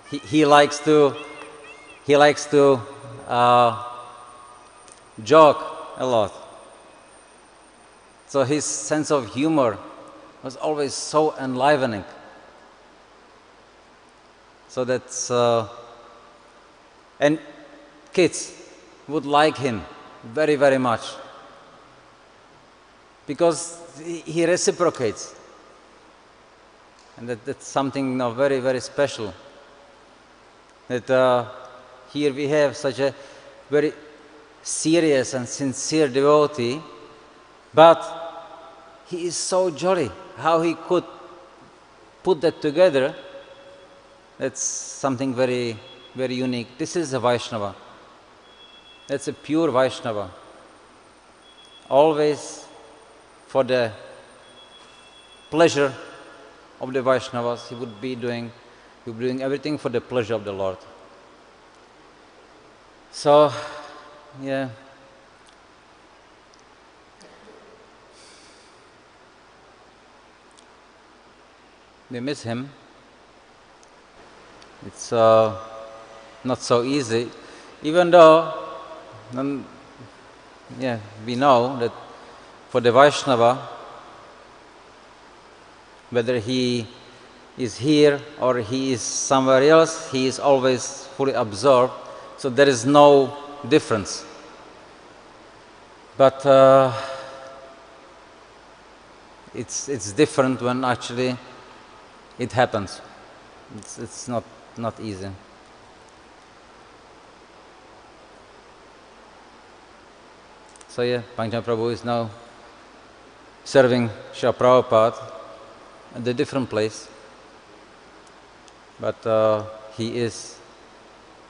he likes to joke a lot. So his sense of humor was always so enlivening. So that's and kids would like him very, very much because he reciprocates, and that's something very, very special. That here we have such a very serious and sincere devotee, but he is so jolly. How he could put that together, that's something very, very unique. This is a Vaishnava. That's a pure Vaishnava. Always for the pleasure of the Vaishnavas, he would be doing everything for the pleasure of the Lord. So, yeah. We miss him. It's not so easy, even though, we know that for the Vaishnava, whether he is here or he is somewhere else, he is always fully absorbed, so there is no difference. But it's different when actually it happens. It's not easy. So yeah, Pankajanghri Prabhu is now serving Srila Prabhupada at a different place, but he is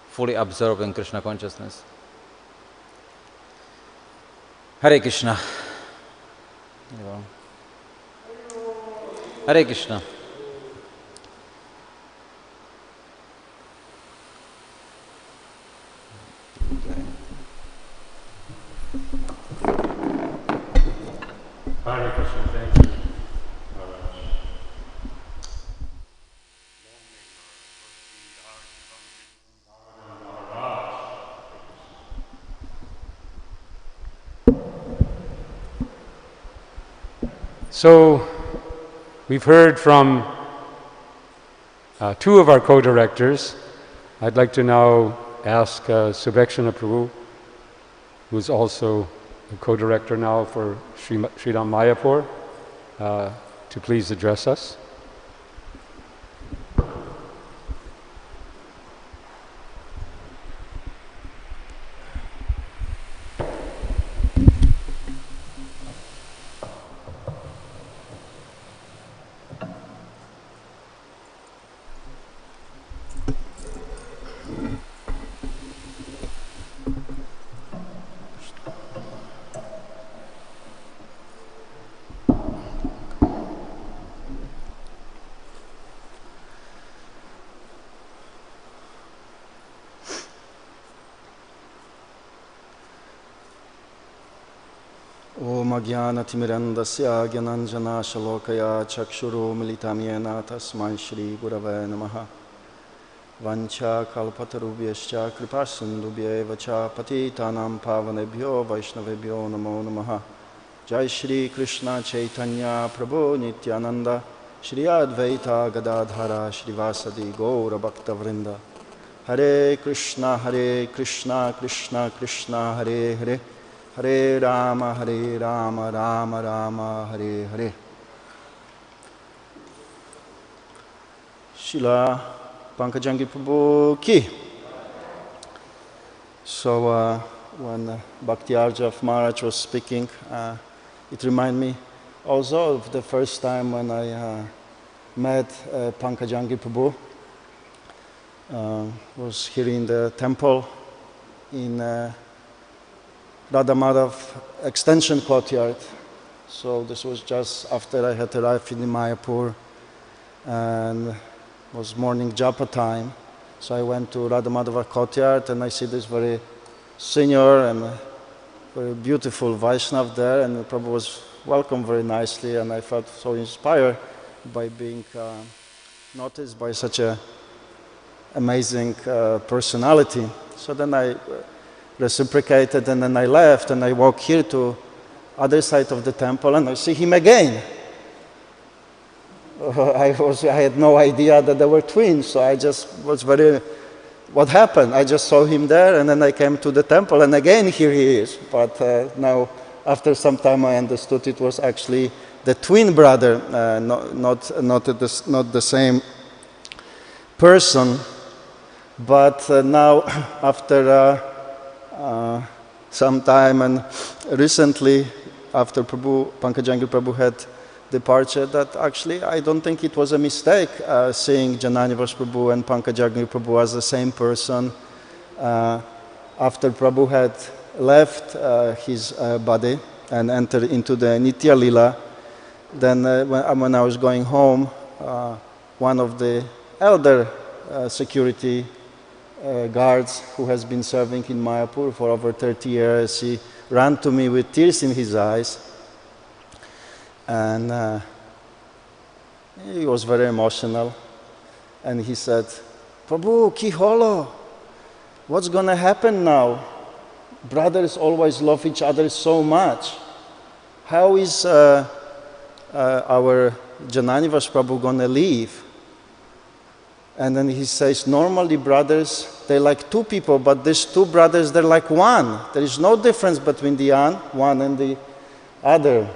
fully absorbed in Krishna consciousness. Hare Krishna. Hare Krishna. Hare Krishna, thank you. So, we've heard from two of our co-directors. I'd like to now ask Subhakshana Prabhu, who's also the co-director now for Sridham Mayapur, to please address us. Ajnanatimirandasya Gyananjana Shalokaya Chakshuru Militam Yena Tasmai Shri Gurave Namaha Vancha Kalpatarubhyascha Kripasindubhya Vacha Patitanam Pavanebhyo Vaishnavebhyo Namo Namaha Jai Shri Krishna Chaitanya Prabhu Nityananda Shri Advaita Gadadhara Shri Vasadi Gaura Bhakta Vrinda Hare Krishna Krishna Krishna Hare Hare Hare Rama, Rama Rama, Hare Hare. Srila Pankajanghri Prabhu ki. So when Bhakti Arjav Maharaj was speaking, it reminded me also of the first time when I met Pankajanghri Prabhu. Was here in the temple in Radha Madhav extension courtyard. So this was just after I had arrived in Mayapur and was morning japa time. So I went to Radha Madhava courtyard and I see this very senior and very beautiful Vaishnav there, and Prabhu was welcomed very nicely, and I felt so inspired by being noticed by such a amazing personality. So then I reciprocated, and then I left, and I walked here to other side of the temple, and I see him again. I had no idea that they were twins, so I just was very, what happened? I just saw him there, and then I came to the temple, and again here he is. But now, after some time, I understood it was actually the twin brother, not the same person. But now, after some time, and recently, after Pankajanghri Prabhu had departure, that actually I don't think it was a mistake seeing Jananivas Prabhu and Pankajanghri Prabhu as the same person. After Prabhu had left his body and entered into the Nitya Lila, then when I was going home, one of the elder security guards who has been serving in Mayapur for over 30 years, he ran to me with tears in his eyes. And he was very emotional. And he said, Prabhu, ki holo? What's going to happen now? Brothers always love each other so much. How is our Jananivas Prabhu going to leave? And then he says, normally brothers, they're like two people, but these two brothers, they're like one. There is no difference between the one and the other.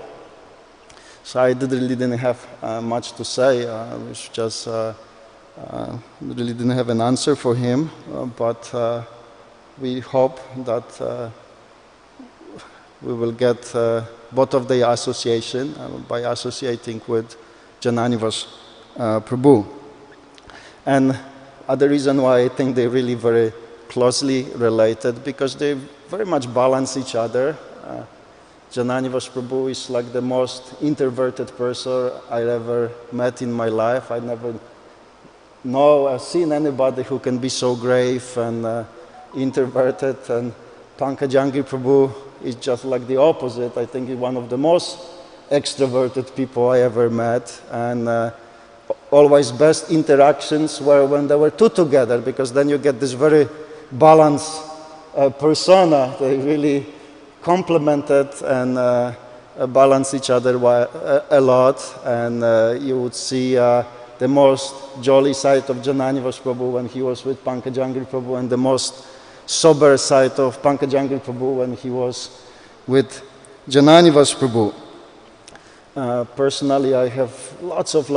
So I really didn't have much to say. I was just really didn't have an answer for him. But we hope that we will get both of the association by associating with Jananivas Prabhu. And other reason why I think they're really very closely related, because they very much balance each other. Jananivas Prabhu is like the most introverted person I ever met in my life. I never seen anybody who can be so grave and introverted. And Pankajanghri Prabhu is just like the opposite. I think he's one of the most extroverted people I ever met. And always best interactions were when they were two together, because then you get this very balanced persona. They really complemented and balance each other a lot, and you would see the most jolly side of Jananivas Prabhu when he was with Pankajanghri Prabhu, and the most sober side of Pankajanghri Prabhu when he was with Jananivas Prabhu. Personally, I have lots of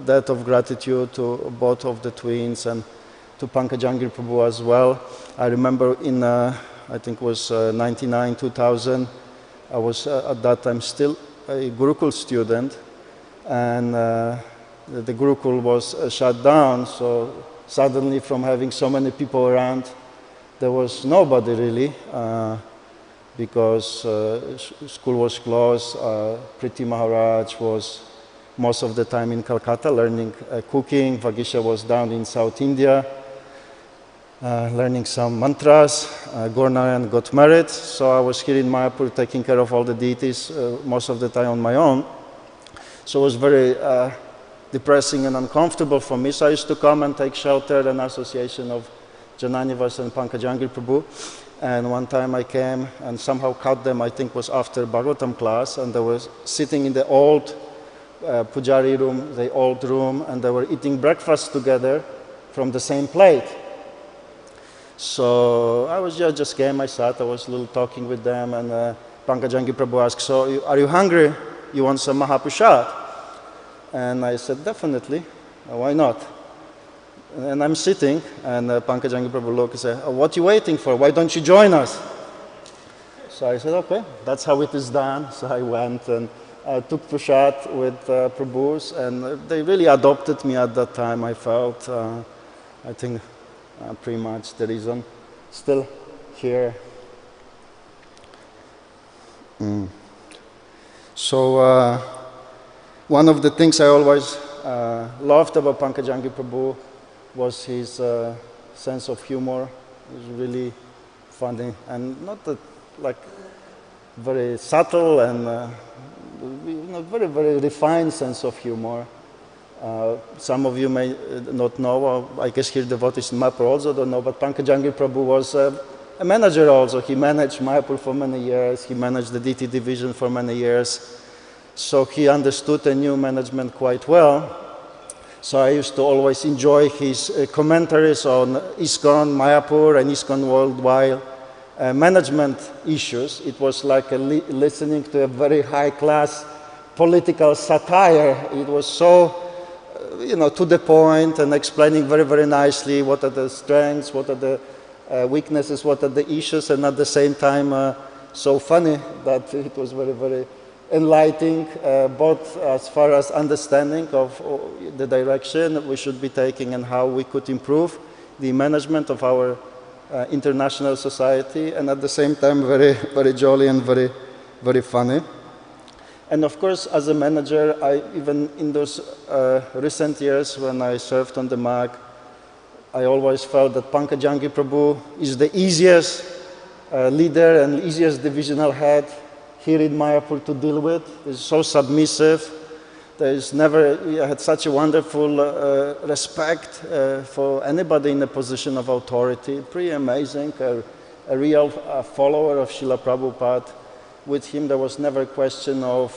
debt of gratitude to both of the twins and to Pankajanghri Prabhu as well. I remember in I think it was 99, 2000. I was at that time still a Gurukul student, and the Gurukul was shut down, so suddenly from having so many people around, there was nobody really, because school was closed. Priti Maharaj was most of the time in Calcutta learning cooking. Vagisha was down in South India, learning some mantras. Gornayan got married, so I was here in Mayapur taking care of all the deities most of the time on my own. So it was very depressing and uncomfortable for me. So I used to come and take shelter and association of Jananivas and Pankajanghri Prabhu. And one time I came and somehow caught them, I think was after Bhagavatam class, and they were sitting in the old Pujari room, the old room, and they were eating breakfast together from the same plate. So I was just came, I sat, I was a little talking with them, and Pankajanghri Prabhu asked, so are you hungry? You want some Mahaprasad? And I said, definitely, why not? And I'm sitting, and Pankajanghri Prabhu looked and said, what are you waiting for? Why don't you join us? So I said, okay, that's how it is done. So I went and took prasad with Prabhus, and they really adopted me at that time, I felt. I think pretty much the reason still here. So one of the things I always loved about Pankajanghri Prabhu was his sense of humor. It was really funny, and not like very subtle and very, very refined sense of humor. Some of you may not know, or I guess here devotees in Mayapur also don't know, but Pankajanghri Prabhu was a manager also. He managed Mayapur for many years, he managed the deity division for many years, so he understood and knew management quite well. So I used to always enjoy his commentaries on ISKCON Mayapur and ISKCON worldwide management issues. It was like listening to a very high-class political satire. It was so, to the point and explaining very, very nicely what are the strengths, what are the weaknesses, what are the issues, and at the same time so funny that it was very, very enlightening, both as far as understanding of the direction we should be taking and how we could improve the management of our international society, and at the same time very, very jolly and very, very funny. And of course, as a manager, even in those recent years when I served on the MAG, I always felt that Pankajanghri Prabhu is the easiest leader and easiest divisional head here in Mayapur to deal with. He's so submissive. He had such a wonderful respect for anybody in a position of authority. Pretty amazing, a real follower of Srila Prabhupada. With him there was never a question of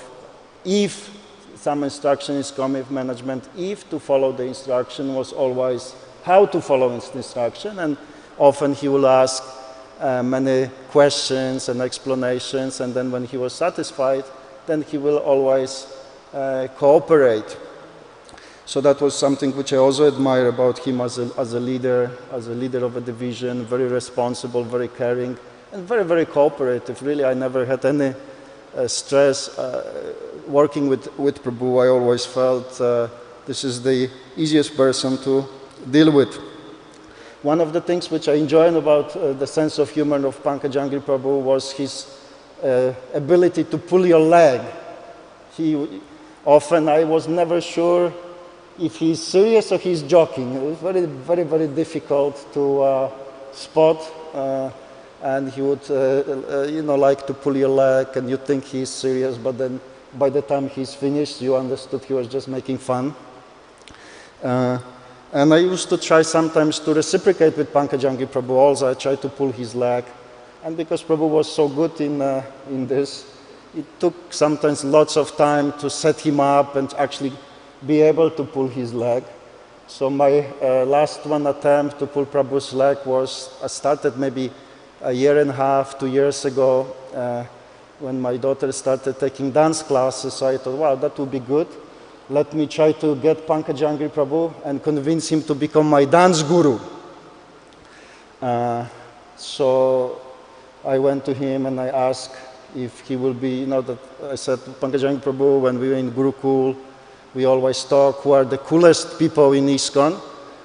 if some instruction is coming from management, if to follow the instruction, was always how to follow his instruction, and often he will ask many questions and explanations, and then when he was satisfied, then he will always cooperate. So that was something which I also admire about him as a leader of a division, very responsible, very caring, and very, very cooperative. Really, I never had any stress working with Prabhu. I always felt this is the easiest person to deal with. One of the things which I enjoyed about the sense of humor of Pankajanghri Prabhu was his ability to pull your leg. Often I was never sure if he's serious or he's joking. It was very, very, very difficult to spot, and he would, like to pull your leg, and you think he's serious, but then by the time he's finished, you understood he was just making fun. And I used to try sometimes to reciprocate with Pankajanghri Prabhu also. I tried to pull his leg. And because Prabhu was so good in this, it took sometimes lots of time to set him up and actually be able to pull his leg. So my last one attempt to pull Prabhu's leg I started maybe a year and a half, 2 years ago, when my daughter started taking dance classes. So I thought, wow, that would be good. Let me try to get Pankajanghri Prabhu and convince him to become my dance guru. So I went to him and I asked if he will be, I said, Pankajanghri Prabhu, when we were in Gurukul, we always talk who are the coolest people in ISKCON,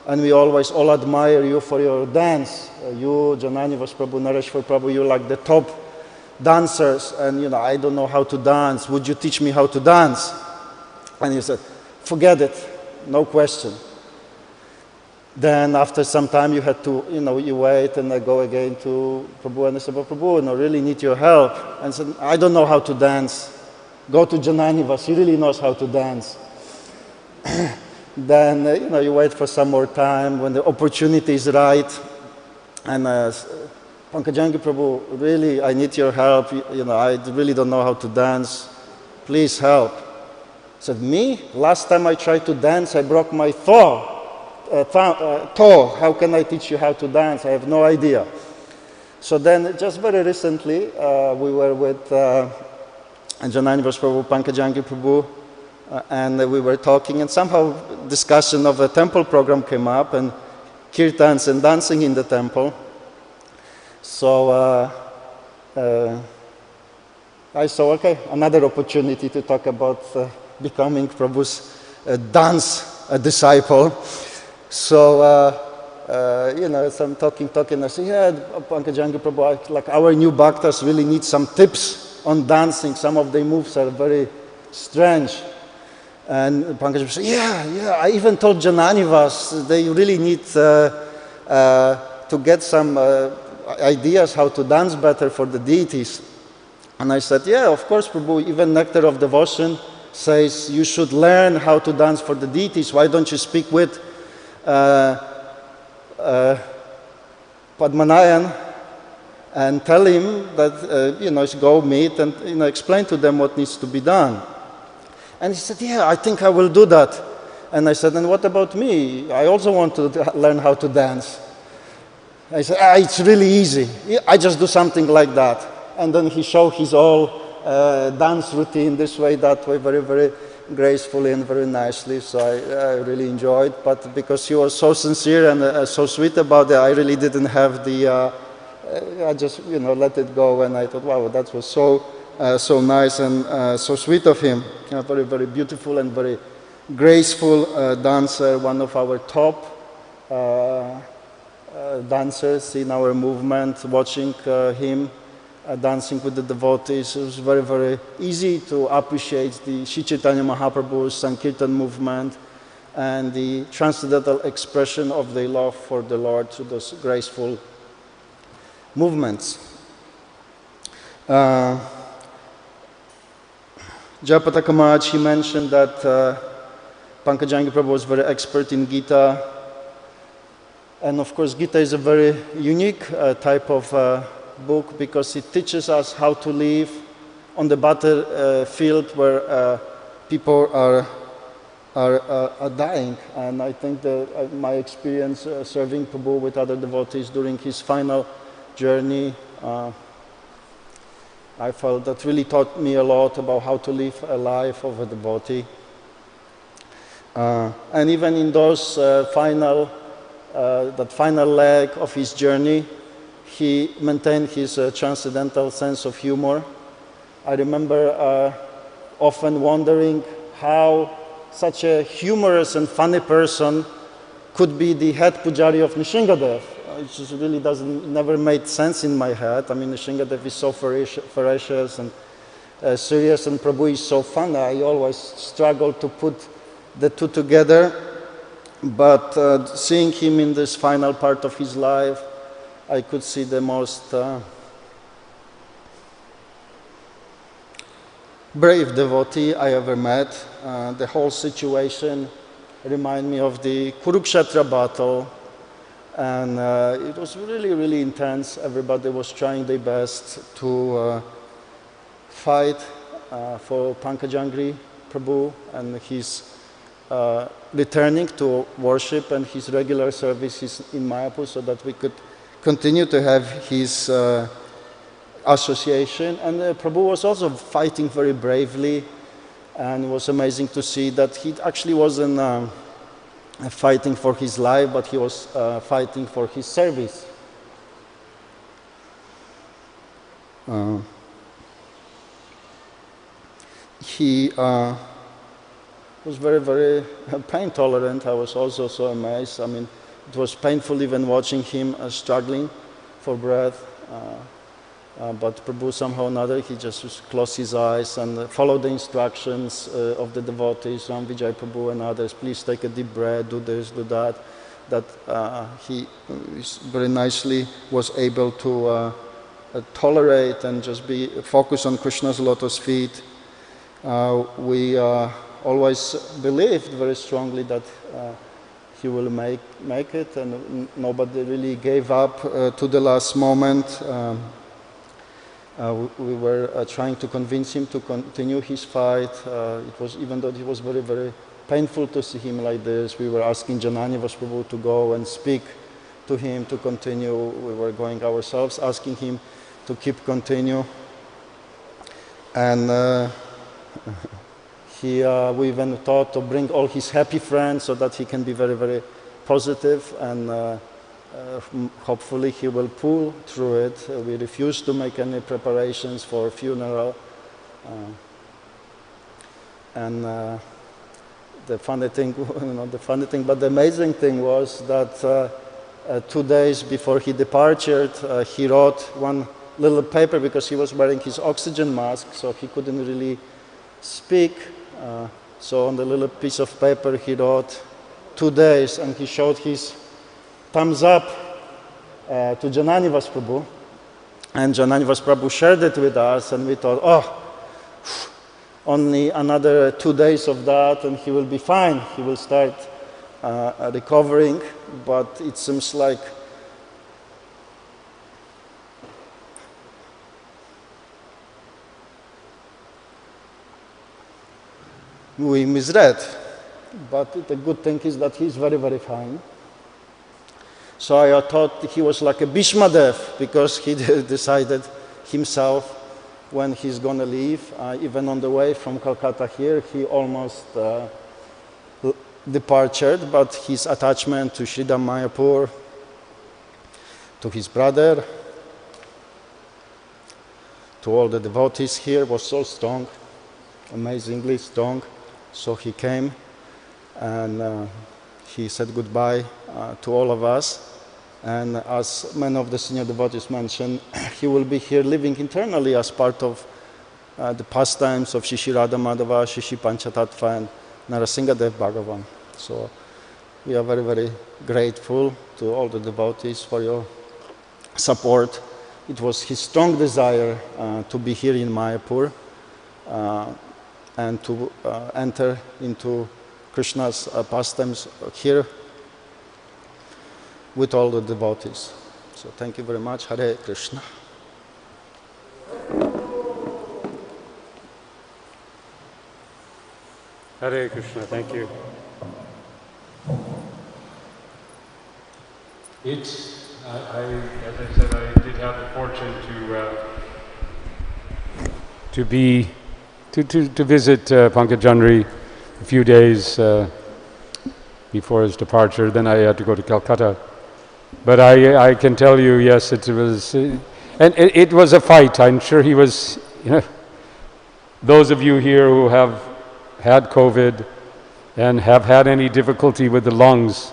and we always all admire you for your dance. You, Jananivas Prabhu, Nareshwar Prabhu, you're like the top dancers, and I don't know how to dance. Would you teach me how to dance? And he said, forget it, no question. Then after some time you had to, you wait, and I go again to Prabhu, and I said, Prabhu, I really need your help. And I said, I don't know how to dance. Go to Jananivas, he really knows how to dance. Then, you wait for some more time when the opportunity is right. And Pankajanghri Prabhu, really, I need your help. I really don't know how to dance. Please help. I said, me? Last time I tried to dance, I broke my toe. How can I teach you how to dance? I have no idea. So then, just very recently, we were with Jananivas Prabhu, Pankajanghri Prabhu, and we were talking, and somehow discussion of a temple program came up, and kirtans and dancing in the temple. So I saw, okay, another opportunity to talk about becoming Prabhu's dance disciple. So, so I'm talking, I say, yeah, Pankajanghri Prabhu, like our new bhaktas really need some tips on dancing. Some of the moves are very strange. And Pankajanghri said, yeah, I even told Jananivas, they really need to get some ideas how to dance better for the deities. And I said, yeah, of course, Prabhu, even Nectar of Devotion says, you should learn how to dance for the deities. Why don't you speak with Padmanayan and tell him that, go meet and, explain to them what needs to be done. And he said, yeah, I think I will do that. And I said, and what about me? I also want to learn how to dance. I said, it's really easy. I just do something like that. And then he showed his whole dance routine this way, that way, very, very gracefully and very nicely. So I really enjoyed. But because he was so sincere and so sweet about it, I really didn't have the, I just, let it go. And I thought, wow, that was so nice and so sweet of him. Very, very beautiful and very graceful dancer, one of our top dancers in our movement. Watching him dancing with the devotees, it was very, very easy to appreciate the Sri Chaitanya Mahaprabhu's Sankirtan movement and the transcendental expression of their love for the Lord through those graceful movements. Jayapataka Maharaj, he mentioned that Pankajanghri Prabhu was very expert in Gita. And of course, Gita is a very unique type of book because it teaches us how to live on the battlefield where people are dying. And I think that my experience serving Prabhu with other devotees during his final journey, I felt that really taught me a lot about how to live a life of a devotee. And even in those that final leg of his journey, he maintained his transcendental sense of humor. I remember often wondering how such a humorous and funny person could be the head pujari of Nishingadev. It just really never made sense in my head. I mean, Nishingadev is so ferocious and serious, and Prabhu is so funny. I always struggle to put the two together. But seeing him in this final part of his life, I could see the most brave devotee I ever met. The whole situation reminded me of the Kurukshetra battle. And it was really, really intense. Everybody was trying their best to fight for Pankajanghri Prabhu and his returning to worship and his regular services in Mayapur so that we could continue to have his association. And Prabhu was also fighting very bravely, and it was amazing to see that he actually wasn't fighting for his life, but he was fighting for his service. He was very, very pain tolerant. I was also so amazed. I mean, it was painful even watching him struggling for breath. But Prabhu somehow or another, he just closed his eyes and followed the instructions of the devotees, Ram Vijay Prabhu and others. Please take a deep breath, do this, do that. That he very nicely was able to tolerate and just be focused on Krishna's lotus feet. We always believed very strongly that he will make it, and nobody really gave up to the last moment. We were trying to convince him to continue his fight. It was, even though it was very, very painful to see him like this, we were asking Jananivas Prabhu to go and speak to him to continue. We were going ourselves, asking him to continue. And we even thought to bring all his happy friends so that he can be very, very positive, and hopefully he will pull through it. We refused to make any preparations for a funeral. And the funny thing, but the amazing thing was that 2 days before his departure, he wrote one little paper because he was wearing his oxygen mask, so he couldn't really speak. So on the little piece of paper he wrote 2 days, and he showed his thumbs up to Jananivas Prabhu, and Jananivas Prabhu shared it with us, and we thought, oh, only another 2 days of that and he will be fine. He will start recovering, but it seems like we misread. But the good thing is that he's very, very fine. So I thought he was like a Bhishma Dev because he decided himself when he's going to leave. Even on the way from Calcutta here, he almost departed, but his attachment to Sridham Mayapur, to his brother, to all the devotees here was so strong, amazingly strong. So he came and he said goodbye to all of us. And as many of the senior devotees mentioned, he will be here living internally as part of the pastimes of Shishi Radha Madhava, Shishi Panchatattva, and Narasimhadev Bhagavan. So we are very, very grateful to all the devotees for your support. It was his strong desire to be here in Mayapur and to enter into Krishna's pastimes here with all the devotees. So thank you very much. Hare Krishna. Hare Krishna, thank you. It's, as I said, I did have the fortune to visit Pankajanghri a few days before his departure. Then I had to go to Calcutta. But I can tell you, yes, it was, and it was a fight. I'm sure he was, those of you here who have had COVID and have had any difficulty with the lungs,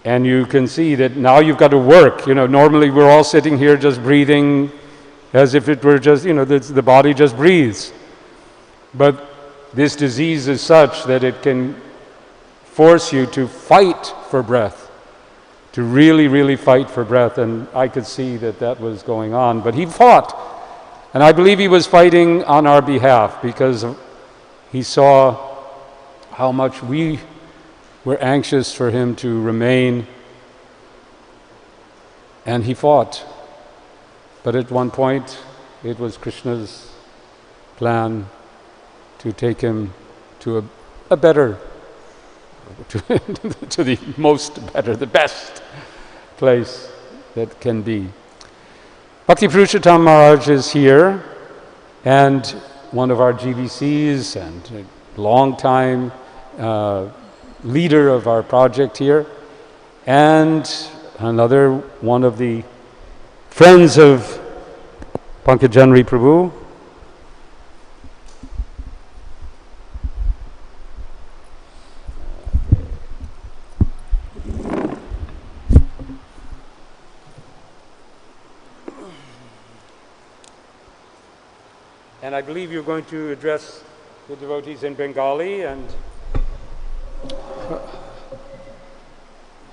and you can see that now you've got to work. Normally we're all sitting here just breathing as if it were just, the body just breathes. But this disease is such that it can force you to fight for breath, to really, really fight for breath, and I could see that was going on. But he fought, and I believe he was fighting on our behalf because he saw how much we were anxious for him to remain, and he fought. But at one point, it was Krishna's plan to take him to a better, to the most better, the best place that can be. Bhakti Purushottam Maharaj is here, and one of our GBCs and a long time leader of our project here, and another one of the friends of Pankajanghri Prabhu. And I believe you're going to address the devotees in Bengali and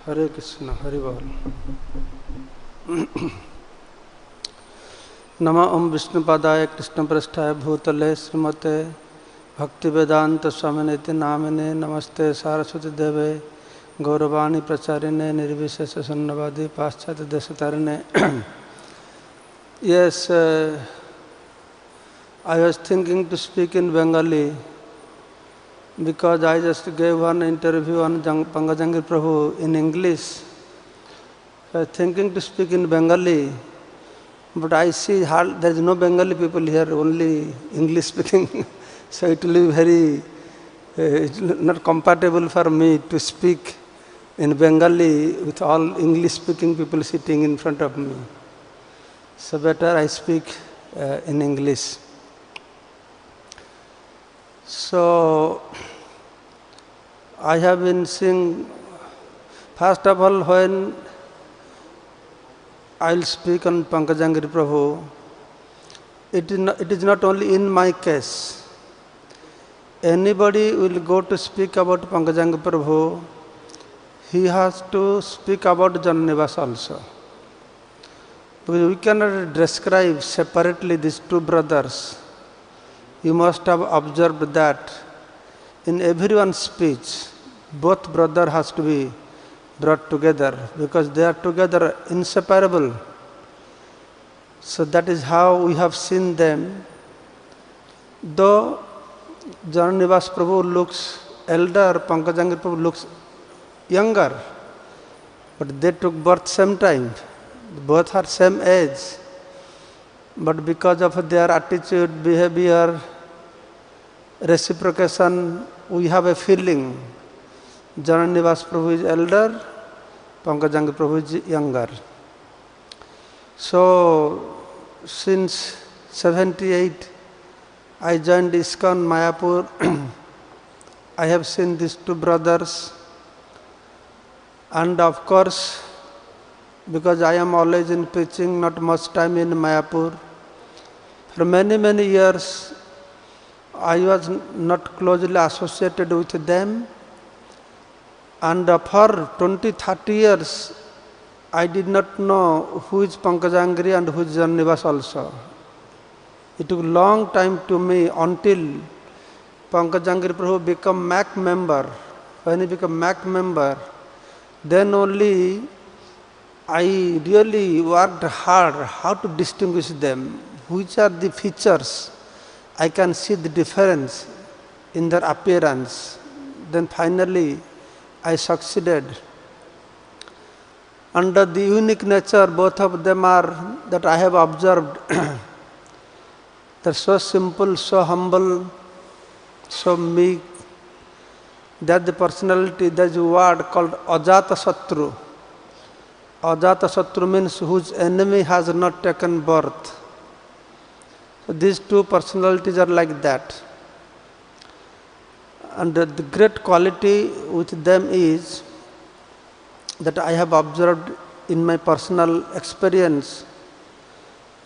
Hare Krishna, Hare Bol. Nama Om Vishnu Padaya Krishna Prasthaya Bhutale Srimate Bhakti Vedanta Swaminiti Namine Namaste Saraswati Deve Gauravani Pracharine Nirvishesha Sannavadi Paschat Desatarine. Yes, I was thinking to speak in Bengali because I just gave one interview on Pankajanghri Prabhu in English. I was thinking to speak in Bengali, but I see there is no Bengali people here, only English speaking. So it will be very not compatible for me to speak in Bengali with all English speaking people sitting in front of me. So better I speak in English. So, I have been seeing, first of all, when I will speak on Pankajanghri Prabhu, it is not only in my case. Anybody will go to speak about Pankajanghri Prabhu, he has to speak about Jananivas also. Because we cannot describe separately these two brothers. you must have observed that in everyone's speech, both brother has to be brought together because they are together inseparable. So that is how we have seen them. Though Jananivas Prabhu looks elder, Pankajanghri Prabhu looks younger, but they took birth same time. Both are same age. But because of their attitude, behavior, reciprocation, we have a feeling Jananivas Prabhu is elder, Pankajanghri Prabhu is younger. So, since 78, I joined ISKCON Mayapur. I have seen these two brothers. And of course, because I am always in preaching, not much time in Mayapur. For many, many years, I was not closely associated with them. And for 20, 30 years, I did not know who is Pankajanghri and who is Jananivas also. It took a long time to me until Pankajanghri Prabhu became MAC member. When he became MAC member, then only I really worked hard how to distinguish them. Which are the features I can see the difference in their appearance. Then finally I succeeded. Under the unique nature both of them are that I have observed, they're so simple, so humble, so meek. That the personality, there's a word called Ajata Satru. Ajata Satru means whose enemy has not taken birth. So these two personalities are like that. And the great quality with them is that I have observed in my personal experience,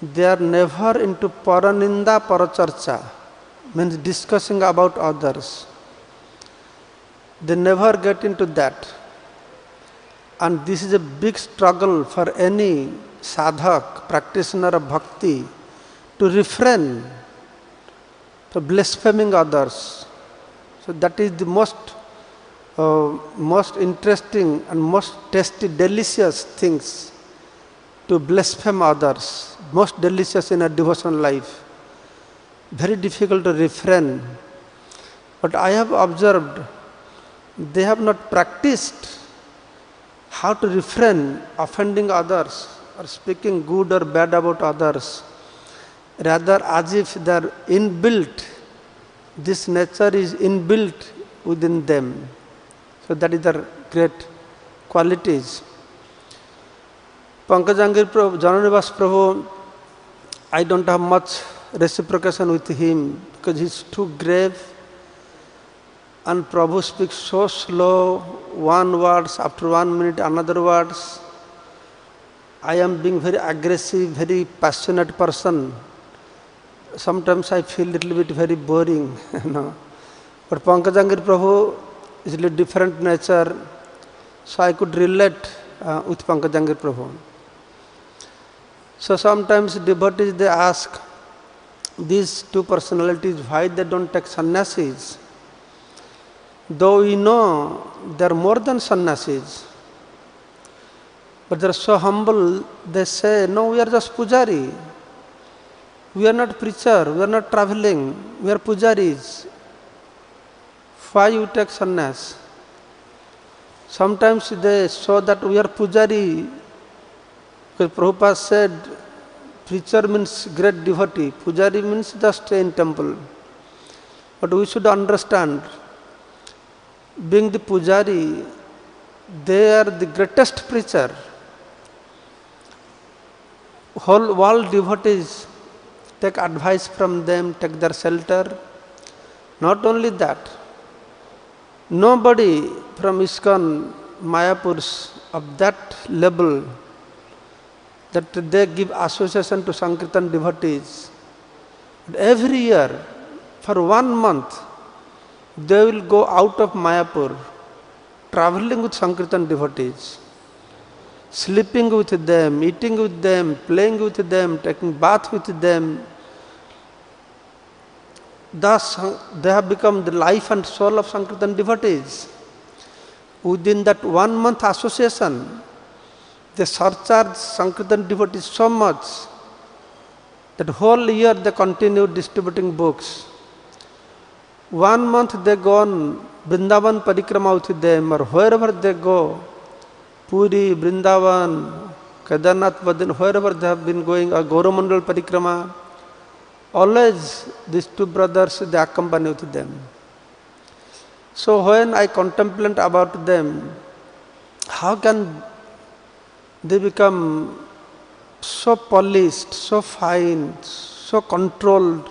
they are never into paraninda paracharcha, means discussing about others. They never get into that. And this is a big struggle for any sadhak, practitioner of bhakti, to refrain from blaspheming others. So that is the most interesting and most tasty, delicious things, to blaspheme others, most delicious in a devotional life. Very difficult to refrain. But I have observed they have not practiced how to refrain offending others or speaking good or bad about others. Rather, as if they are inbuilt, this nature is inbuilt within them. So that is their great qualities. Pankajanghri Prabhu, Jananivas Prabhu, I don't have much reciprocation with him because he is too grave. And Prabhu speaks so slow, one words, after 1 minute another words. I am being very aggressive, very passionate person. Sometimes I feel little bit very boring, But Pankajanghri Prabhu is a little different nature, so I could relate with Pankajanghri Prabhu. So sometimes devotees, they ask these two personalities why they don't take sannyasis. Though we know they are more than sannyasis, but they are so humble, they say, no, we are just pujari. We are not preacher, we are not traveling, we are pujaris. Why you take sannyas? Sometimes they show that we are pujari, because Prabhupada said, preacher means great devotee, pujari means just stay in temple. But we should understand, being the pujari, they are the greatest preacher. Whole world devotees take advice from them, take their shelter. Not only that, nobody from ISKCON Mayapurs of that level that they give association to Sankirtan devotees. But every year, for 1 month, they will go out of Mayapur, traveling with Sankirtan devotees, sleeping with them, eating with them, playing with them, taking bath with them. Thus, they have become the life and soul of Sankirtan devotees. Within that 1 month association, they surcharge Sankirtan devotees so much that whole year they continue distributing books. 1 month they go on Vrindavan Parikrama with them, or wherever they go, Puri, Vrindavan, Kedarnath, Badrinath, wherever they have been going, or Gauramandal Parikrama, always these two brothers, they accompany with them. So when I contemplate about them, how can they become so polished, so fine, so controlled,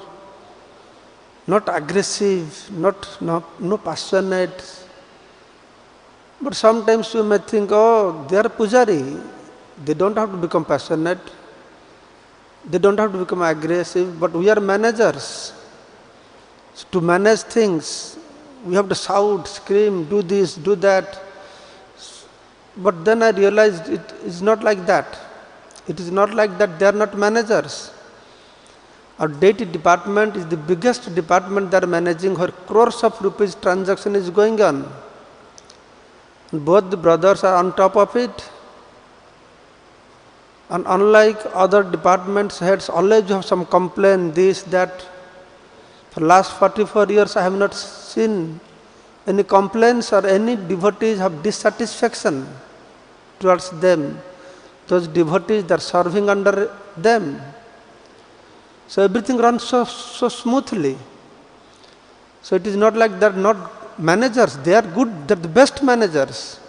not aggressive, no passionate. But sometimes you may think, oh, they are pujari. They don't have to become passionate. They don't have to become aggressive. But we are managers. So to manage things, we have to shout, scream, do this, do that. But then I realized it is not like that. It is not like that. They are not managers. Our deity department is the biggest department they are managing, where crores of rupees transaction is going on. And both the brothers are on top of it. And unlike other departments heads, always you have some complaint, this, that. For last 44 years I have not seen any complaints or any devotees have dissatisfaction towards them. Those devotees, they are serving under them. So everything runs so smoothly. So it is not like they are not managers. They are good. They are the best managers.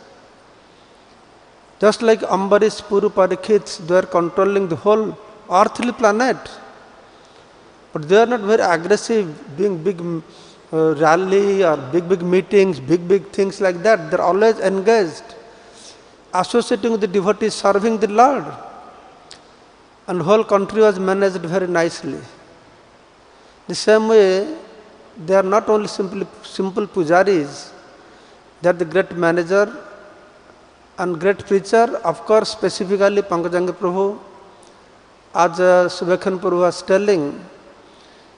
Just like Ambarish, Puru, Parikshit, they are controlling the whole earthly planet. But they are not very aggressive, doing big rally or big meetings, big things like that. They are always engaged, associating with the devotees, serving the Lord. And whole country was managed very nicely. The same way, they are not only simple pujaris, they are the great manager and great preacher. Of course, specifically Pankajanghri Prabhu, as Subhekhan Prabhu was telling.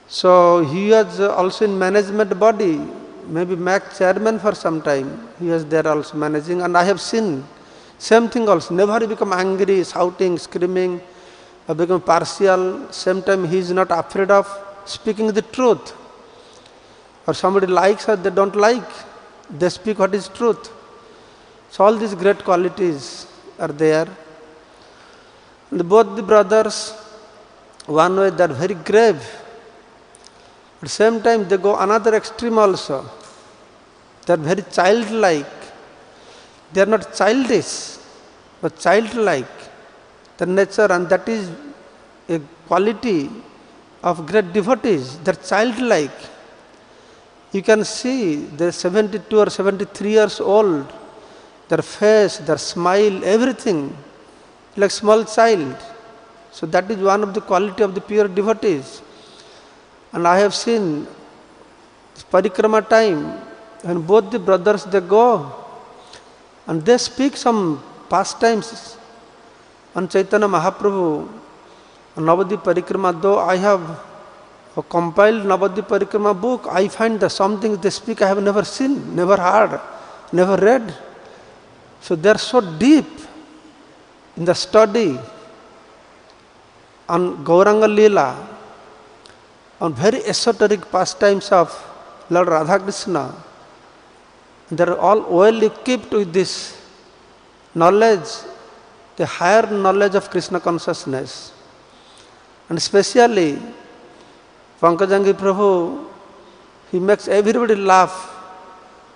So he was also in management body, maybe MAC chairman for some time. He was there also managing, and I have seen same thing also. Never become angry, shouting, screaming, or become partial. Same time he is not afraid of speaking the truth. Or somebody likes or they don't like, they speak what is truth. So all these great qualities are there. And both the brothers, one way they are very grave. At the same time they go another extreme also. They are very childlike. They are not childish, but childlike. The nature, and that is a quality of great devotees. They are childlike. You can see they are 72 or 73 years old. Their face, their smile, everything like small child. So that is one of the quality of the pure devotees. And I have seen parikrama time, when both the brothers they go and they speak some pastimes on Chaitanya Mahaprabhu, Navadvip Parikrama. Though I have compiled Navadvip Parikrama book, I find that something they speak I have never seen, never heard, never read. So they are so deep in the study on Gauranga Leela, on very esoteric pastimes of Lord Radha Krishna. They are all well equipped with this knowledge, the higher knowledge of Krishna consciousness. And especially Pankajanghri Prabhu, he makes everybody laugh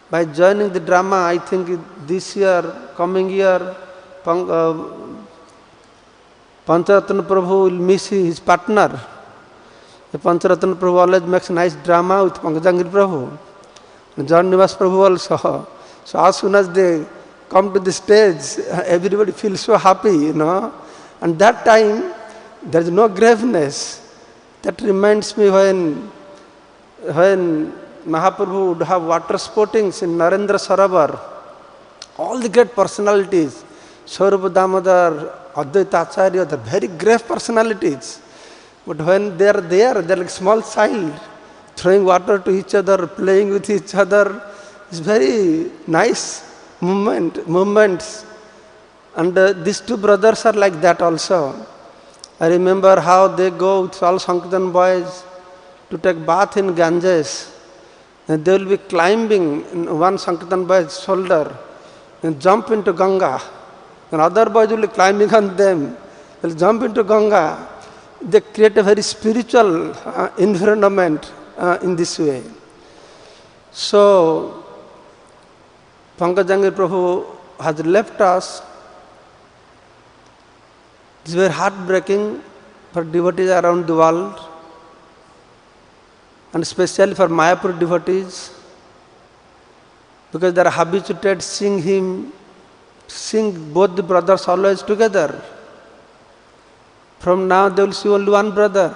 by joining the drama. I think this year, coming year, Pancharatna Prabhu will miss his partner. The Pancharatna Prabhu always makes nice drama with Pankajanghri Prabhu. And John Nivas Prabhu also. So as soon as they come to the stage, everybody feels so happy, And that time, there is no graveness. That reminds me when Mahaprabhu would have water sportings in Narendra Sarovar. All the great personalities, Swarupa Damodar, Advaita Acharya, they are very great personalities. But when they are there, they are like small child. throwing water to each other, playing with each other. It's very nice moments. And these two brothers are like that also. I remember how they go with all Sankirtan boys to take bath in Ganges. And they will be climbing in one Sankirtan boy's shoulder and jump into Ganga. And other boys will be climbing on them. They'll jump into Ganga. They create a very spiritual environment in this way. So, Pankajanghri Prabhu has left us. It's very heartbreaking for devotees around the world, and especially for Mayapur devotees, because they are habituated seeing him, seeing both the brothers always together. From now they will see only one brother.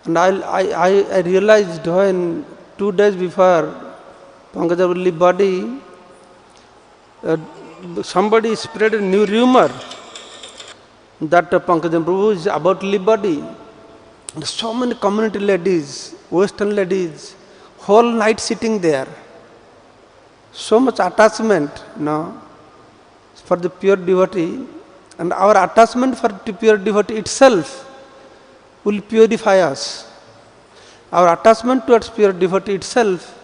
And I realized when 2 days before Pankajanghri body, somebody spread a new rumor that Pankajanghri Prabhu is about to leave body. And so many community ladies, Western ladies, whole night sitting there. So much attachment, for the pure devotee. And our attachment for the pure devotee itself will purify us. Our attachment towards pure devotee itself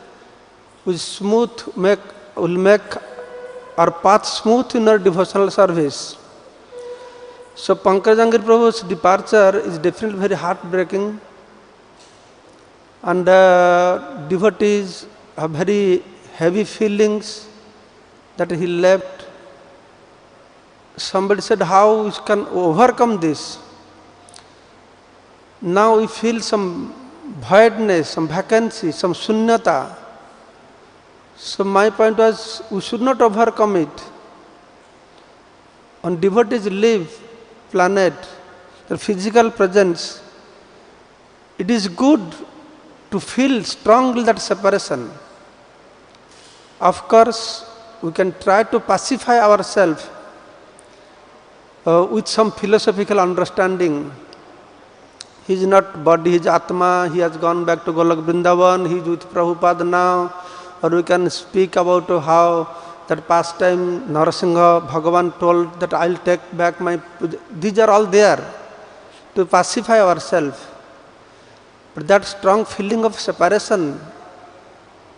will make our path smooth in our devotional service. So Pankajanghri Prabhu's departure is definitely very heartbreaking, and devotees have very heavy feelings that he left. Somebody said, how we can overcome this? Now we feel some voidness, some vacancy, some shunyata. So my point was, we should not overcome it. When devotees leave planet, their physical presence, it is good to feel strongly that separation. Of course, we can try to pacify ourselves with some philosophical understanding. He is not body, he is Atma, he has gone back to Golok Vrindavan, he is with Prabhupada now. Or we can speak about how that past time Narasingha Bhagavan told that I'll take back my puja. These are all there to pacify ourselves. But that strong feeling of separation,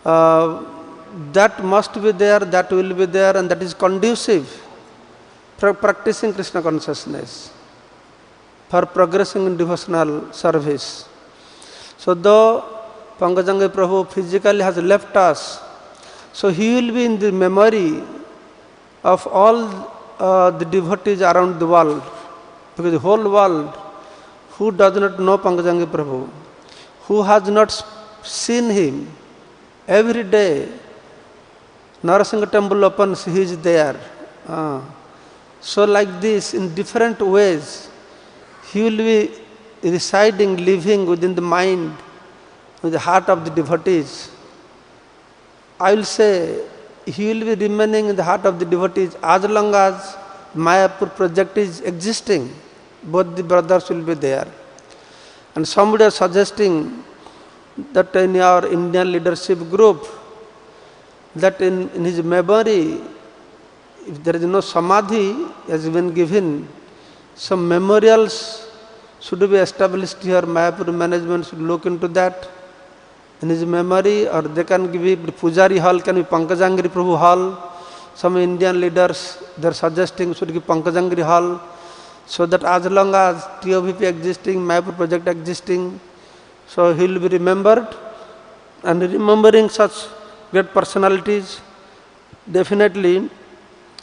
that must be there, that will be there, and that is conducive for practicing Krishna consciousness, for progressing in devotional service. So though Pankajanghri Prabhu physically has left us, so he will be in the memory of all the devotees around the world, because the whole world, who does not know Pankajanghri Prabhu, who has not seen him, every day Narasingha temple opens, he is there. So like this, in different ways, he will be residing, living within the mind, with the heart of the devotees. I will say, he will be remaining in the heart of the devotees as long as Mayapur project is existing. Both the brothers will be there. And somebody is suggesting that in our Indian leadership group, that in his memory, if there is no samadhi has been given, some memorials should be established here. Mayapur management should look into that in his memory, or they can give it, Pujari hall can be Pankajanghri Prabhu hall. Some Indian leaders, they are suggesting should give Pankajanghri hall, so that as long as TOVP existing, Mayapur project existing, so he will be remembered. And remembering such great personalities, definitely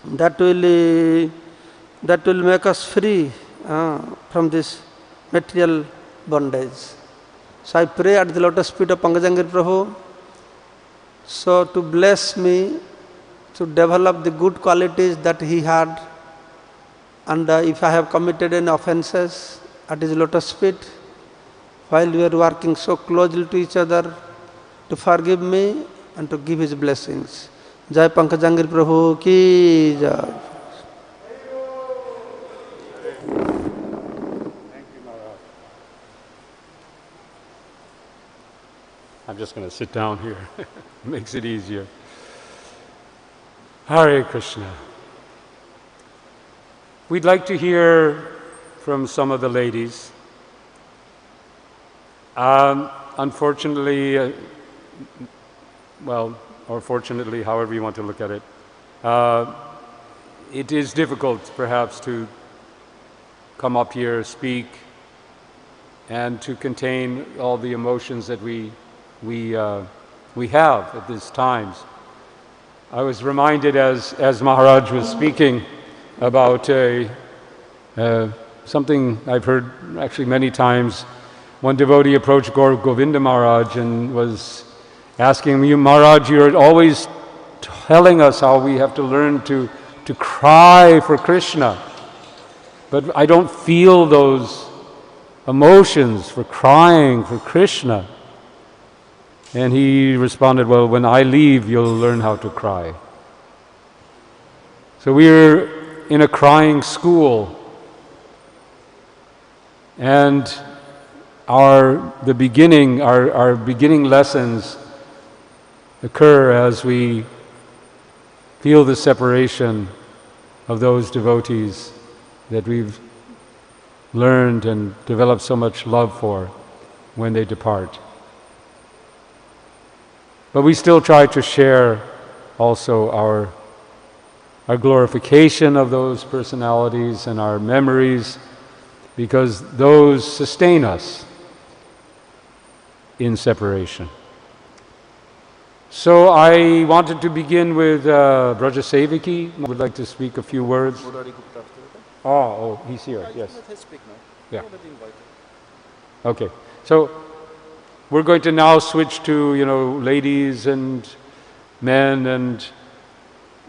that will make us free from this material bondage. So I pray at the lotus feet of Pankajanghri Prabhu, so to bless me to develop the good qualities that he had, and if I have committed any offenses at his lotus feet while we are working so closely to each other, to forgive me and to give his blessings. Jai Pankajanghri Prabhu ki jai. just going to sit down here. Makes it easier. Hare Krishna. We'd like to hear from some of the ladies. Unfortunately, well, or fortunately, however you want to look at it, it is difficult perhaps to come up here, speak, and to contain all the emotions that we have at these times. I was reminded as Maharaj was speaking about something I've heard actually many times. One devotee approached Gaur Govinda Maharaj and was asking him, Maharaj, you're always telling us how we have to learn to cry for Krishna, but I don't feel those emotions for crying for Krishna. And he responded, well, when I leave, you'll learn how to cry. So we're in a crying school, and our beginning lessons occur as we feel the separation of those devotees that we've learned and developed so much love for when they depart. But we still try to share also our glorification of those personalities and our memories, because those sustain us in separation. So I wanted to begin with Braja Sevaki. I would like to speak a few words. Oh, he's here, yes. Yeah. Okay, so we're going to now switch to, ladies and men and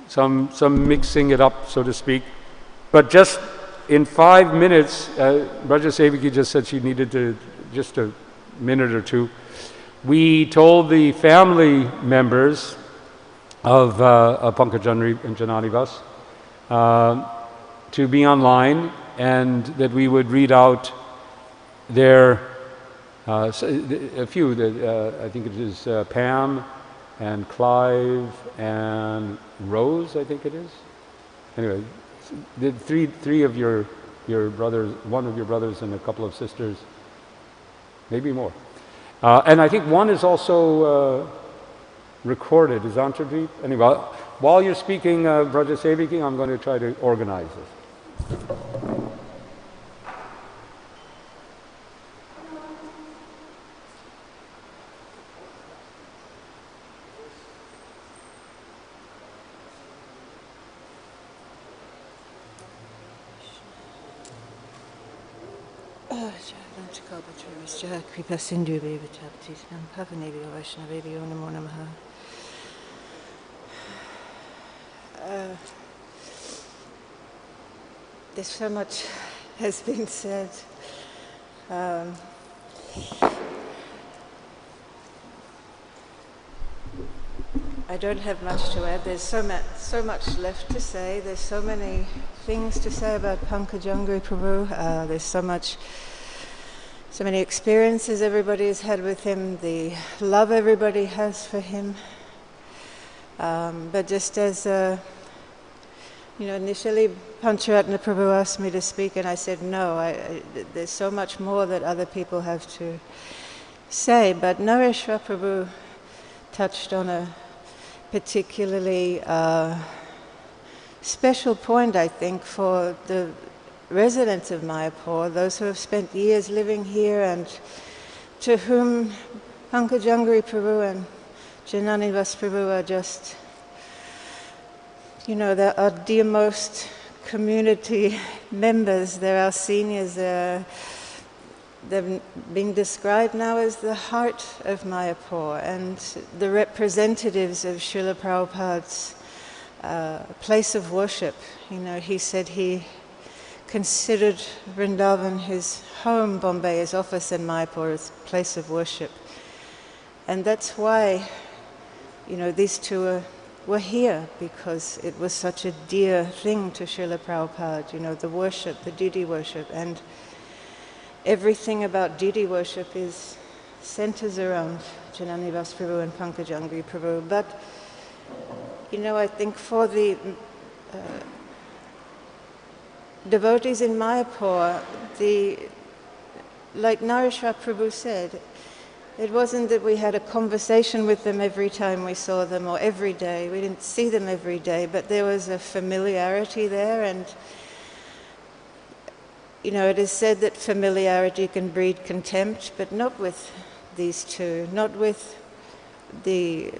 some mixing it up, so to speak. But just in 5 minutes, Braja Sevaki just said she needed just a minute or two. We told the family members of Pankajanghri and Jananivas to be online, and that we would read out their a few. I think it is Pam and Clive and Rose. I think it is. Anyway, the three of your brothers, one of your brothers and a couple of sisters, maybe more. And I think one is also recorded. Is Antradeep? Anyway, while you're speaking, Braja Sevaki, I'm going to try to organize this. Kripa Sindhu Bhava Chaptisnam Pavanebhyo Vaishnavebhyo Namo Namaha. There's so much has been said. I don't have much to add. There's so much left to say. There's so many things to say about Pankajanghri Prabhu. There's so many experiences everybody has had with him, the love everybody has for him. But just as, initially Pancharatna Prabhu asked me to speak, and I said no, there's so much more that other people have to say. But Nareshwar Prabhu touched on a particularly special point, I think, for the residents of Mayapur, those who have spent years living here and to whom Pankajanghri Prabhu and Jananivas Prabhu are just, they're our dearmost community members. They're our seniors. They've been described now as the heart of Mayapur and the representatives of Srila Prabhupada's place of worship. He said he considered Vrindavan his home, Bombay his office, and Mayapur his place of worship. And that's why, these two were here, because it was such a dear thing to Srila Prabhupada, the worship, the deity worship. And everything about deity worship centers around Jananivas Prabhu and Pankajanghri Prabhu. But, you know, I think for the devotees in Mayapur, like Nareshwar Prabhu said, it wasn't that we had a conversation with them every time we saw them or every day. We didn't see them every day, but there was a familiarity there. And, you know, it is said that familiarity can breed contempt, but not with these two, not with the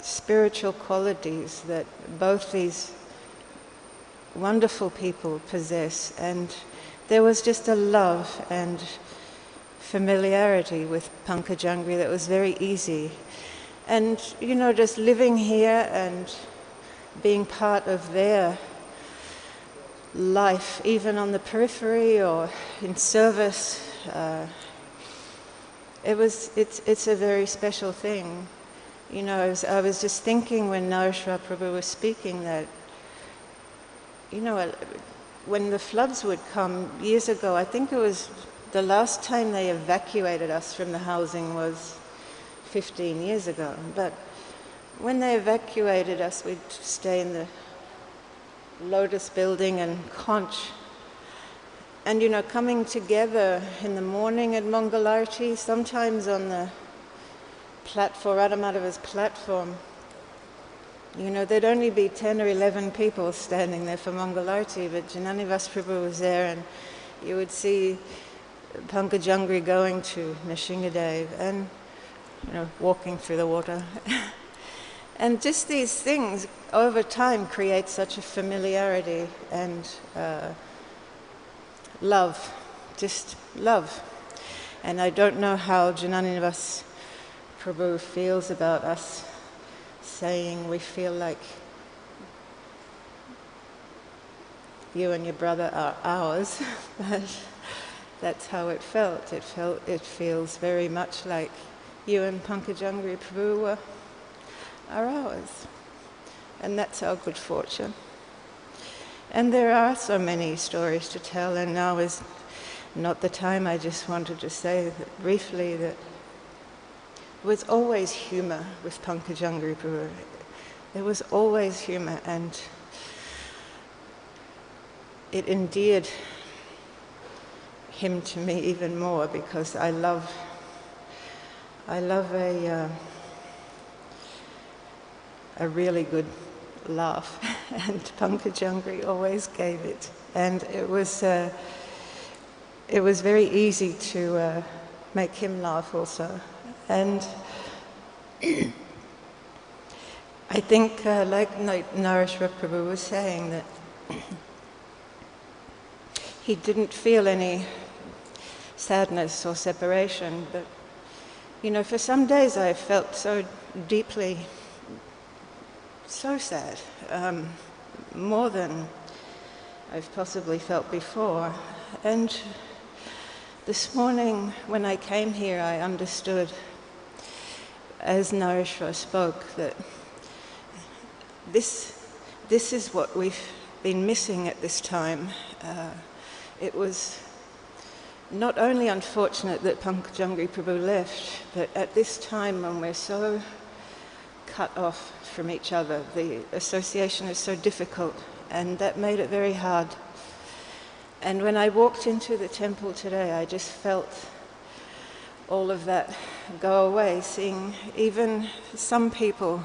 spiritual qualities that both these wonderful people possess. And there was just a love and familiarity with Pankajanghri that was very easy. And, you know, just living here and being part of their life, even on the periphery or in service, it's a very special thing. You know, I was just thinking when Nareshwar Prabhu was speaking that, you know, when the floods would come years ago, I think it was the last time they evacuated us from the housing was 15 years ago. But when they evacuated us, we'd stay in the Lotus building and conch. And, you know, coming together in the morning at Mangalarti, sometimes on the platform, Radhamadhava's platform, you know, there'd only be 10 or 11 people standing there for Mangalarti, but Jananivas Prabhu was there, and you would see Pankajanghri going to Nishingadev and, you know, walking through the water. And just these things over time create such a familiarity and love, just love. And I don't know how Jananivas Prabhu feels about us saying we feel like you and your brother are ours, but that's how it felt. It feels very much like you and Pankajanghri Prabhu are ours. And that's our good fortune. And there are so many stories to tell, and now is not the time. I just wanted to say that briefly that there was always humor with Pankajanghri Prabhu. There was always humor, and it endeared him to me even more, because I love a really good laugh, and Pankajanghri always gave it, and it was very easy to make him laugh also. And I think, like Nareshwar Prabhu was saying, that he didn't feel any sadness or separation, but, you know, for some days I felt so deeply, so sad, more than I've possibly felt before. And this morning when I came here, I understood, as Nareshwar spoke, that this is what we've been missing at this time. It was not only unfortunate that Pankajanghri Prabhu left, but at this time when we're so cut off from each other, the association is so difficult, and that made it very hard. And when I walked into the temple today, I just felt all of that go away, seeing even some people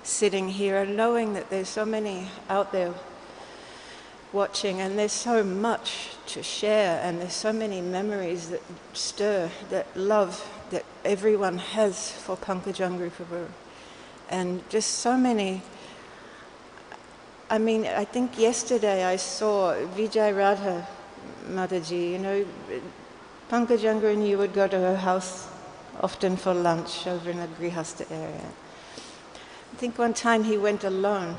sitting here and knowing that there's so many out there watching, and there's so much to share, and there's so many memories that stir, that love that everyone has for Pankajanghri Prabhu. And just so many. I mean, I think yesterday I saw Vijay Radha Mataji, you know, Pankajanghri and you would go to her house often for lunch over in the Grihastha area. I think one time he went alone,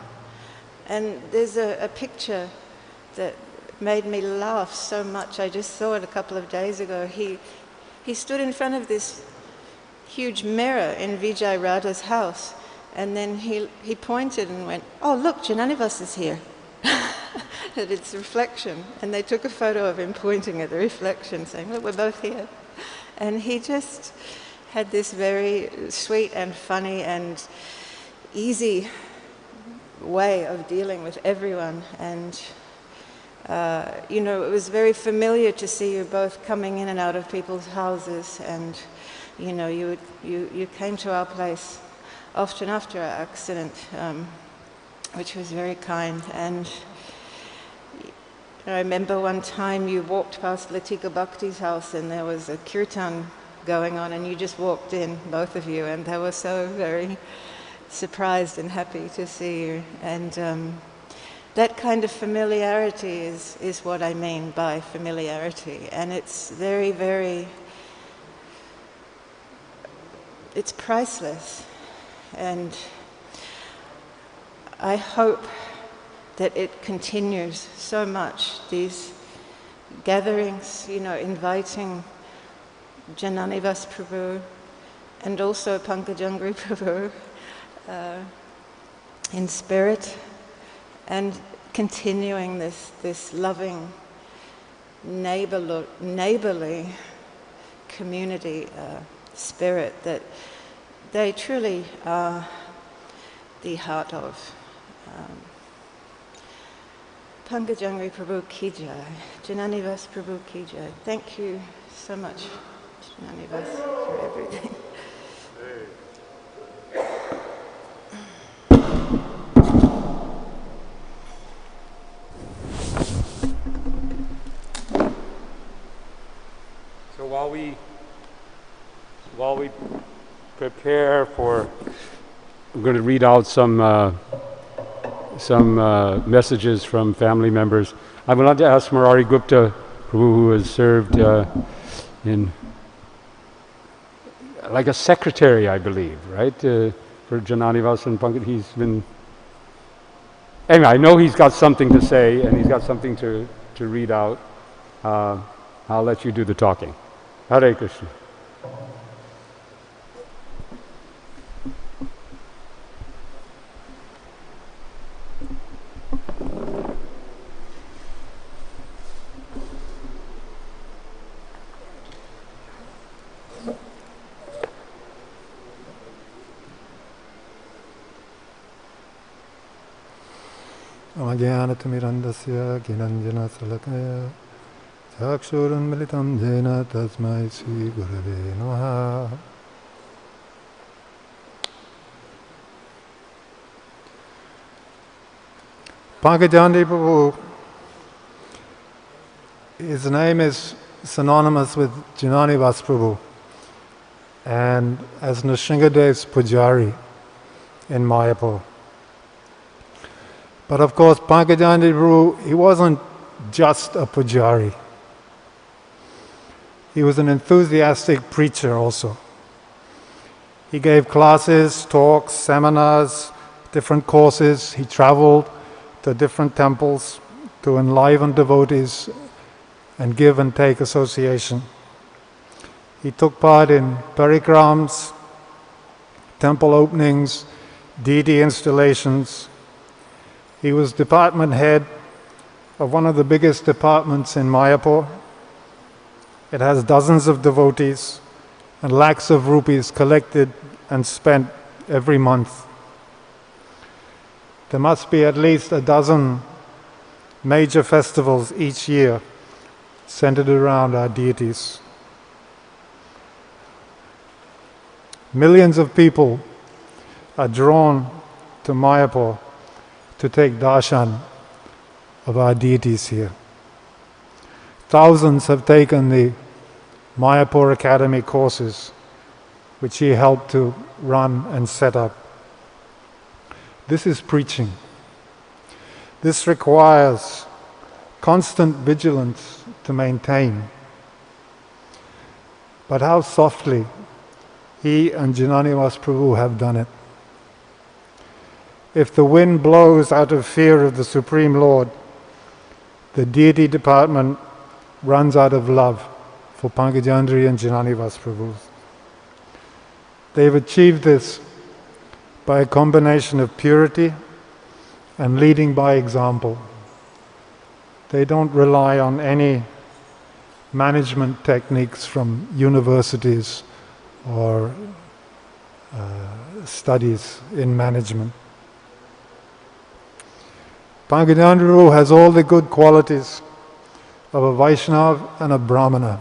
and there's a picture that made me laugh so much. I just saw it a couple of days ago. He stood in front of this huge mirror in Vijay Radha's house, and then he pointed and went, "Oh, look, Jananivas is here." At its reflection. And they took a photo of him pointing at the reflection, saying, "Look, we're both here." And he just had this very sweet and funny and easy way of dealing with everyone. And it was very familiar to see you both coming in and out of people's houses, and you came to our place often after our accident, which was very kind. And I remember one time you walked past Latika Bhakti's house and there was a kirtan going on, and you just walked in, both of you, and they were so very surprised and happy to see you. And that kind of familiarity is what I mean by familiarity. And it's very, very, it's priceless. And I hope that it continues so much, these gatherings, inviting Jananivas Prabhu and also Pankajanghri Prabhu in spirit, and continuing this loving, neighborly community spirit that they truly are the heart of. Pankajanghri Prabhu ki jai, Jananivas Prabhu ki jai. Thank you so much, Jananivas, for everything. So while we prepare for, I'm going to read out some messages from family members. I would like to ask Murari Gupta, who has served in like a secretary, I believe, right, for Jananivas and Pankaj. He's been. Anyway, I know he's got something to say and he's got something to read out. I'll let you do the talking. Hare Krishna. Ajnanatimirandasya ginanjana salakaya chakshurunmilitam jena tasmai Sri Gurave Namaha. Pankajanghri Prabhu, his name is synonymous with Jananivas Prabhu and as Nrsingadev's Pujari in Mayapur. But of course, Pankajanghri Prabhu, he wasn't just a Pujari. He was an enthusiastic preacher also. He gave classes, talks, seminars, different courses. He traveled to different temples to enliven devotees and give and take association. He took part in parikrams, temple openings, deity installations. He was department head of one of the biggest departments in Mayapur. It has dozens of devotees and lakhs of rupees collected and spent every month. There must be at least a dozen major festivals each year centered around our deities. Millions of people are drawn to Mayapur to take darshan of our deities here. Thousands have taken the Mayapur Academy courses, which he helped to run and set up. This is preaching. This requires constant vigilance to maintain. But how softly he and Jananivas Prabhu have done it. If the wind blows out of fear of the Supreme Lord, the deity department runs out of love for Pankajanghri and Jananivas Prabhu. They've achieved this by a combination of purity and leading by example. They don't rely on any management techniques from universities or studies in management. Pankajanghri Prabhu has all the good qualities of a Vaishnava and a Brahmana.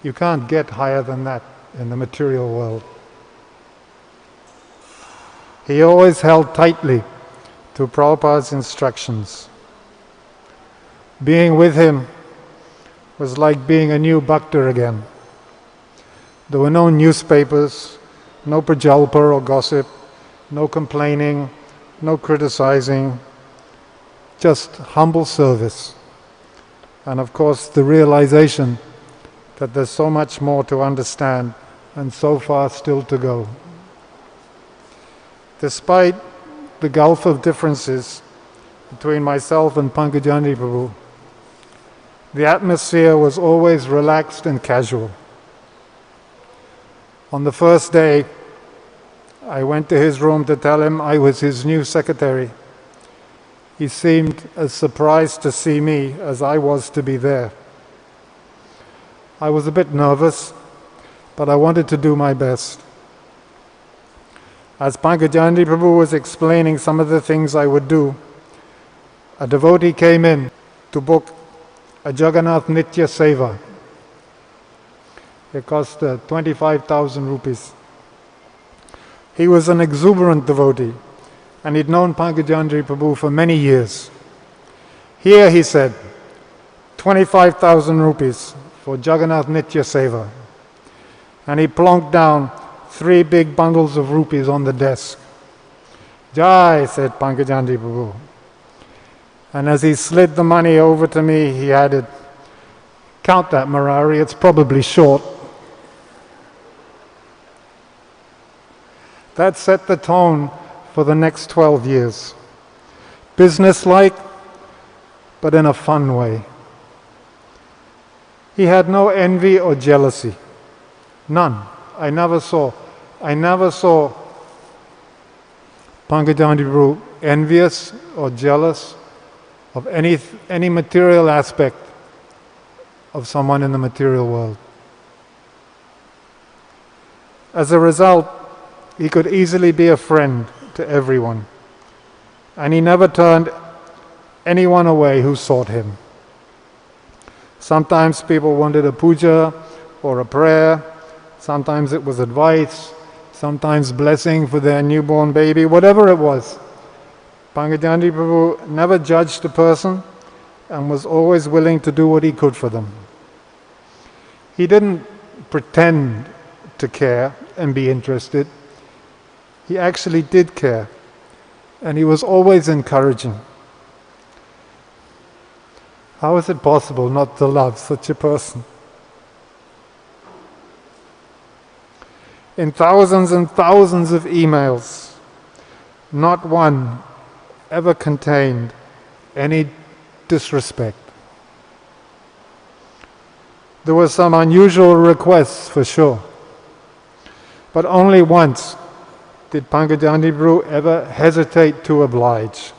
You can't get higher than that in the material world. He always held tightly to Prabhupada's instructions. Being with him was like being a new bhakta again. There were no newspapers, no prajalpa or gossip, no complaining, no criticizing, just humble service. And of course the realization that there's so much more to understand and so far still to go. Despite the gulf of differences between myself and Pankajanghri Prabhu, the atmosphere was always relaxed and casual. On the first day, I went to his room to tell him I was his new secretary. He seemed as surprised to see me as I was to be there. I was a bit nervous, but I wanted to do my best. As Pankajanghri Prabhu was explaining some of the things I would do, a devotee came in to book a Jagannath Nitya Seva. It cost 25,000 rupees. He was an exuberant devotee, and he'd known Pankajanghri Prabhu for many years. Here, he said, 25,000 rupees for Jagannath Nitya Seva. And he plonked down 3 big bundles of rupees on the desk. Jai, said Pankajanghri Prabhu. And as he slid the money over to me, he added, count that, Murari, it's probably short. That set the tone for the next 12 years. Business-like, but in a fun way. He had no envy or jealousy. None. I never saw Pankajanghri Prabhu envious or jealous of any material aspect of someone in the material world. As a result, he could easily be a friend to everyone, and he never turned anyone away who sought him. Sometimes people wanted a puja or a prayer, sometimes it was advice, sometimes blessing for their newborn baby, whatever it was. Pankajanghri Prabhu never judged a person and was always willing to do what he could for them. He didn't pretend to care and be interested. He actually did care, and he was always encouraging. How is it possible not to love such a person? In thousands and thousands of emails, not one ever contained any disrespect. There were some unusual requests for sure, but only once did Pankajanghri Prabhu ever hesitate to oblige.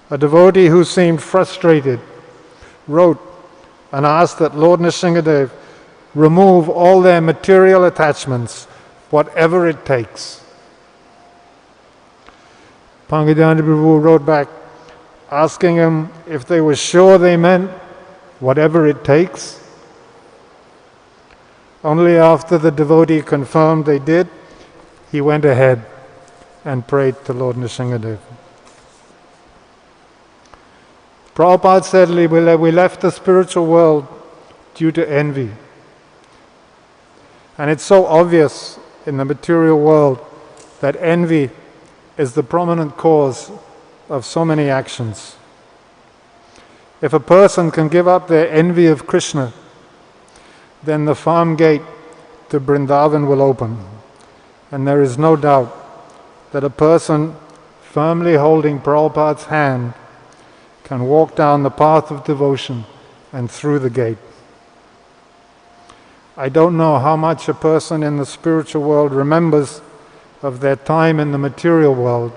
A devotee who seemed frustrated wrote and asked that Lord Nrsingadev remove all their material attachments, whatever it takes. Pankajanghri Prabhu wrote back, asking him if they were sure they meant whatever it takes. Only after the devotee confirmed they did, he went ahead and prayed to Lord Nrsingadev. Prabhupada said we left the spiritual world due to envy. And it's so obvious in the material world that envy is the prominent cause of so many actions. If a person can give up their envy of Krishna, then the farm gate to Vrindavan will open. And there is no doubt that a person firmly holding Prabhupada's hand can walk down the path of devotion and through the gate. I don't know how much a person in the spiritual world remembers of their time in the material world,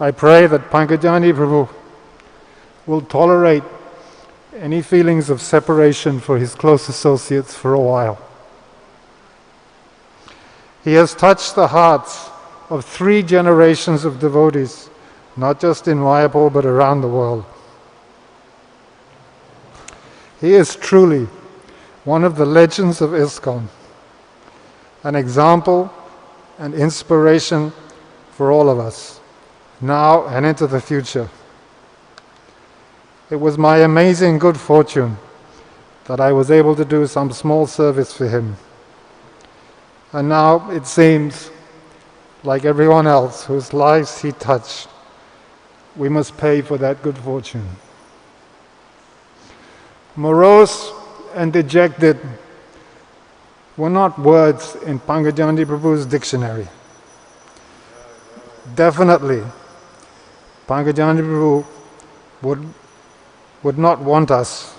I pray that Pankajanghri Prabhu will tolerate any feelings of separation for his close associates for a while. He has touched the hearts of 3 generations of devotees, not just in Mayapur but around the world. He is truly one of the legends of ISKCON, an example and inspiration for all of us, now and into the future. It was my amazing good fortune that I was able to do some small service for him. And now it seems, like everyone else whose lives he touched, we must pay for that good fortune. Morose and dejected were not words in Pankajanghri Prabhu's dictionary. Definitely, Pankajanghri Prabhu would not want us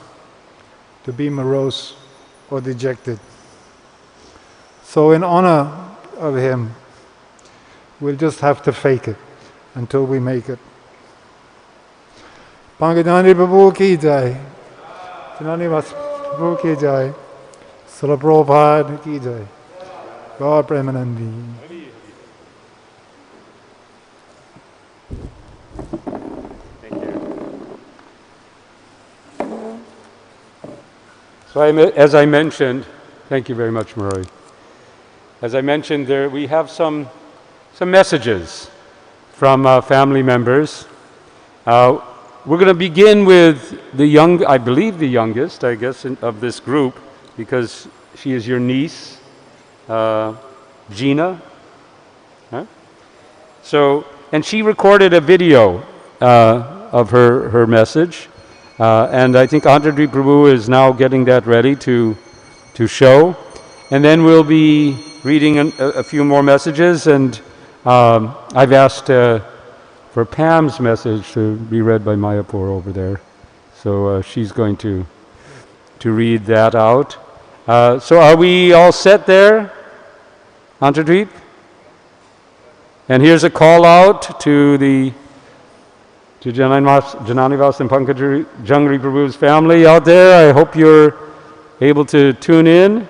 to be morose or dejected. So in honor of him, we'll just have to fake it until we make it. Pankajanghri Prabhu ki jai. Janani Prabhu ki jai. Srila Prabhupada ki jai. God Premanandi. So as I mentioned, thank you very much, Murray. As I mentioned, we have some messages from family members. We're going to begin with I believe the youngest, I guess, of this group, because she is your niece, Gina. Huh? So, and she recorded a video of her message. And I think Pankajanghri Prabhu is now getting that ready to show. And then we'll be reading a few more messages, and I've asked for Pam's message to be read by Mayapur over there. So she's going to read that out. So are we all set there, Pankajanghri? And here's a call out to Jananivas and Pankajanghri Prabhu's family out there. I hope you're able to tune in.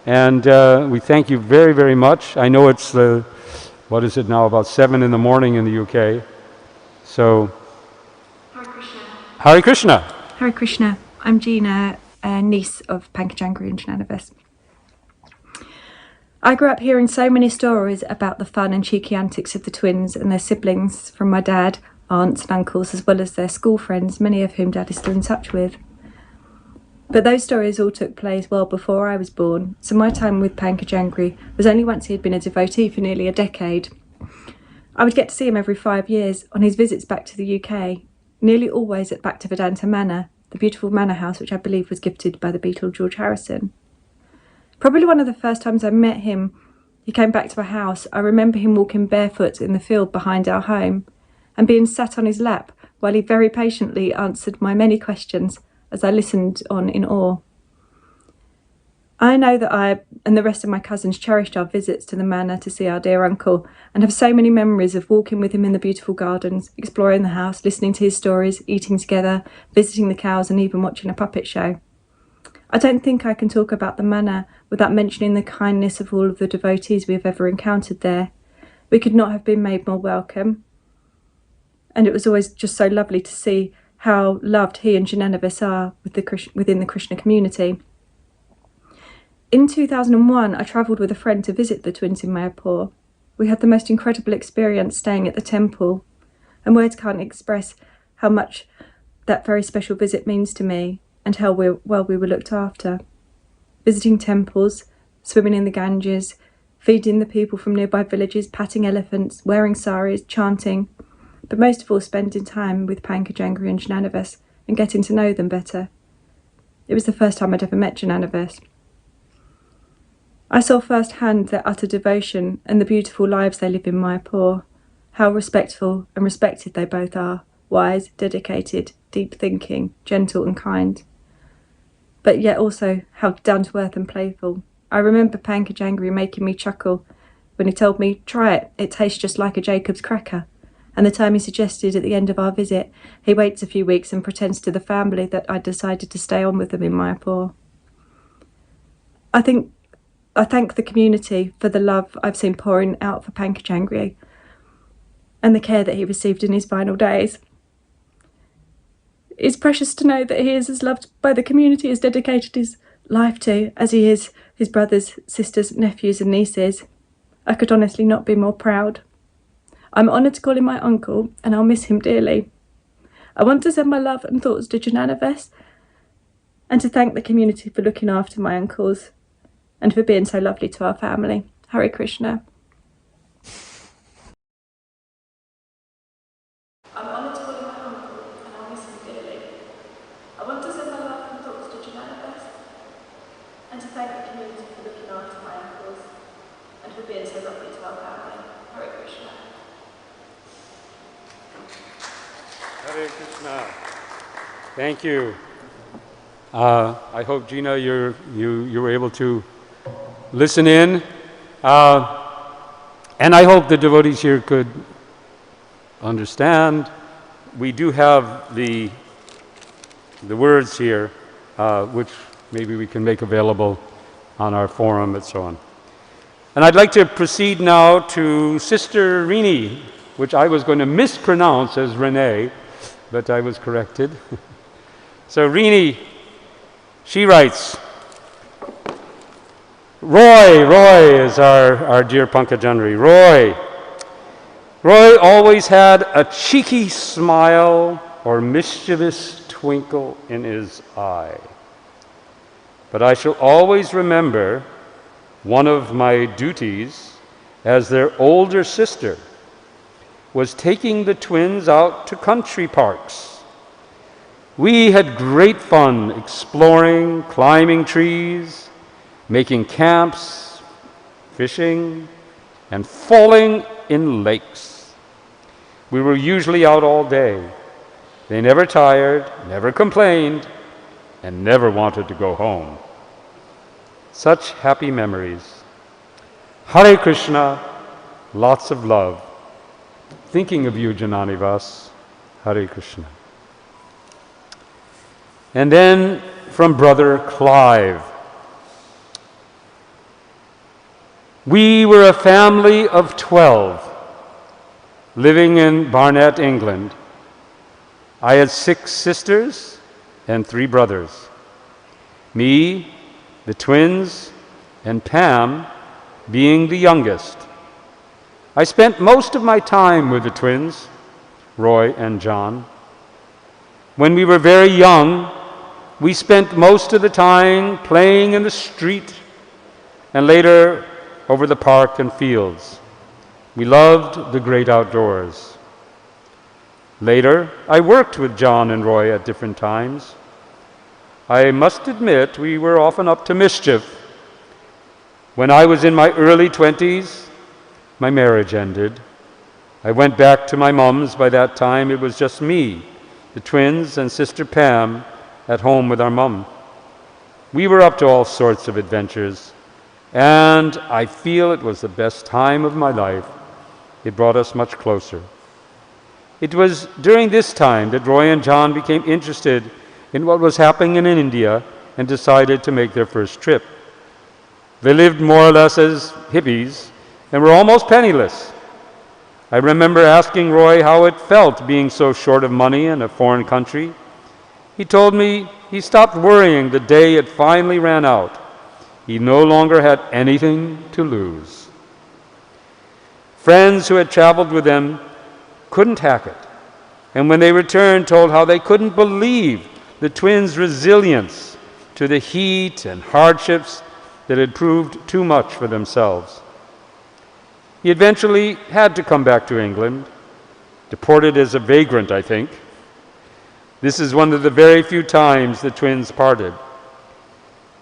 And we thank you very, very much. I know it's, what is it now, about 7 in the morning in the UK. So, Hare Krishna. Hare Krishna. Hare Krishna. I'm Gina, a niece of Pankajanghri and Jananivas. I grew up hearing so many stories about the fun and cheeky antics of the twins and their siblings from my dad, aunts and uncles, as well as their school friends, many of whom Dad is still in touch with. But those stories all took place well before I was born, so my time with Pankajanghri was only once he had been a devotee for nearly a decade. I would get to see him every 5 years on his visits back to the UK, nearly always at Bhaktivedanta Manor, the beautiful manor house which I believe was gifted by the Beatle George Harrison. Probably one of the first times I met him, he came back to my house. I remember him walking barefoot in the field behind our home and being sat on his lap while he very patiently answered my many questions as I listened on in awe. I know that I and the rest of my cousins cherished our visits to the manor to see our dear uncle, and have so many memories of walking with him in the beautiful gardens, exploring the house, listening to his stories, eating together, visiting the cows, and even watching a puppet show. I don't think I can talk about the manor without mentioning the kindness of all of the devotees we have ever encountered there. We could not have been made more welcome, and it was always just so lovely to see how loved he and Jananivas are within the Krishna community. In 2001, I travelled with a friend to visit the twins in Mayapur. We had the most incredible experience staying at the temple, and words can't express how much that very special visit means to me and how well we were looked after. Visiting temples, swimming in the Ganges, feeding the people from nearby villages, patting elephants, wearing saris, chanting, but most of all spending time with Pankajanghri and Jananivas and getting to know them better. It was the first time I'd ever met Jananivas. I saw firsthand their utter devotion and the beautiful lives they live in Mayapur, how respectful and respected they both are, wise, dedicated, deep thinking, gentle and kind, but yet also how down to earth and playful. I remember Pankajanghri making me chuckle when he told me, "Try it, it tastes just like a Jacob's cracker." and the time he suggested at the end of our visit, he waits a few weeks and pretends to the family that I decided to stay on with them in Mayapur. I thank the community for the love I've seen pouring out for Pankajanghri and the care that he received in his final days. It's precious to know that he is as loved by the community as dedicated his life to as he is his brothers, sisters, nephews and nieces. I could honestly not be more proud. I'm honoured to call him my uncle and I'll miss him dearly. I want to send my love and thoughts to Jananaves and to thank the community for looking after my uncles and for being so lovely to our family. Hare Krishna. I'm honoured to call him my uncle and I'll miss him dearly. I want to send my love and thoughts to Jananaves and to thank the community for looking after my uncles and for being so lovely to our family. Hare Krishna. Hare Krishna. Thank you. I hope, Gina, you were able to listen in. And I hope the devotees here could understand. We do have the words here, which maybe we can make available on our forum and so on. And I'd like to proceed now to Sister Rini, which I was going to mispronounce as Renee, but I was corrected. So Rini, she writes, Roy is our dear Pankajanghri. Roy always had a cheeky smile or mischievous twinkle in his eye. But I shall always remember one of my duties as their older sister was taking the twins out to country parks. We had great fun exploring, climbing trees, making camps, fishing, and falling in lakes. We were usually out all day. They never tired, never complained, and never wanted to go home. Such happy memories. Hare Krishna, lots of love. Thinking of you, Jananivas. Hare Krishna. And then from Brother Clive. We were a family of 12 living in Barnet, England. I had 6 sisters and 3 brothers. Me, the twins, and Pam being the youngest. I spent most of my time with the twins, Roy and John. When we were very young, we spent most of the time playing in the street and later over the park and fields. We loved the great outdoors. Later, I worked with John and Roy at different times. I must admit we were often up to mischief. When I was in my early 20s, my marriage ended. I went back to my mom's. By that time, it was just me, the twins, and Sister Pam at home with our mom. We were up to all sorts of adventures, and I feel it was the best time of my life. It brought us much closer. It was during this time that Roy and John became interested in what was happening in India and decided to make their first trip. They lived more or less as hippies and were almost penniless. I remember asking Roy how it felt being so short of money in a foreign country. He told me he stopped worrying the day it finally ran out. He no longer had anything to lose. Friends who had traveled with them couldn't hack it, and when they returned told how they couldn't believe the twins' resilience to the heat and hardships that had proved too much for themselves. He eventually had to come back to England, deported as a vagrant, I think. This is one of the very few times the twins parted.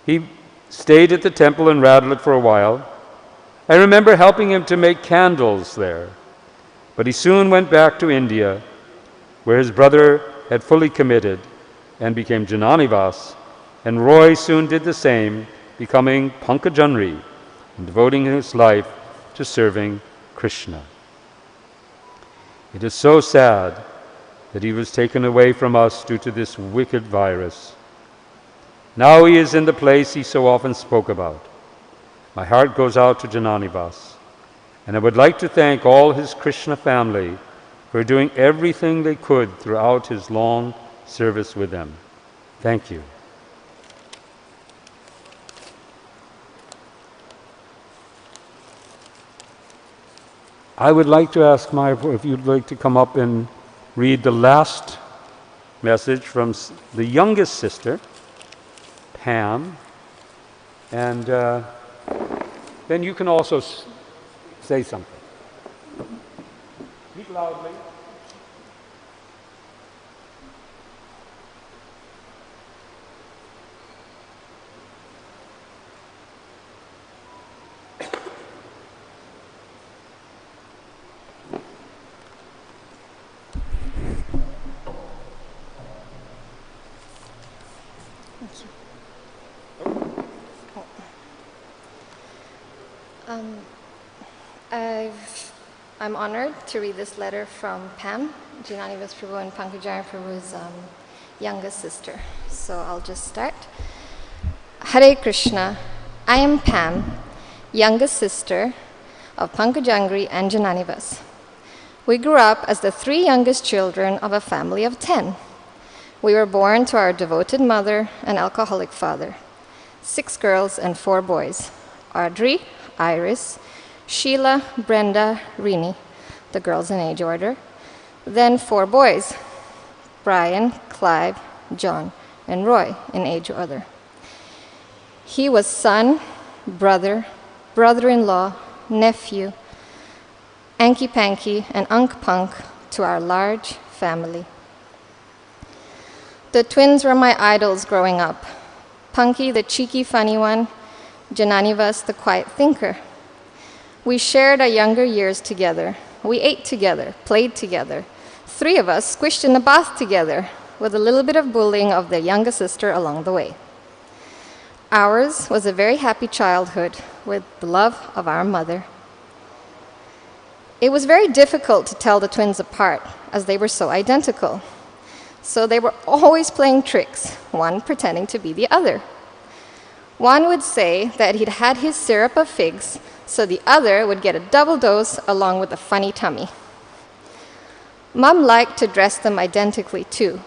He stayed at the temple in Radlett for a while. I remember helping him to make candles there. But he soon went back to India, where his brother had fully committed and became Jananivas, and Roy soon did the same, becoming Pankajanghri and devoting his life to serving Krishna. It is so sad that he was taken away from us due to this wicked virus. Now he is in the place he so often spoke about. My heart goes out to Jananivas, and I would like to thank all his Krishna family for doing everything they could throughout his long service with them. Thank you. I would like to ask Mayapur if you'd like to come up and read the last message from the youngest sister, Pam, and then you can also say something. Speak loudly. I'm honored to read this letter from Pam, Jananivas Prabhu and Pankajanghri Prabhu's youngest sister. So I'll just start. Hare Krishna. I am Pam, youngest sister of Pankajanghri and Jananivas. We grew up as the 3 youngest children of a family of 10. We were born to our devoted mother and alcoholic father. 6 girls and 4 boys. Audrey, Iris, Sheila, Brenda, Rini, the girls in age order. Then 4 boys, Brian, Clive, John, and Roy in age order. He was son, brother, brother-in-law, nephew, Anky Panky, and Unk Punk to our large family. The twins were my idols growing up. Punky, the cheeky, funny one, Jananivas, the quiet thinker. We shared our younger years together. We ate together, played together. 3 of us squished in a bath together, with a little bit of bullying of the younger sister along the way. Ours was a very happy childhood with the love of our mother. It was very difficult to tell the twins apart, as they were so identical. So they were always playing tricks, one pretending to be the other. One would say that he'd had his syrup of figs, so the other would get a double dose along with a funny tummy. Mom liked to dress them identically too,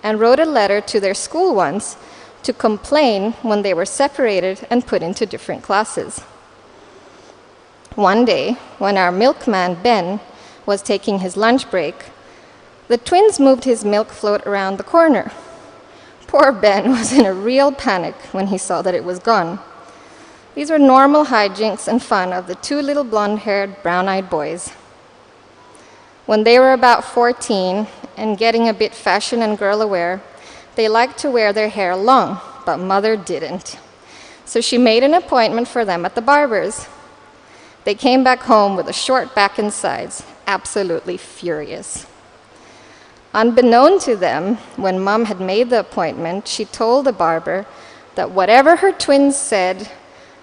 and wrote a letter to their school once to complain when they were separated and put into different classes. One day, when our milkman Ben was taking his lunch break, the twins moved his milk float around the corner. Poor Ben was in a real panic when he saw that it was gone. These were normal hijinks and fun of the 2 little blonde-haired, brown-eyed boys. When they were about 14 and getting a bit fashion and girl-aware, they liked to wear their hair long, but Mother didn't. So she made an appointment for them at the barber's. They came back home with a short back and sides, absolutely furious. Unbeknown to them, when Mom had made the appointment, she told the barber that whatever her twins said,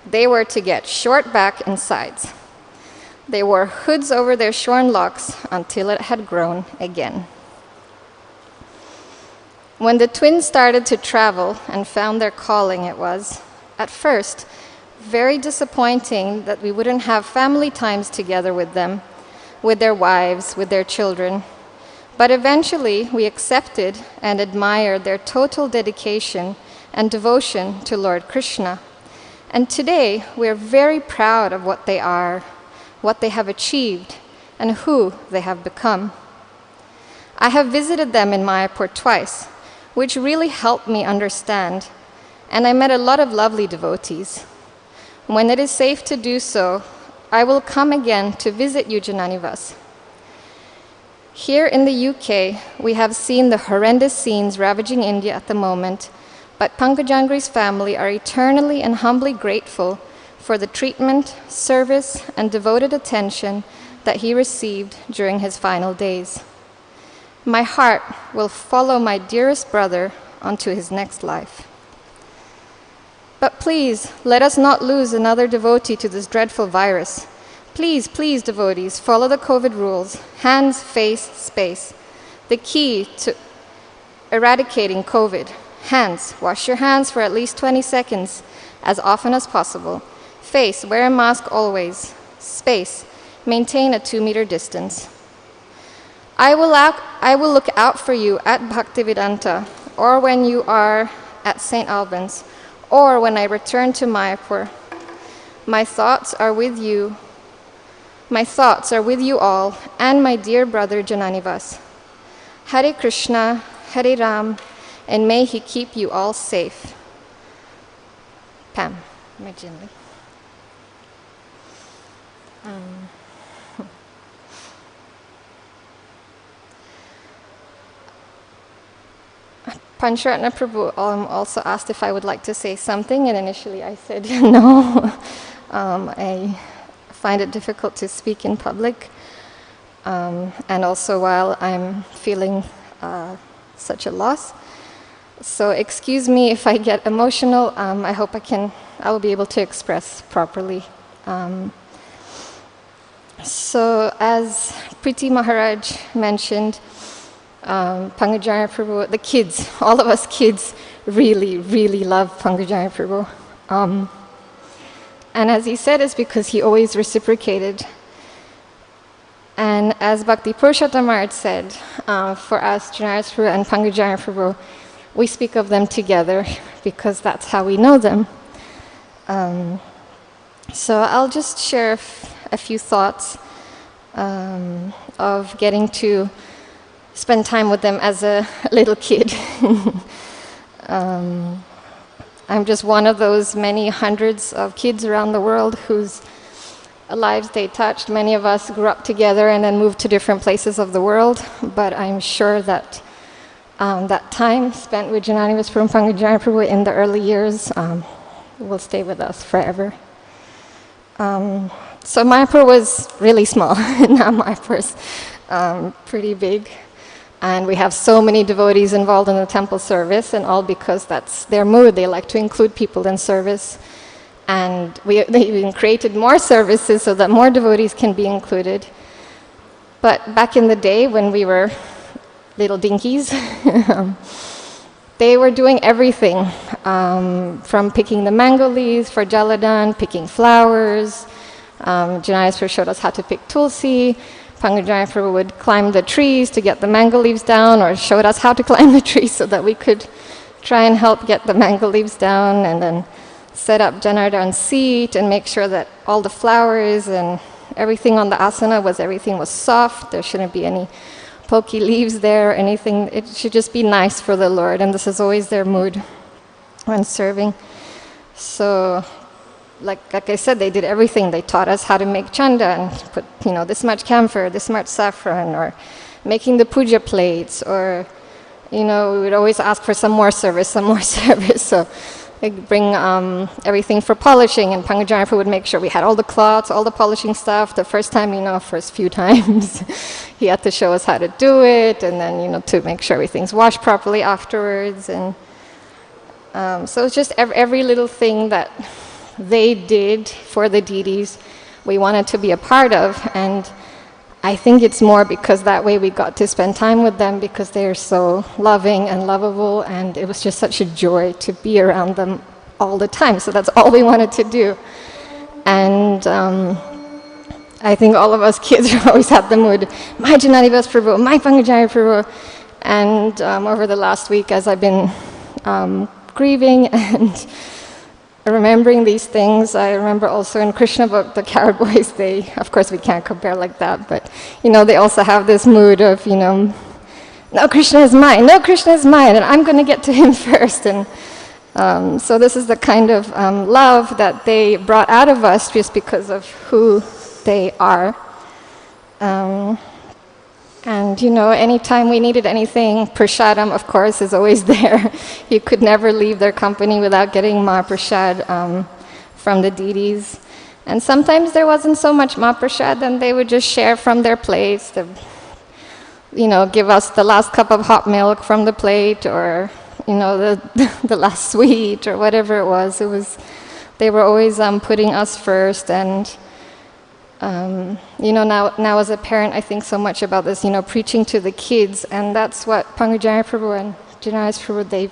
they were to get short back and sides. They wore hoods over their shorn locks until it had grown again. When the twins started to travel and found their calling, it was, at first, very disappointing that we wouldn't have family times together with them, with their wives, with their children. But eventually, we accepted and admired their total dedication and devotion to Lord Krishna. And today, we are very proud of what they are, what they have achieved, and who they have become. I have visited them in Mayapur twice, which really helped me understand, and I met a lot of lovely devotees. When it is safe to do so, I will come again to visit you, Jananivas. Here in the UK, we have seen the horrendous scenes ravaging India at the moment, but Pankajanghri's family are eternally and humbly grateful for the treatment, service, and devoted attention that he received during his final days. My heart will follow my dearest brother onto his next life. But please, let us not lose another devotee to this dreadful virus. Please, please, devotees, follow the COVID rules. Hands, face, space. The key to eradicating COVID. Hands, wash your hands for at least 20 seconds, as often as possible. Face, wear a mask always. Space, maintain a 2-meter distance. I will look out for you at Bhaktivedanta, or when you are at St. Albans, or when I return to Mayapur. My thoughts are with you. My thoughts are with you all, and my dear brother Jananivas. Hare Krishna, Hare Ram, and may he keep you all safe. Pam, McGinley. Pancharatna Prabhu also asked if I would like to say something, and initially I said no. I find it difficult to speak in public, and also while I'm feeling such a loss. So excuse me if I get emotional. I hope I will be able to express properly. So as Priti Maharaj mentioned, Pankajanghri Prabhu, the kids, all of us kids really, really love Pankajanghri Prabhu. And as he said, it's because he always reciprocated. And as Bhakti Purushottam Maharaj said, for us, Janardana Prabhu and Pankajanghri Prabhu, we speak of them together because that's how we know them. So I'll just share a few thoughts of getting to spend time with them as a little kid. I'm just one of those many hundreds of kids around the world whose lives they touched. Many of us grew up together and then moved to different places of the world, but I'm sure that that time spent with Jananivas Prabhu and Pankajanghri Prabhu in the early years will stay with us forever. So Mayapur was really small. Now Mayapur's pretty big. And we have so many devotees involved in the temple service, and all because that's their mood. They like to include people in service. And they even created more services so that more devotees can be included. But back in the day when we were little dinkies, they were doing everything, from picking the mango leaves for Jaladan, picking flowers. Janayaswar showed us how to pick tulsi. Pankajanghri Prabhu would climb the trees to get the mango leaves down, or showed us how to climb the trees so that we could try and help get the mango leaves down, and then set up Janardan's seat and make sure that all the flowers and everything on the asana everything was soft. There shouldn't be any pokey leaves there or anything. It should just be nice for the Lord, and this is always their mood when serving. So like I said, they did everything. They taught us how to make chanda and put, this much camphor, this much saffron, or making the puja plates, or, we would always ask for some more service. So they'd bring everything for polishing, and Pankajanghri Prabhu would make sure we had all the cloths, all the polishing stuff. The first time, first few times, he had to show us how to do it, and then, to make sure everything's washed properly afterwards. And so it's just every little thing that they did for the deities, we wanted to be a part of. And I think it's more because that way we got to spend time with them, because they are so loving and lovable, and it was just such a joy to be around them all the time. So that's all we wanted to do. And I think all of us kids always had the mood, my Jananivas Prabhu, my Pankajanghri Prabhu. And over the last week, as I've been grieving and remembering these things, I remember also in Krishna book, the Coward Boys, of course we can't compare like that, but they also have this mood of, no, Krishna is mine, and I'm going to get to him first. And so this is the kind of love that they brought out of us just because of who they are. And anytime we needed anything, prasadam, of course, is always there. You could never leave their company without getting mahaprasad from the deities. And sometimes there wasn't so much mahaprasad, and they would just share from their plates. Give us the last cup of hot milk from the plate, or the last sweet, or whatever it was. They were always putting us first. And Now as a parent, I think so much about this, preaching to the kids, and that's what Pankajanghri Prabhu and Janayas Prabhu,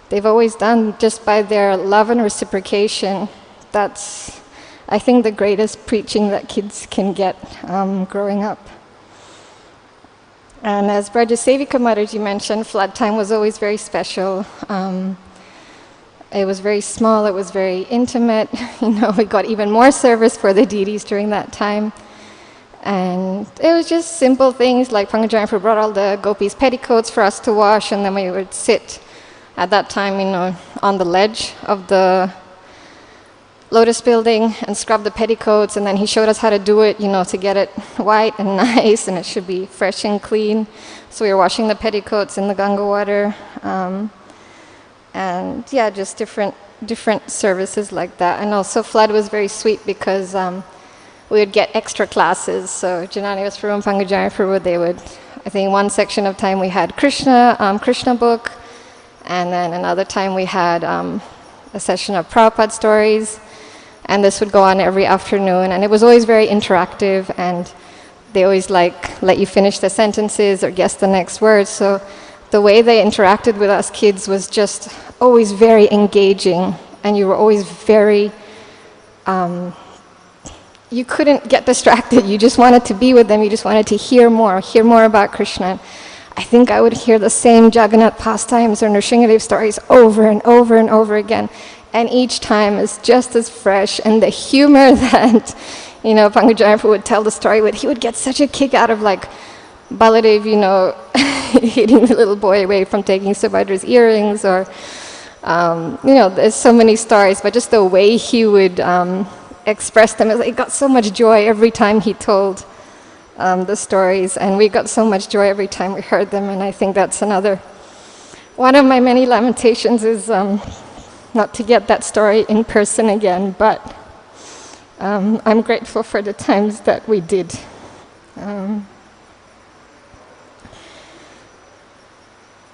they've always done, just by their love and reciprocation. That's, I think, the greatest preaching that kids can get growing up. And as Brajasevika Mataji mentioned, flood time was always very special. It was very small, it was very intimate. We got even more service for the deities during that time. And it was just simple things like Pankajanghri Prabhu brought all the gopis' petticoats for us to wash, and then we would sit at that time, on the ledge of the Lotus building and scrub the petticoats, and then he showed us how to do it, to get it white and nice, and it should be fresh and clean. So we were washing the petticoats in the Ganga water. And yeah, just different services like that. And also flood was very sweet because we would get extra classes. So Janani was from Pankajanghri Prabhu, they would, I think one section of time we had Krishna book, and then another time we had a session of Prabhupada stories, and this would go on every afternoon, and it was always very interactive, and they always let you finish the sentences or guess the next words. So the way they interacted with us kids was just always very engaging, and you were always very, you couldn't get distracted. You just wanted to be with them. You just wanted to hear more about Krishna. I think I would hear the same Jagannath pastimes or Nrsingadev stories over and over and over again, and each time is just as fresh. And the humor that, Pankajanghri Prabhu would tell the story with, he would get such a kick out of Baladev, hitting the little boy away from taking Subhadra's earrings, or, there's so many stories, but just the way he would express them, he got so much joy every time he told the stories, and we got so much joy every time we heard them. And I think that's another one of my many lamentations, is not to get that story in person again, but I'm grateful for the times that we did.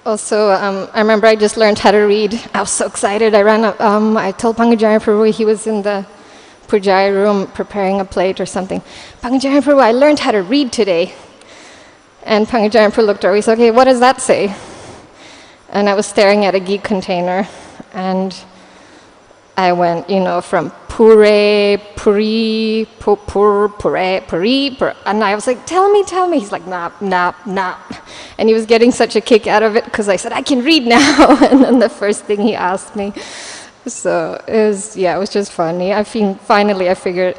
Also, I remember I just learned how to read. I was so excited. I ran up, I told Pankajanghri Prabhu, he was in the Pujari room preparing a plate or something. Pankajanghri Prabhu, I learned how to read today. And Pankajanghri Prabhu looked over, he said, okay, what does that say? And I was staring at a ghee container, and I went, from pure, puri, pur, pure, puri, and I was like, tell me. He's like, nap. And he was getting such a kick out of it because I said, I can read now. And then the first thing he asked me. So it was just funny. Finally I figured,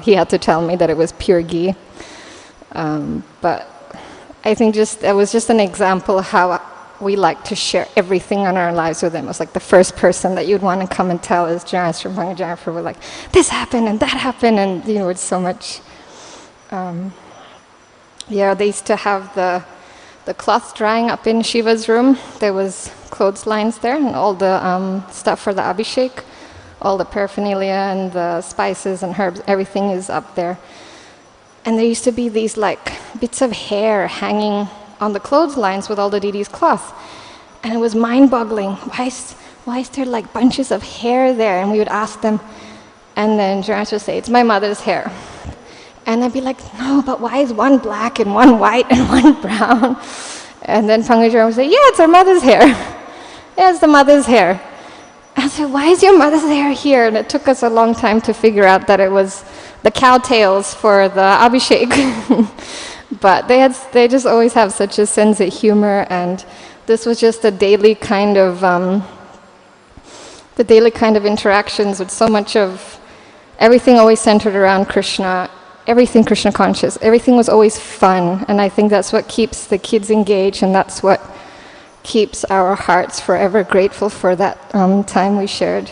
he had to tell me that it was pure ghee. But I think it was just an example of how we like to share everything on our lives with them. It was like the first person that you'd want to come and tell is Janayas from Pankajanghri Prabhu, like, this happened and that happened, and it's so much. They used to have the cloth drying up in Shiva's room. There was clotheslines there, and all the stuff for the Abhishek, all the paraphernalia and the spices and herbs, everything is up there. And there used to be these bits of hair hanging on the clotheslines with all the deities' cloth. And it was mind-boggling. Why is there bunches of hair there? And we would ask them, and then Janayas would say, it's my mother's hair. And I'd be like, no, but why is one black and one white and one brown? And then Pankajanghri would say, yeah, it's our mother's hair. Yeah, it's the mother's hair. And I said, why is your mother's hair here? And it took us a long time to figure out that it was the cow tails for the Abhishek. But they just always have such a sense of humor, and this was just the daily kind of interactions with so much of everything always centered around Krishna, everything Krishna conscious, everything was always fun, and I think that's what keeps the kids engaged, and that's what keeps our hearts forever grateful for that time we shared.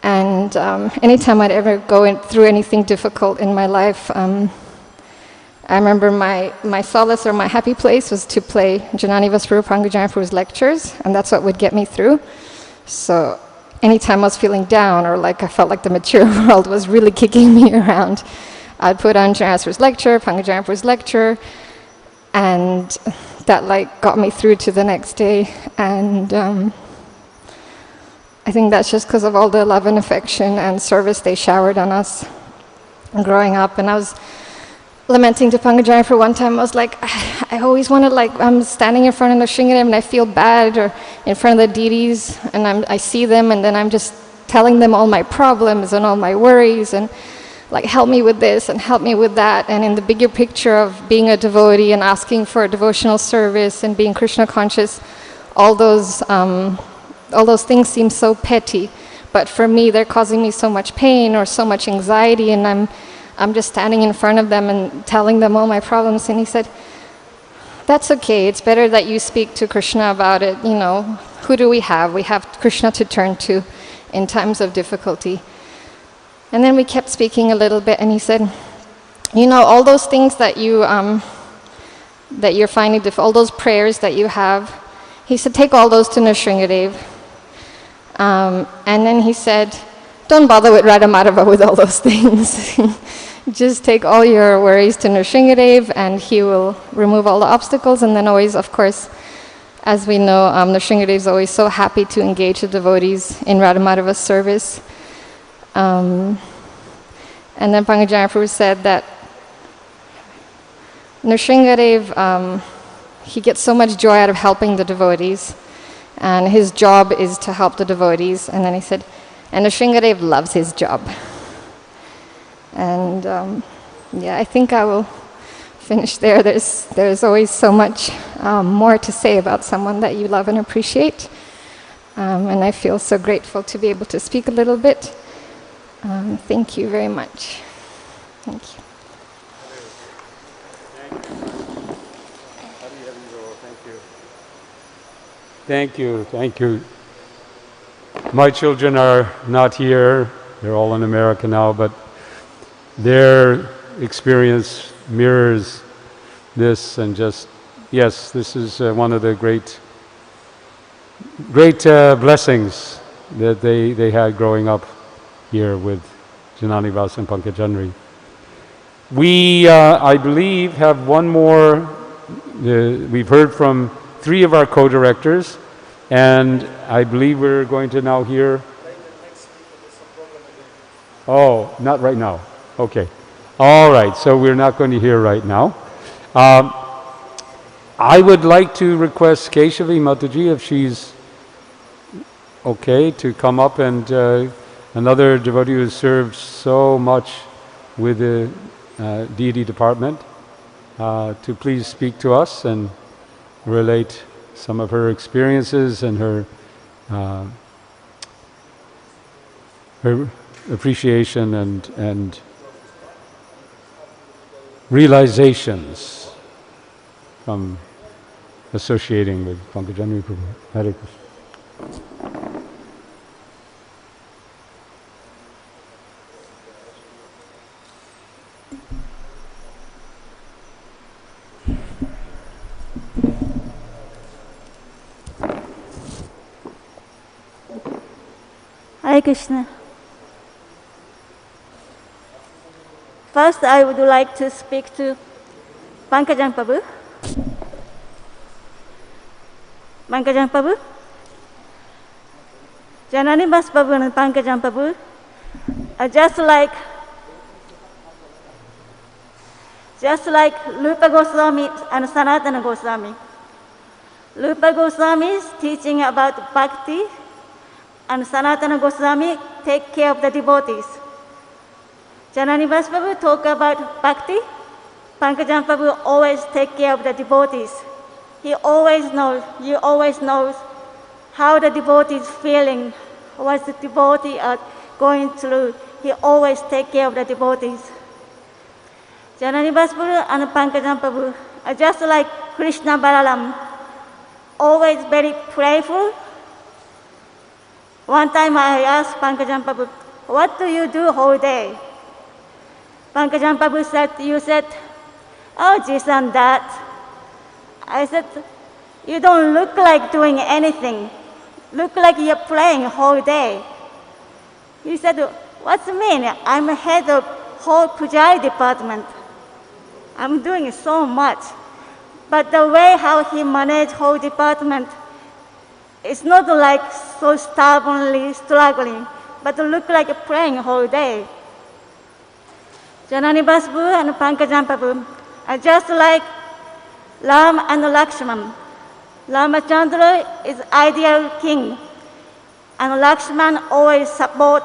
And anytime I'd ever go through anything difficult in my life, I remember my solace or my happy place was to play Janani Vasparu Pankajanghri Prabhu's lectures, and that's what would get me through. So anytime I was feeling down, or I felt like the material world was really kicking me around, I'd put on Janani Vasparu's lecture, Pankajanghri Prabhu's lecture, and that got me through to the next day. And I think that's just because of all the love and affection and service they showered on us. growing up, and I was lamenting to Pankajanghri for one time. I was like, I always want to, like, I'm standing in front of the Sringadev and I feel bad, or in front of the deities, and I see them, and then I'm just telling them all my problems and all my worries, and like, help me with this and help me with that. And in the bigger picture of being a devotee and asking for a devotional service and being Krishna conscious, all those things seem so petty. But for me, they're causing me so much pain or so much anxiety, and I'm just standing in front of them and telling them all my problems. And he said, that's okay. It's better that you speak to Krishna about it. You know, who do we have? We have Krishna to turn to in times of difficulty. And then we kept speaking a little bit, and he said, you know, all those things that you're finding all those prayers that you have, he said, take all those to Nrsingadev. And then he said, don't bother with Radhamadhava with all those things. Just take all your worries to Nrsingadev, and he will remove all the obstacles. And then always, of course, as we know, Nrsingadev is always so happy to engage the devotees in Radhamadhava's service. And then Pankajanghri Prabhu said that Nrsingadev, he gets so much joy out of helping the devotees, and his job is to help the devotees. And then he said, and Nrsingadev loves his job. And yeah, I think I will finish there. There's always so much more to say about someone that you love and appreciate. And I feel so grateful to be able to speak a little bit. Thank you very much. Thank you. Thank you, thank you. My children are not here. They're all in America now, but their experience mirrors this, and just, yes, this is one of the great blessings that they had growing up here with Janani Vas and Pankajanghri. We, I believe, have one more. We've heard from 3 of our co-directors, and I believe we're going to now hear. Oh, not right now. Okay. All right, so we're not going to hear right now. I would like to request Keshavi Mataji, if she's okay, to come up, and another devotee who has served so much with the deity department, to please speak to us and relate some of her experiences and her appreciation and realizations from associating with Pankajanghri Prabhu. Hare Krishna. Hare Krishna. First, I would like to speak to Pankajanghri Prabhu. Pankajanghri Prabhu, Janani Vas Prabhu and Pankajanghri Prabhu are just like Rupa Goswami and Sanatana Goswami. Rupa Goswami is teaching about bhakti, and Sanatana Goswami take care of the devotees. Janani Vas Prabhu talk about bhakti. Pankajanghri Prabhu always take care of the devotees. He always knows how the devotee is feeling, what the devotee are going through. He always take care of the devotees. Janani Vas Prabhu and Pankajanghri Prabhu are just like Krishna Balaram, always very playful. One time I asked Pankajanghri Prabhu, what do you do whole day? Pankajanghri Prabhu said, you said, oh, this and that. I said, you don't look like doing anything. Look like you're playing whole day. He said, what's the mean? I'm head of whole Pujari department. I'm doing so much. But the way how he managed whole department, it's not like so stubbornly struggling, but look like playing whole day. Janani Prabhu and Pankajanghri Prabhu are just like Ram and Lakshman. Ramachandra is ideal king, and Lakshman always support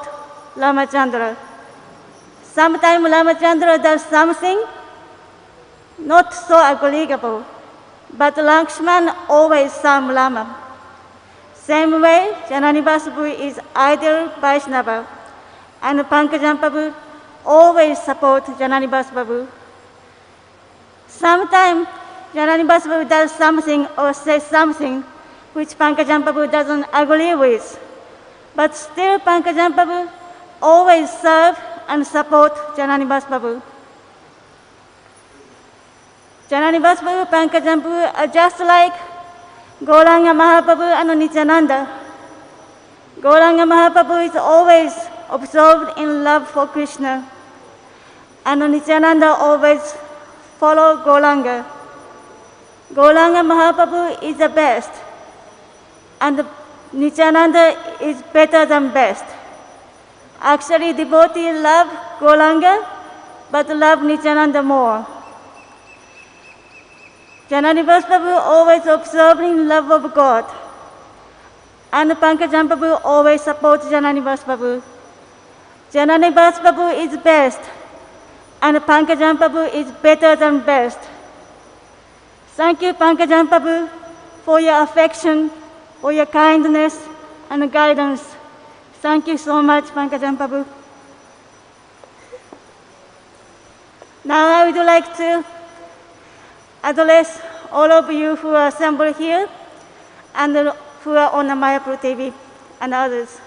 Ramachandra. Sometimes Ramachandra does something not so agreeable, but Lakshman always serves Rama. Same way, Janani Prabhu is ideal Vaishnava, and Pankajanghri Prabhu always support Janani Prabhu. Sometimes Janani Prabhu does something or says something which Pankajanghri Prabhu doesn't agree with, but still Pankajanghri Prabhu always serve and support Janani Prabhu. Janani Prabhu, Pankajanghri Prabhu are just like Gauranga Mahaprabhu and Nityananda. Gauranga Mahaprabhu is always absorbed in love for Krishna, and Nityananda always follow Gauranga. Gauranga Mahaprabhu is the best, and Nityananda is better than best. Actually, devotees love Gauranga, but love Nityananda more. Janani Prabhu always observing love of God, and Pankajanghri Prabhu always supports Janani Prabhu. Janani Prabhu is best, and Pankajanghri Prabhu is better than best. Thank you, Pankajanghri Prabhu, for your affection, for your kindness and guidance. Thank you so much, Pankajanghri Prabhu. Now I would like to address all of you who are assembled here and who are on the Mayapur TV and others.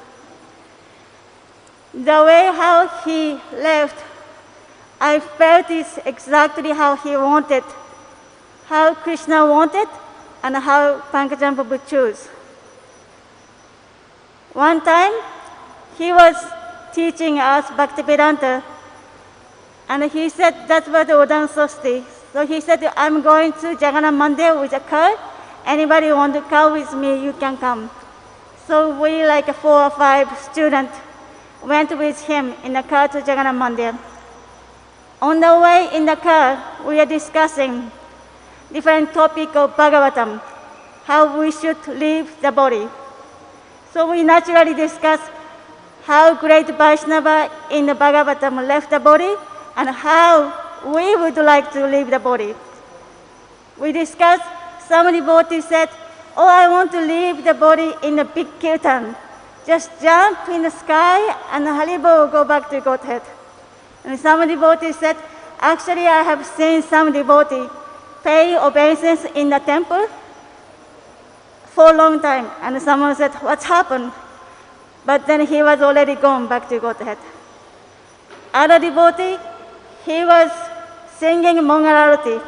The way how he left, I felt is exactly how he wanted, how Krishna wanted, and how Pankajanghri Prabhu chose. One time, he was teaching us Bhaktivedanta, and he said that was Odhan Sosti. So he said, I'm going to Jagannath Mandir with a car. Anybody want to come with me, you can come. So we, like 4 or 5 students, went with him in the car to Jagannath Mandir. On the way in the car, we are discussing different topic of Bhagavatam, how we should leave the body. So we naturally discuss how great Vaishnava in the Bhagavatam left the body and how we would like to leave the body. We discussed, some devotees said, oh, I want to leave the body in a big kirtan. Just jump in the sky and Haribo go back to Godhead. And some devotees said, actually I have seen some devotee pay obeisance in the temple for a long time. And someone said, what's happened? But then he was already gone back to Godhead. Other devotee, he was singing Mangalarati.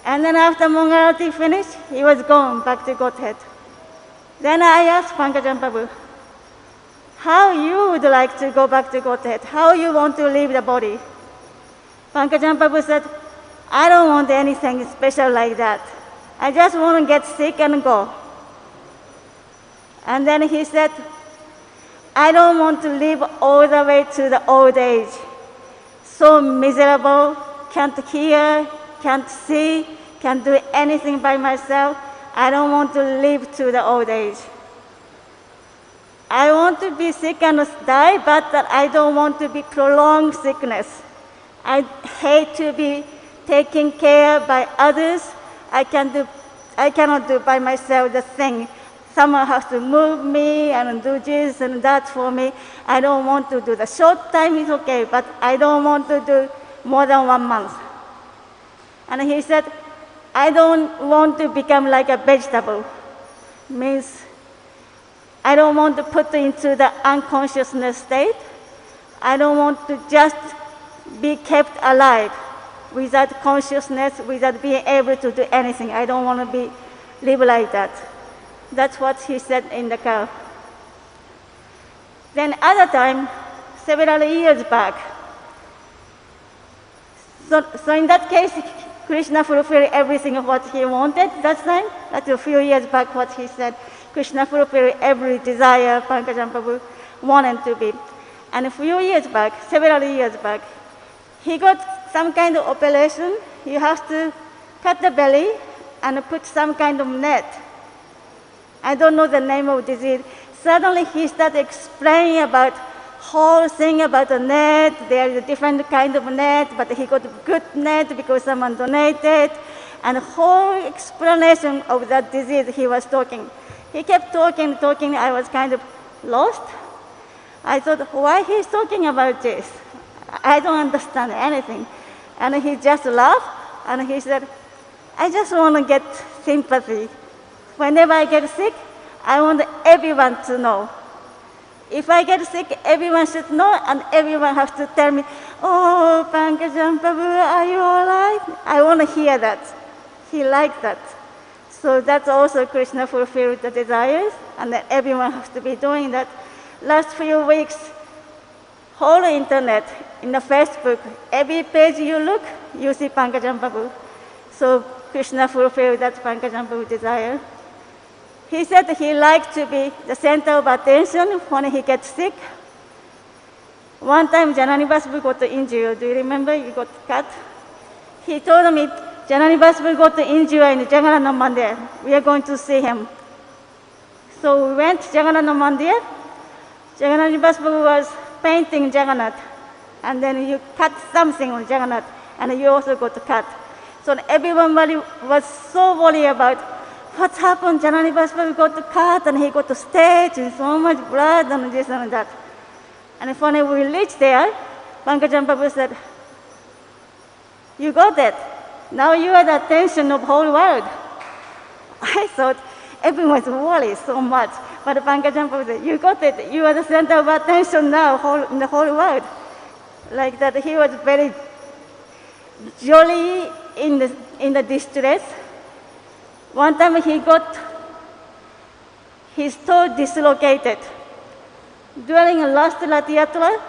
And then after Mangalarati finished, he was gone back to Godhead. Then I asked Pankajanghri Prabhu, how you would like to go back to Godhead? How you want to leave the body? Pankajanghri Prabhu said, I don't want anything special like that. I just want to get sick and go. And then he said, I don't want to live all the way to the old age. So miserable, can't hear, can't see, can't do anything by myself. I don't want to live to the old age. I want to be sick and die, but I don't want to be prolonged sickness. I hate to be taken care by others. I cannot do by myself the thing. Someone has to move me and do this and that for me. I don't want to do the short time is okay, but I don't want to do more than 1 month. And he said, I don't want to become like a vegetable. Means I don't want to put into the unconsciousness state. I don't want to just be kept alive without consciousness, without being able to do anything. I don't want to live like that. That's what he said in the car. Then other time, several years back, so in that case, Krishna fulfilled everything of what he wanted that time. That's a few years back what he said. Krishna fulfilled every desire Pankajanghri Prabhu wanted to be. And a few years back, several years back, he got some kind of operation. You have to cut the belly and put some kind of net. I don't know the name of disease. Suddenly he started explaining about whole thing about the net. There is a different kind of net, but he got a good net because someone donated. And the whole explanation of that disease he was talking. He kept talking. I was kind of lost. I thought, why he's talking about this? I don't understand anything. And he just laughed, and he said, I just want to get sympathy. Whenever I get sick, I want everyone to know. If I get sick, everyone should know, and everyone has to tell me, oh, Pankajanghri Prabhu, are you all right? I want to hear that. He liked that. So that's also Krishna fulfilled the desires, and that everyone has to be doing that. Last few weeks, whole internet, in the Facebook, every page you look, you see Pankajanghri Prabhu. So Krishna fulfilled that Pankajanghri Prabhu desire. He said he liked to be the center of attention when he gets sick. One time, Janani Basu got injured. Do you remember? He got cut. He told me, Janani Basu got injured in Jagannath Mandir. We are going to see him. So we went to Jagannath Mandir. Jagannath Basu was painting Jagannath. And then you cut something on Jagannath, and you also got cut. So everyone was so worried about what happened. Janani Basu got cut, and he got to stage, and so much blood, and this and that. And finally we reached there, Pankajanghri Prabhu said, you got it. Now you are the attention of the whole world. I thought everyone was worried so much. But Pankajanghri Prabhu said, you got it. You are the center of attention now in the whole world. Like that, he was very jolly in the distress. One time he got his toe dislocated. During the last Ratiyatra,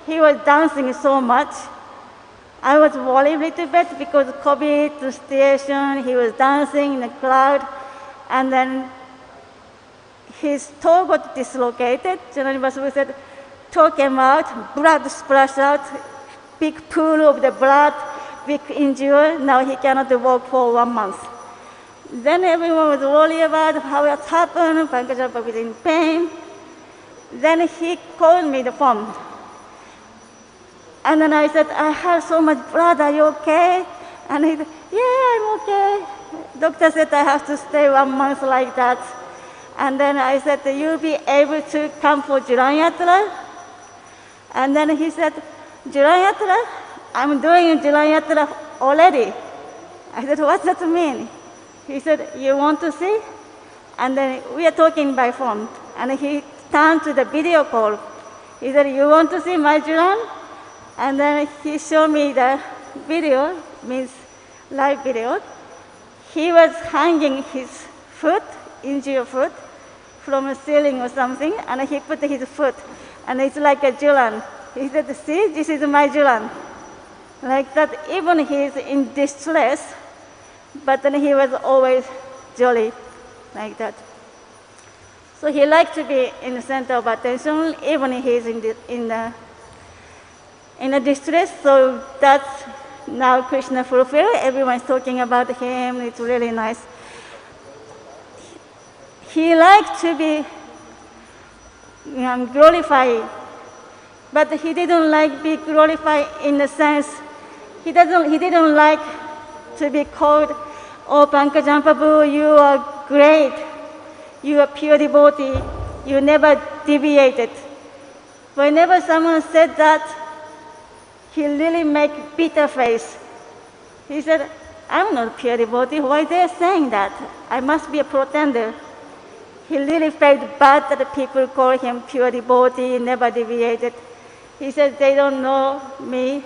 he was dancing so much. I was worried a little bit because of COVID situation. He was dancing in the crowd, and then his toe got dislocated. Janani Basu said, toe came out, blood splashed out, big pool of the blood, big injury. Now he cannot walk for 1 month. Then everyone was worried about how it happened. Pankajanghri Prabhu was in pain. Then he called me the phone. And then I said, I have so much blood, are you okay? And he said, yeah, I'm okay. Doctor said I have to stay 1 month like that. And then I said, you'll be able to come for Jiranyatra? And then he said, Jiranyatra? I'm doing Jiranyatra already. I said, what does that mean? He said, you want to see? And then we are talking by phone. And he turned to the video call. He said, you want to see my Jiran? And then he showed me the video, means live video. He was hanging his foot, injured foot, from a ceiling or something, and he put his foot, and it's like a Jiran. He said, see, this is my Jiran. Like that, even he is in distress, but then he was always jolly, like that. So he liked to be in the center of attention, even he is in the distress. So that's now Krishna fulfilled. Everyone's talking about him. It's really nice. He liked to be glorified, but he didn't like be glorified in the sense he didn't like to be called, oh, Pankajanghri Prabhu, you are great. You are pure devotee. You never deviated. Whenever someone said that, he really make bitter face. He said, I'm not a pure devotee. Why they are saying that? I must be a pretender. He really felt bad that people call him pure devotee, never deviated. He said, they don't know me,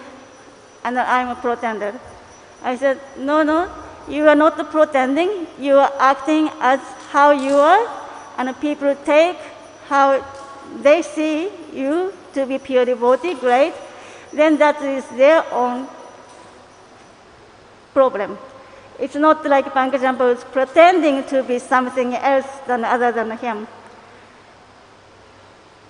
and I'm a pretender. I said, no, you are not pretending. You are acting as how you are, and people take how they see you to be pure devotee, great. Then that is their own problem. It's not like Pankajanghri Prabhu is pretending to be something else than other than him.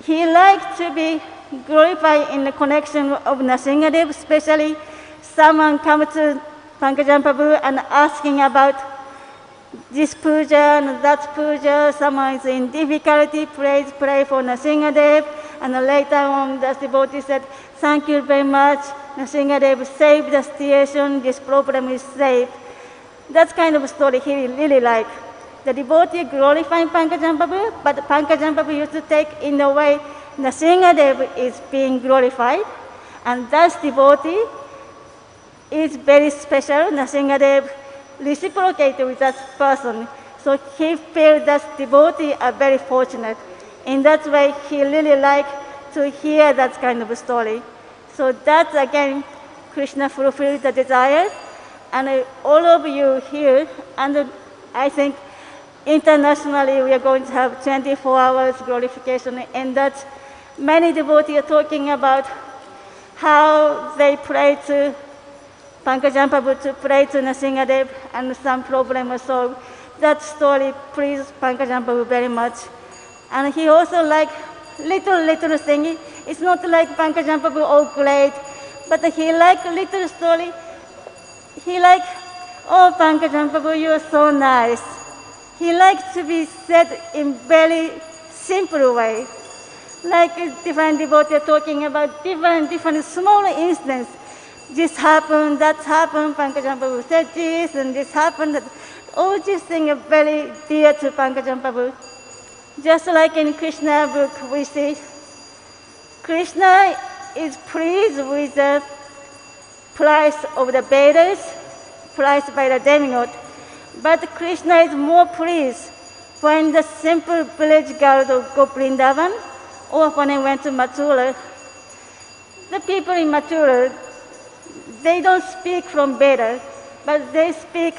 He liked to be glorify in the connection of Nrsimhadev, especially someone comes to Pankajan Prabhu and asking about this puja and that puja, someone is in difficulty, pray for Nrsimhadev, and later on the devotee said, thank you very much, Nrsimhadev saved the situation, this problem is saved. That's kind of story he really liked. The devotee glorifying Pankajan Prabhu, but Pankajan Prabhu used to take in the way Nrsimhadev is being glorified, and that devotee is very special. Nrsimhadev reciprocated with that person. So he felt that devotee are very fortunate. In that way, he really liked to hear that kind of story. So that again, Krishna fulfilled the desire. And all of you here, and I think internationally we are going to have 24 hours glorification, and that many devotees are talking about how they pray to Pankajan Prabhu to pray to Nrsimhadev and some problem was solved. That story pleased Pankajan Prabhu very much. And he also liked little thing. It's not like Pankajan Prabhu all great, but he liked little story. He liked, oh Pankajan Prabhu, you are so nice. He liked to be said in very simple way. Like different devotees talking about different small instances. This happened, that happened, Pankajan Prabhu said this, and this happened. All these things are very dear to Pankajan Prabhu. Just like in Krishna book, we see Krishna is pleased with the price of the Vedas, priced by the demigod. But Krishna is more pleased when the simple village girl go Vrindavan, or when he went to Mathura. The people in Mathura, they don't speak from Veda, but they speak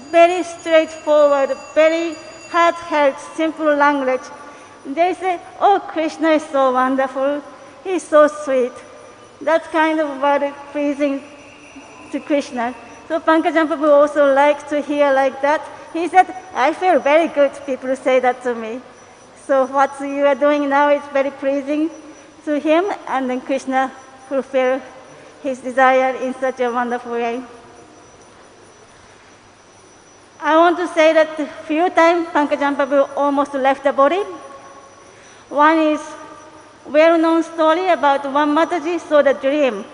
very straightforward, very heart-held, simple language. They say, oh, Krishna is so wonderful, he's so sweet. That kind of word pleasing to Krishna. So Pankajan Prabhu also likes to hear like that. He said, I feel very good, people say that to me. So what you are doing now is very pleasing to him, and then Krishna fulfill his desire in such a wonderful way. I want to say that a few times Pankajan Prabhu almost left the body. One is well-known story about one Mataji saw the dream.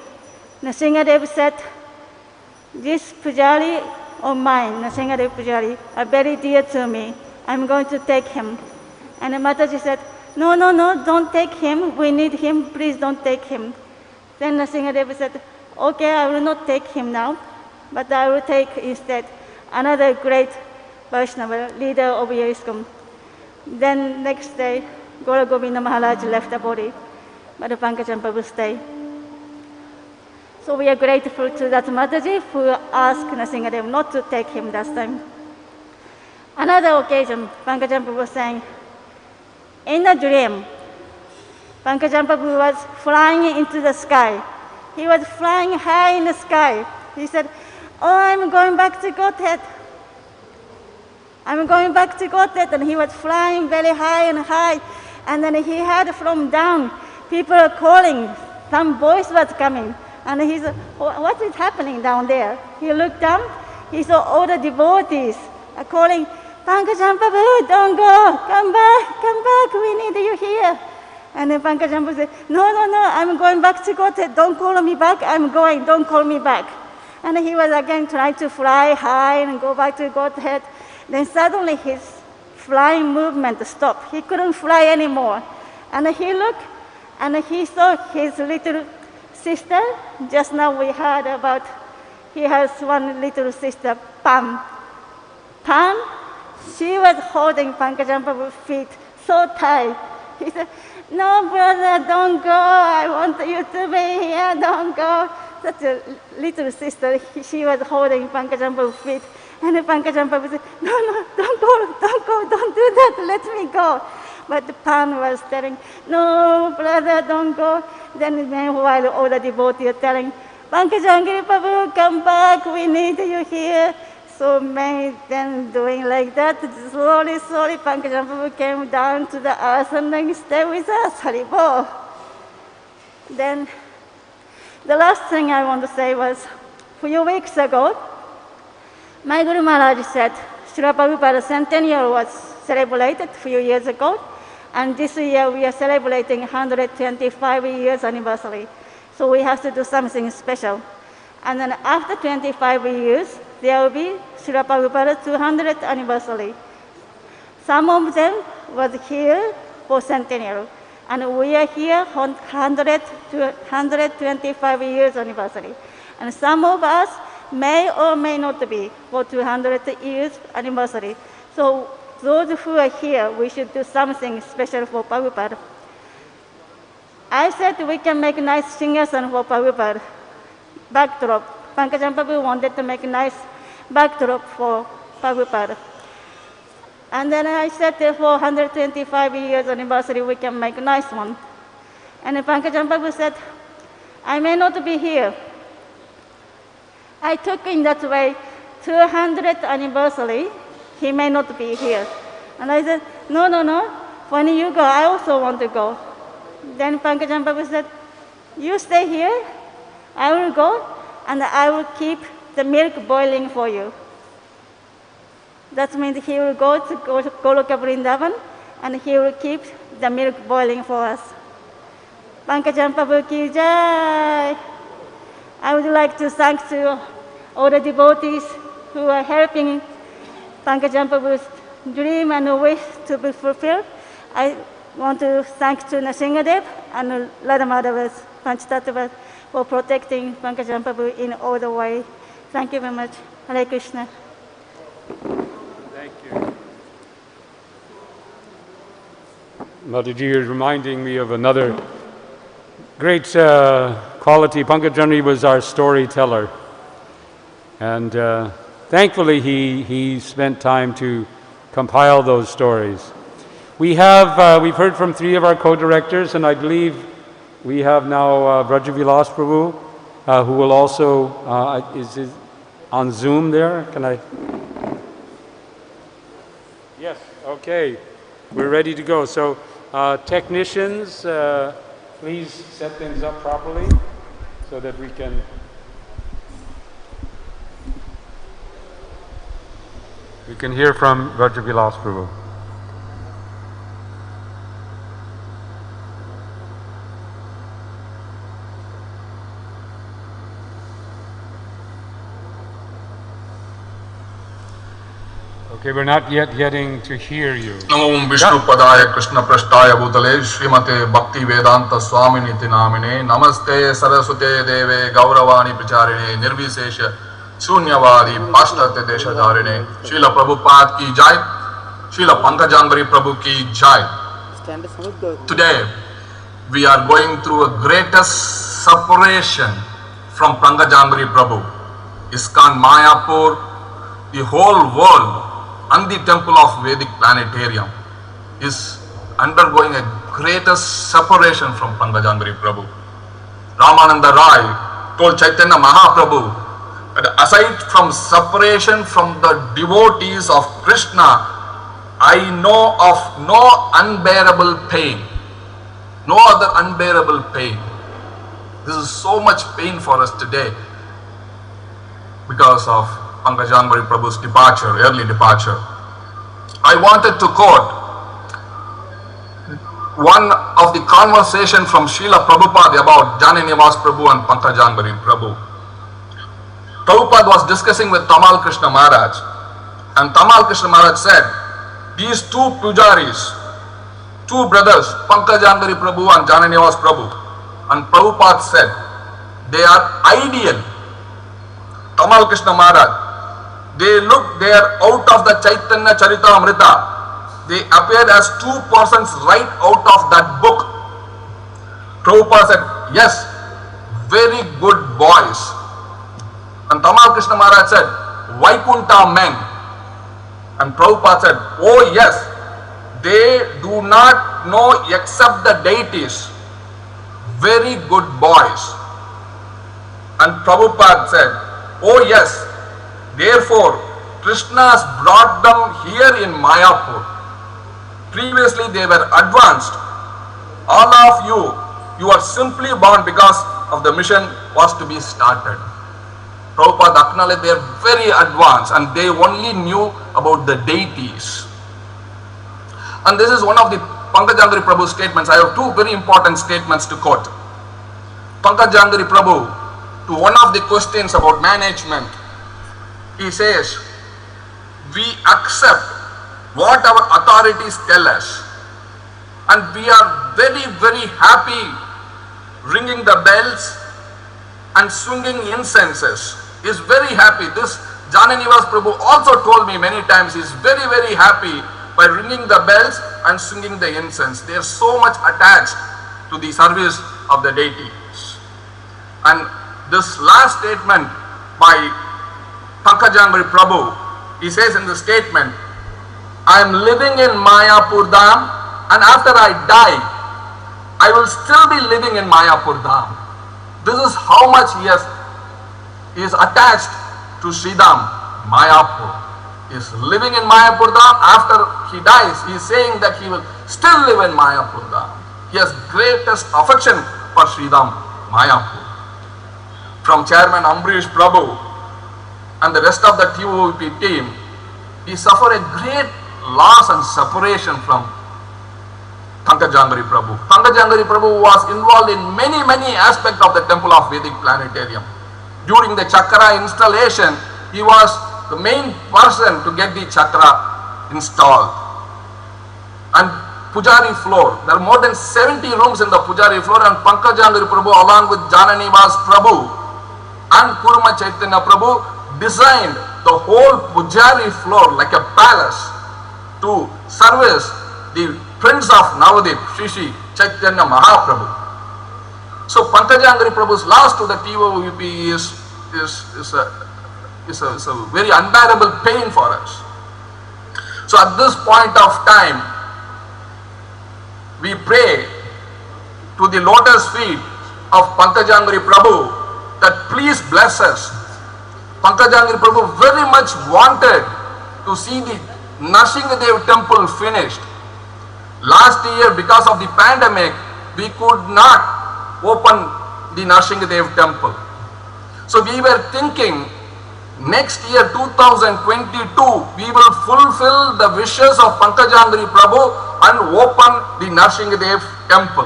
Nrsimhadev said, this pujari of mine, Nrsimhadev pujari, are very dear to me. I'm going to take him. And the Mataji said, no, don't take him. We need him. Please don't take him. Then Nrsimhadev said, okay, I will not take him now, but I will take instead another great Vaishnava, leader of ISKCON. Then next day, Gaura Govinda Maharaj left the body, but the Pankajan Prabhu stayed. So we are grateful to that Mataji who asked Nrsimhadev not to take him that time. Another occasion, Pankajan Prabhu was saying, in a dream, Pankajan Prabhu was flying into the sky. He was flying high in the sky. He said, oh, I'm going back to Godhead. I'm going back to Godhead. And he was flying very high and high. And then he heard from down, people are calling. Some voice was coming. And he said, what is happening down there? He looked down. He saw all the devotees calling, Pankajan Prabhu, don't go. Come back. We need you here. And then Pankajan Prabhu said, no, I'm going back to Godhead. Don't call me back. I'm going. Don't call me back. And he was again trying to fly high and go back to Godhead. Then suddenly his flying movement stopped. He couldn't fly anymore. And he looked and he saw his little sister. Just now we heard about, he has one little sister, Pam. Pam, she was holding Pankajan Prabhu's feet so tight. He said, no, brother, don't go. I want you to be here. Don't go. Such a little sister, she was holding Pankajan Prabhu's feet. And Pankajan Prabhu said, no, don't go, don't do that, let me go. But Pan was telling, no, brother, don't go. Then meanwhile, all the devotees are telling, Pankajanghri Prabhu, come back, we need you here. So many then doing like that. Slowly, Pankajan Prabhu came down to the earth and then stayed with us, Haribol. Then the last thing I want to say was, a few weeks ago, my Guru Maharaj said, Srila Prabhupada's centennial was celebrated a few years ago, and this year we are celebrating 125 years anniversary. So we have to do something special. And then after 25 years, there will be Srila Prabhupada's 200th anniversary. Some of them was here for centennial, and we are here on 125 years anniversary. And some of us may or may not be for 200 years anniversary. So those who are here, we should do something special for Prabhupada. I said we can make nice singhasan for Prabhupada, backdrop. Pankajanghri Prabhu wanted to make a nice backdrop for Prabhupada. And then I said for 125 years anniversary, we can make a nice one. And Pankajanghri Prabhu said, I may not be here. I took in that way 200th anniversary, he may not be here. And I said, no, when you go, I also want to go. Then Pankajanghri Prabhu said, you stay here, I will go, and I will keep the milk boiling for you. That means he will go to Goloka Vrindavan, and he will keep the milk boiling for us. Pankajanghri Prabhu ki jai. I would like to thank to all the devotees who are helping Pankajanghri Prabhu's dream and wish to be fulfilled. I want to thank to Nrsingadev and Radha Madhava's Panchatattva for protecting Pankajanghri Prabhu in all the way. Thank you very much. Hare Krishna. Thank you. Mataji is reminding me of another great quality. Pankajanghri was our storyteller. And thankfully he spent time to compile those stories. We've heard from 3 of our co-directors, and I believe we have now Brajavilas Prabhu, who will also, is on Zoom there? Can I? Yes, okay. We're ready to go. So technicians, please set things up properly so that we can hear from Brajavilas Prabhu. Okay, we're not yet getting to hear you. Namo Vishnu Padaya Krishna Prashtaya Bhutale Srimate Bhakti Vedanta Swaminiti Namine Namaste Saraswate Deve Gauravani Pracharine Nirvisesha Sunyavadi Pashtate Deshadharine Srila Prabhupada ki jai, Srila Pankajanghri Prabhu ki jai. Today we are going through a greatest separation from Pankajanghri Prabhu. ISKCON Mayapur, the whole world and the temple of Vedic planetarium is undergoing a greatest separation from Pankajanghri Prabhu. Ramananda Rai told Chaitanya Mahaprabhu that aside from separation from the devotees of Krishna, I know of no unbearable pain, no other unbearable pain. This is so much pain for us today because of Pankajanghri Prabhu's departure, early departure. I wanted to quote one of the conversation from Srila Prabhupada about Jananivas Prabhu and Pankajanghri Prabhu. Prabhupada was discussing with Tamal Krishna Maharaj, and Tamal Krishna Maharaj said, these 2 pujaris, 2 brothers, Pankajanghri Prabhu and Jananivas Prabhu, and Prabhupada said, they are ideal. Tamal Krishna Maharaj, they are out of the Chaitanya Charitamrita. They appear as 2 persons right out of that book. Prabhupada said, yes, very good boys. And Tamal Krishna Maharaj said, Vaikuntha men. And Prabhupada said, oh yes, they do not know except the deities. Very good boys. And Prabhupada said, oh yes, therefore Krishna has brought them here in Mayapur. Previously they were advanced. All of you you are simply born because of the mission was to be started. Prabhupada acknowledged they are very advanced and they only knew about the deities. And this is one of the Pankajanghri Prabhu statements. I have two very important statements to quote. Pankajanghri Prabhu, to one of the questions about management, he says, we accept what our authorities tell us and we are very, very happy ringing the bells and swinging incenses. He is very happy. This Jananivas Prabhu also told me many times he is very, very happy by ringing the bells and swinging the incense. They are so much attached to the service of the deities. And this last statement by Pankajanghri Prabhu, he says in the statement, I am living in Mayapur Dham and after I die, I will still be living in Mayapur Dham. This is how much he is attached to Sridham, Mayapur. He is living in Mayapur Dham. After he dies, he is saying that he will still live in Mayapur Dham. He has greatest affection for Sridham, Mayapur. From Chairman Ambrish Prabhu and the rest of the TOP team, we suffer a great loss and separation from Pankajanghri Prabhu. Pankajanghri Prabhu was involved in many aspects of the Temple of Vedic Planetarium. During the chakra installation, he was the main person to get the chakra installed. And Pujari floor, there are more than 70 rooms in the Pujari floor, and Pankajanghri Prabhu along with Jananivas Prabhu and Kurma Chaitanya Prabhu designed the whole Pujari floor like a palace to service the Prince of Navadip, Shri Chaitanya Mahaprabhu. So Pankajanghri Prabhu's loss to the TOUP is a very unbearable pain for us. So at this point of time, we pray to the lotus feet of Pankajanghri Prabhu that please bless us. Pankajanghri Prabhu very much wanted to see the Narsingadev temple finished. Last year, because of the pandemic, we could not open the Narsingadev temple. So we were thinking next year 2022 we will fulfill the wishes of Pankajanghri Prabhu and open the Narsingadev temple.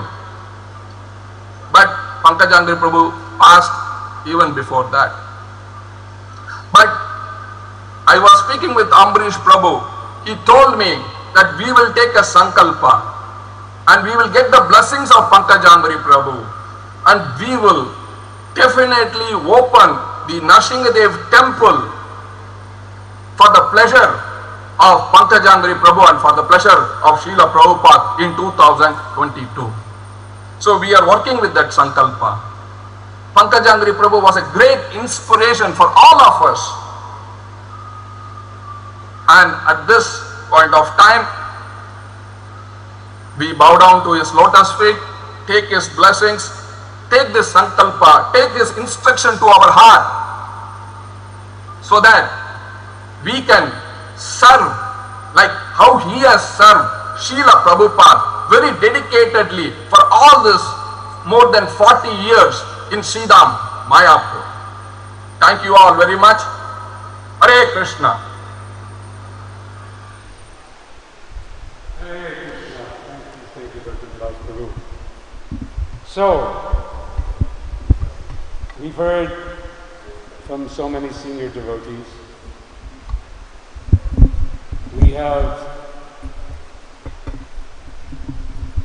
But Pankajanghri Prabhu passed even before that. But I was speaking with Ambrish Prabhu. He told me that we will take a sankalpa and we will get the blessings of Pankajanghri Prabhu and we will definitely open the Narsingadev temple for the pleasure of Pankajanghri Prabhu and for the pleasure of Srila Prabhupada in 2022. So we are working with that sankalpa. Pankajanghri Prabhu was a great inspiration for all of us. And at this point of time, we bow down to his lotus feet, take his blessings, take this sankalpa, take this instruction to our heart so that we can serve like how he has served Srila Prabhupada very dedicatedly for all this more than 40 years in Sridham, Mayapur. Thank you all very much. Hare Krishna. So, we've heard from so many senior devotees. We have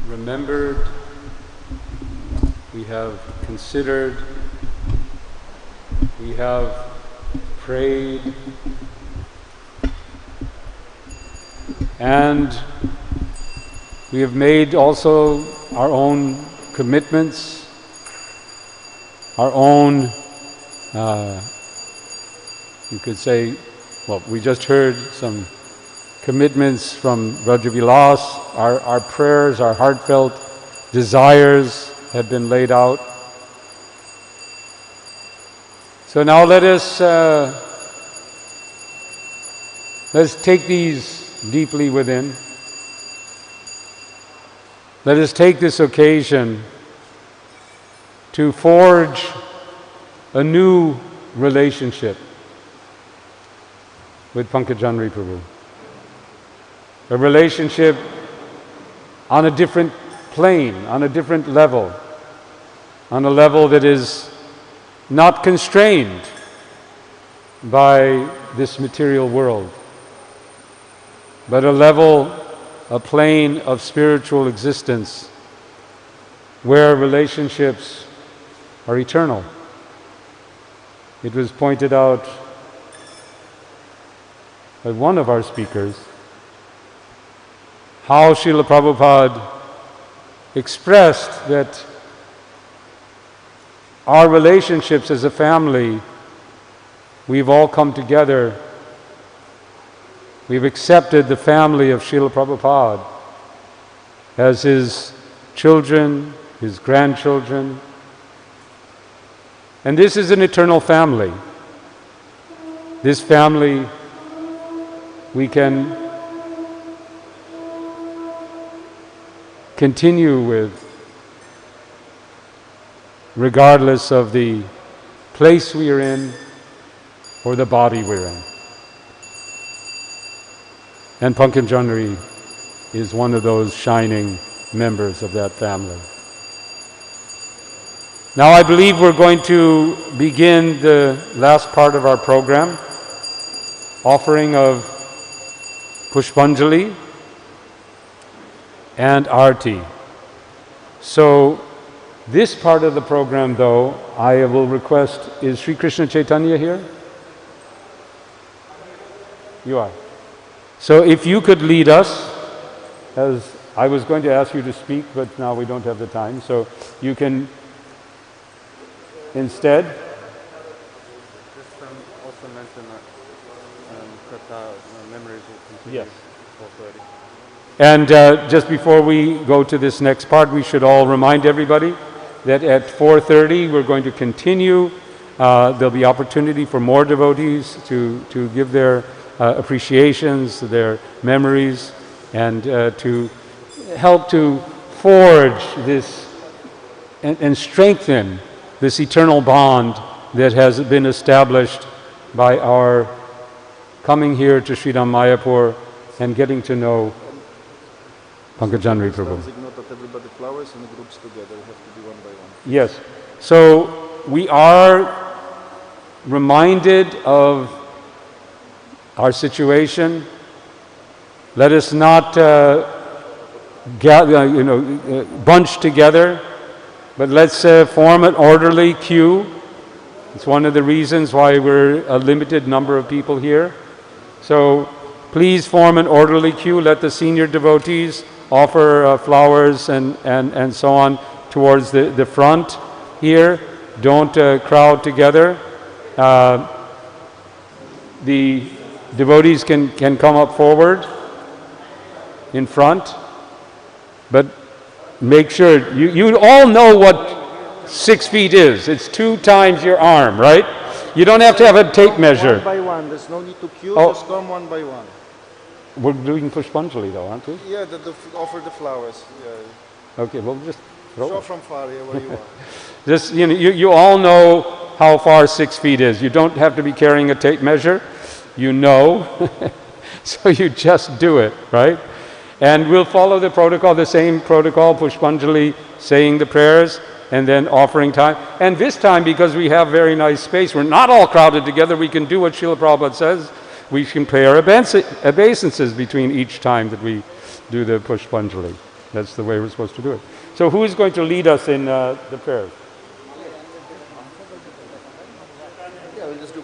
remembered, we have considered, we have prayed, and we have made also our own commitments, our own, you could say, well, we just heard some commitments from Rajavilas. Our prayers, our heartfelt desires have been laid out. So now let's take these deeply within. Let us take this occasion to forge a new relationship with Pankajanghri Prabhu. A relationship on a different plane, on a different level, on a level that is not constrained by this material world, but a plane of spiritual existence where relationships are eternal. It was pointed out by one of our speakers how Srila Prabhupada expressed that our relationships as a family, we've all come together, we've accepted the family of Srila Prabhupada as his children, his grandchildren, and this is an eternal family. This family we can continue with regardless of the place we are in or the body we're in. And Pankajanghri is one of those shining members of that family. Now I believe we're going to begin the last part of our program, offering of Pushpanjali and Arti. So this part of the program, though, I will request, is Sri Krishna Chaitanya here? You are. So if you could lead us, as I was going to ask you to speak, but now we don't have the time, so you can instead. Just also mention that memories will continue. Yes. 4:30. And just before we go to this next part, we should all remind everybody that at 4:30 we're going to continue. There'll be opportunity for more devotees to give their appreciations, their memories, and to help to forge this and strengthen this eternal bond that has been established by our coming here to Sridham Mayapur and getting to know Pankajanghri Prabhu. Everybody flowers in groups together, have to be one by one. Yes. So we are reminded of our situation. Let us not bunch together, but let's form an orderly queue. It's one of the reasons why we're a limited number of people here. So please form an orderly queue. Let the senior devotees offer flowers and so on towards the front here. Don't crowd together. The devotees can come up forward in front, but make sure, you all know what 6 feet is. It's 2 times your arm, right? You don't have to have a tape measure. One by one, there's no need to queue, just come one by one. We're doing Pushpanjali though, aren't we? Yeah, offer the flowers. Yeah. Okay, well just throw Show it. from far, yeah, where you are. Just, you all know how far 6 feet is. You don't have to be carrying a tape measure. You know. So you just do it, right? And we'll follow the protocol, the same protocol, Pushpanjali, saying the prayers, and then offering time. And this time, because we have very nice space, we're not all crowded together, we can do what Srila Prabhupada says. We can pay our obeisances between each time that we do the Pushpanjali. That's the way we're supposed to do it. So who is going to lead us in the prayers? Yeah, we'll just do a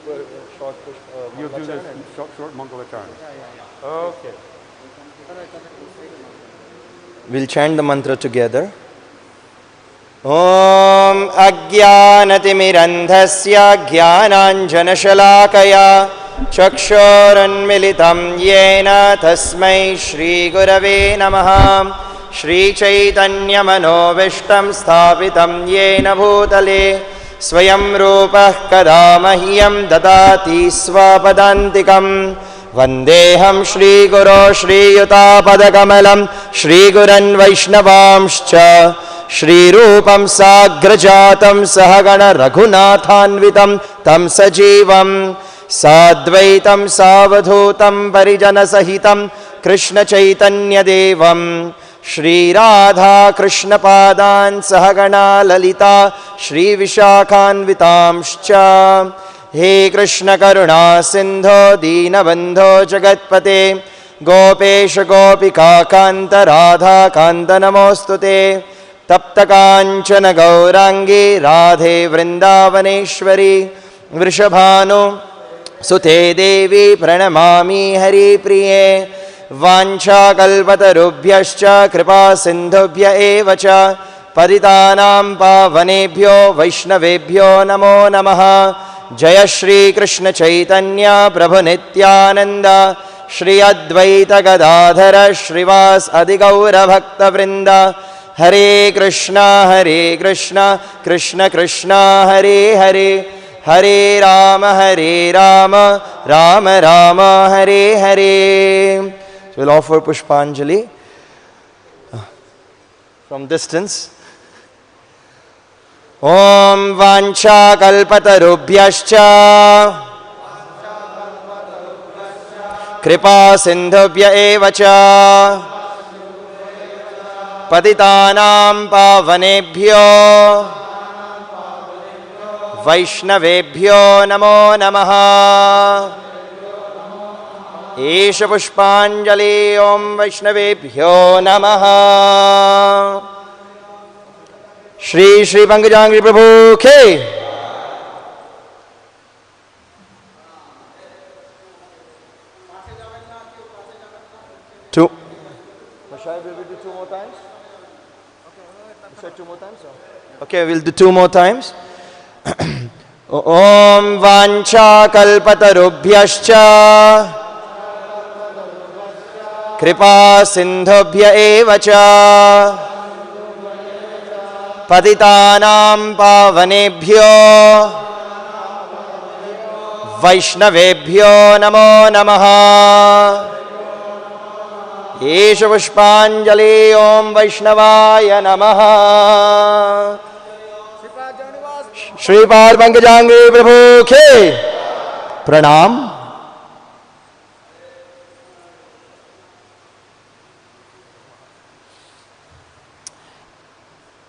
short push. You'll do this short Mangalacharna. Okay. We'll chant the mantra together. Om Ajnanatirandhasya Jnananjanashalakaya Chakshorunmilitam Yena Tasmai Shri Gurave Namaha Shri Chaitanya Manovishtam Sthapitam Yena Bhutale Swayam Rupah Kada Mahyam Dadati Swapadantikam Vandeham Shri Guru Shri Yuta Padakamalam Shri Guran Vaishnavamscha श्रीरूपं साग्रजातं सहगण रघुनाथान्वितं तं सजीवं साद्वैतं सावधूतं परिजनसहितं कृष्णचैतन्यदेवं श्रीराधा कृष्णपादान् सहगणा ललिता श्रीविशाखान्वितांश्च हे कृष्ण करुणा सिंधो दीनबंधो जगत्पते गोपेश गोपिका कांत राधा कांत नमोस्तुते तप्त कांचन गौरांगी राधे वृंदावनेश्वरी वृषभानु सुते देवी प्रणमामि हरिप्रिये वाञ्छाकल्पतरुभ्यश्च कृपा सिन्धुभ्य एव च पतितानां पावनेभ्यो वैष्णवेभ्यो नमो नमः। जय श्री कृष्ण चैतन्य प्रभु नित्यानंद श्री अद्वैत गदाधर श्रीवास अधिगौर भक्त वृंद हरे Krishna Krishna Krishna Hare Hare Hare Ram Ram Ram Hare Hare. So we'll offer Pushpanjali from distance. Om Vancha Kalpatarubhyascha Kripa Sindhubhya Evacha Patitanam Pavanebhyo Vaishnavebhyo Namo Namaha। एष पुष्पांजलि ओम वैष्णवेभ्यो नमः। श्री श्री पंकजांघ्रि प्रभु के two. Shall we do 2 more times? You said 2 more times? Okay, we'll do 2 more times. Om Vancha Kalpatarubhyascha कृपा सिंधुभ्य एव च पतितानां पावनेभ्यो वैष्णवेभ्यो नमो नमः। एष पुष्पांजलि ओम वैष्णवाय नमः। श्रीपाद पंकजांघ्रि प्रभु के प्रणाम।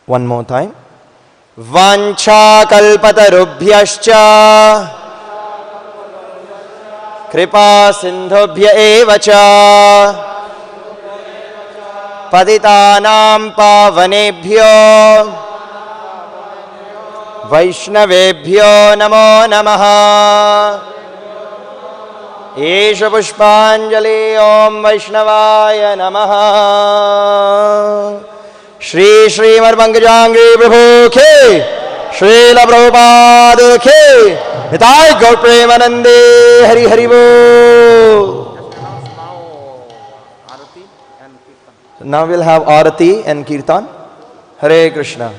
One more time. Vancha kalpatarubhyascha kripa sindhubhya eva cha patitanam pavanebhyo vaishnavebhyo namo namaha। एष पुष्पांजलि ओम वैष्णवाय नमः। श्री श्रीमद्पंकजांघ्रि प्रभु के श्रील प्रभुपाद के निताय गौर प्रेमानंदे हरि हरि बोल। Now we'll have Arati and Kirtan. Hare Krishna.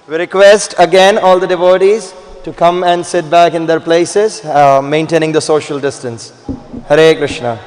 We request again all the devotees to come and sit back in their places, maintaining the social distance. Hare Krishna.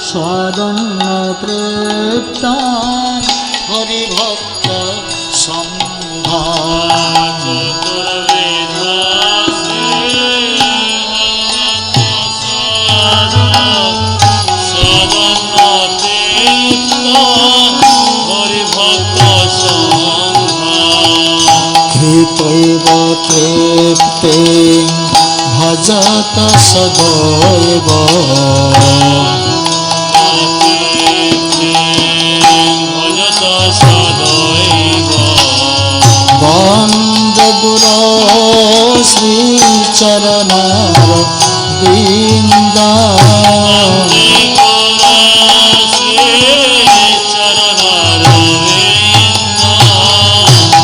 স্বরণ্য তৃপ্তান হরিভক্ত সংঘান কৃতৈব তৃপ্তে ভজত সদৈব বন্দে গুরো শ্রীচরণার বৃন্দ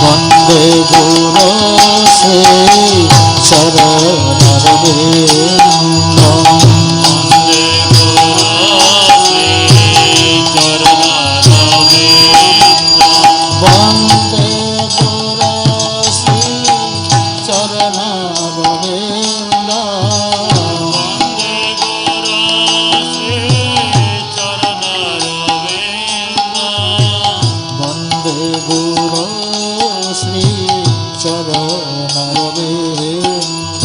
বন্দে গুরো শ্রীচরণার বৃন্দ বন্দে গুরো শ্রীচরণার বৃন্দ বন্দে গুরো শ্রীচরণার বৃন্দ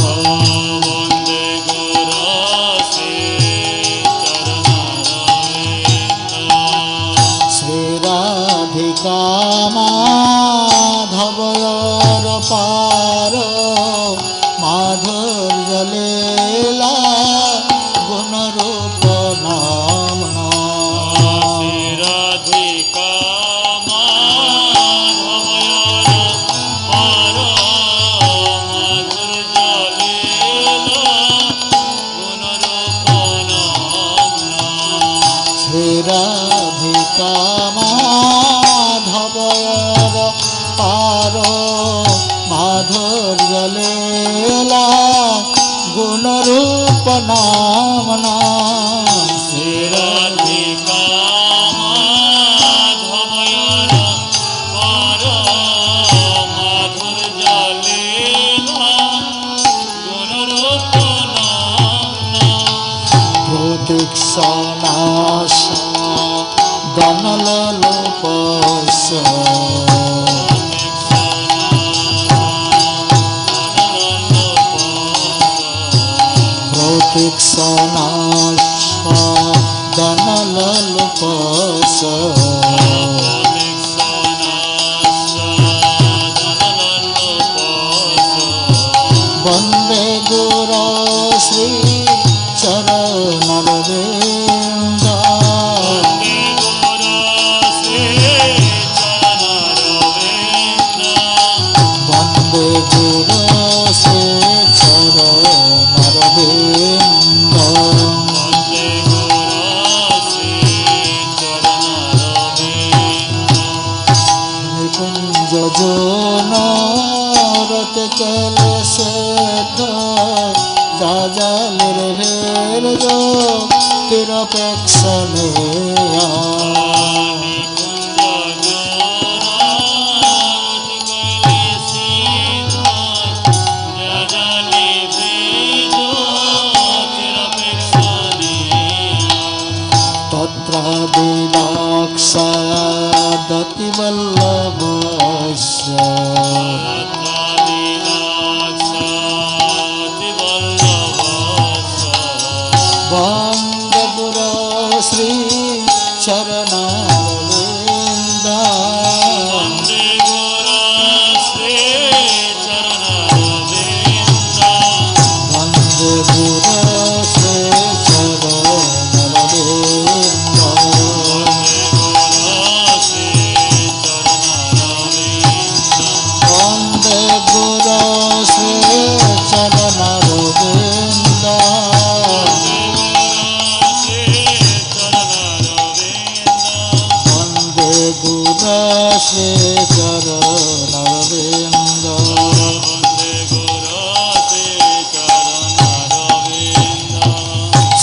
শ্রীরাধিকা মাধবয়র পার মাধুর্য লীলা গুণরূপ নামনা শ্রীরাধিকা শ্রীরাধিকা মাধবয়র পার মাধুর্য লীলা গুণরূপ নামনা শ্রীরাধিকা মাধবয়র পার মাধুর্য লীলা গুণরূপ নামনা প্রতীক্ষণাশ দনলোপস প্রতীক্ষণাশ দনলোপস বন্দে গুরো শ্রী চরণার বৃন্দ বন্দে গুরো শ্রী চরণার বৃন্দ নিকুঞ্জ জন রতে কলসে জাজালের ভের যো তিরপেক্ষণে তত্র দিলাক্ষাদতি বল্লভস্য বন্দে গুরো শ্রী চরণার বৃন্দ বন্দে গুরো শ্রী চরণার বৃন্দ বন্দে গুরো শ্রী চরণার বৃন্দ বন্দে গুরো শ্রী চরণার বৃন্দ বন্দে গুরো শ্রী চরণার বৃন্দ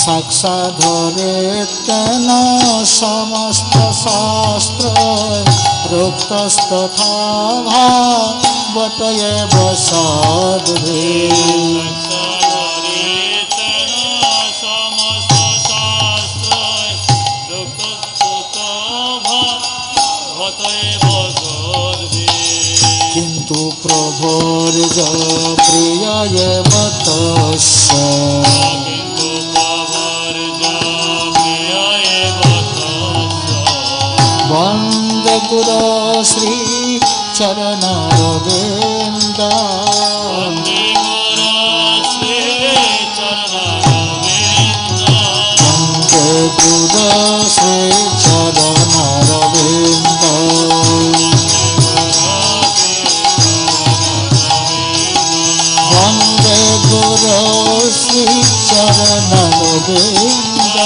সাক্ষাধরে তেন সমস্ত শাস্ত্র প্রোক্তস্তথা ভাগবত এব সদ্ভে পবর্জ প্রিয়ায় বতস্য বন্দে গুরু শ্রী চরণারবিন্দ বন্দে গুরু শ্রী চরণারবিন্দ বন্দে গুরু শ্রী চরণারবিন্দ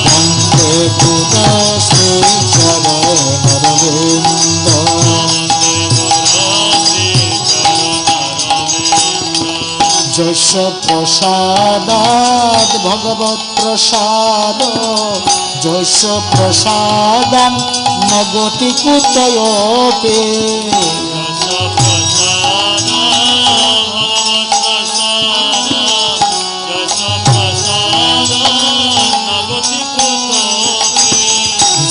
বন্দে গুরু শ্রী চরণারবিন্দ যশ প্রসাদাৎ ভগবৎ প্রসাদ যশ প্রসাদান নগতি কুতয়োপি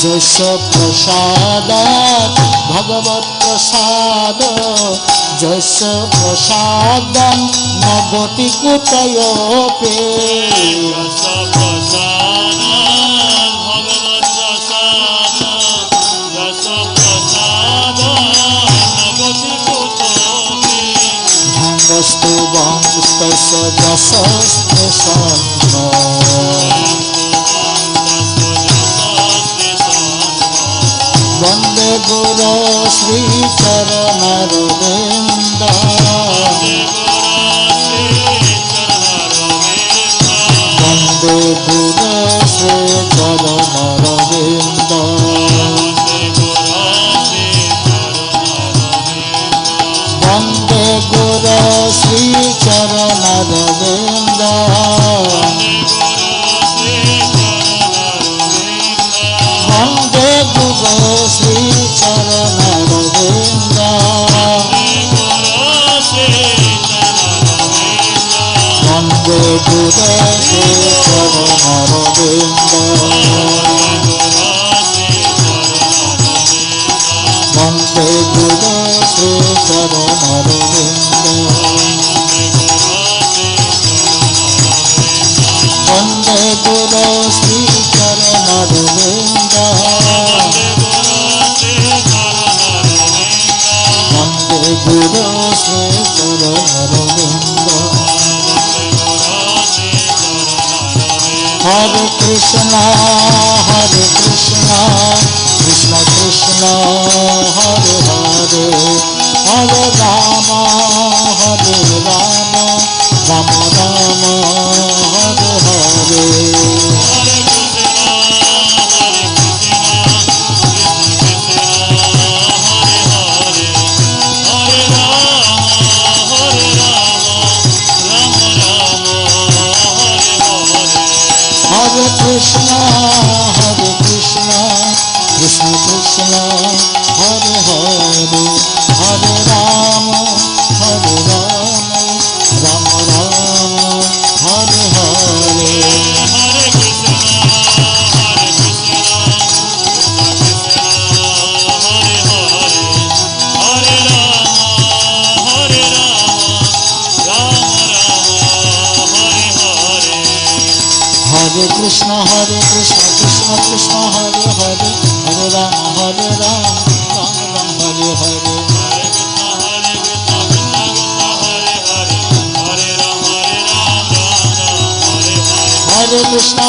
যশ প্রসাদাৎ ভগবৎ প্রসাদ যশ প্রসাদান নগতি কুতয়োপি ভঙ্গস্তু বংস্তস্য যশস্তে সন্ন বন্দে গুরু শ্রী চরণারবিন্দ বন্দে গুরু শ্রী চরণারবিন্দ বন্দে গুরু শ্রী চরণারবিন্দ বন্দে গুরু শ্রী চরণারবিন্দ বন্দে গুরু শ্রী চরণারবিন্দ বন্দে গুরু শ্রী চরণারবিন্দ বন্দে গুরু শ্রী চরণারবিন্দ বন্দে গুরু শ্রী চরণারবিন্দ হরে Krishna Krishna Krishna Hare Hare Hare Ram Ram Ram Hare Hare Hare Krishna, Krishna Krishna, Hare Hare, Hare Rama, Rama Rama, Hare Hare. Hare Krishna, Hare Hare, Hare Rama, Rama Rama, Hare Hare. Hare Krishna, Krishna Krishna, Hare Hare, Hare Rama, Rama Rama, Hare Hare. Hare Krishna,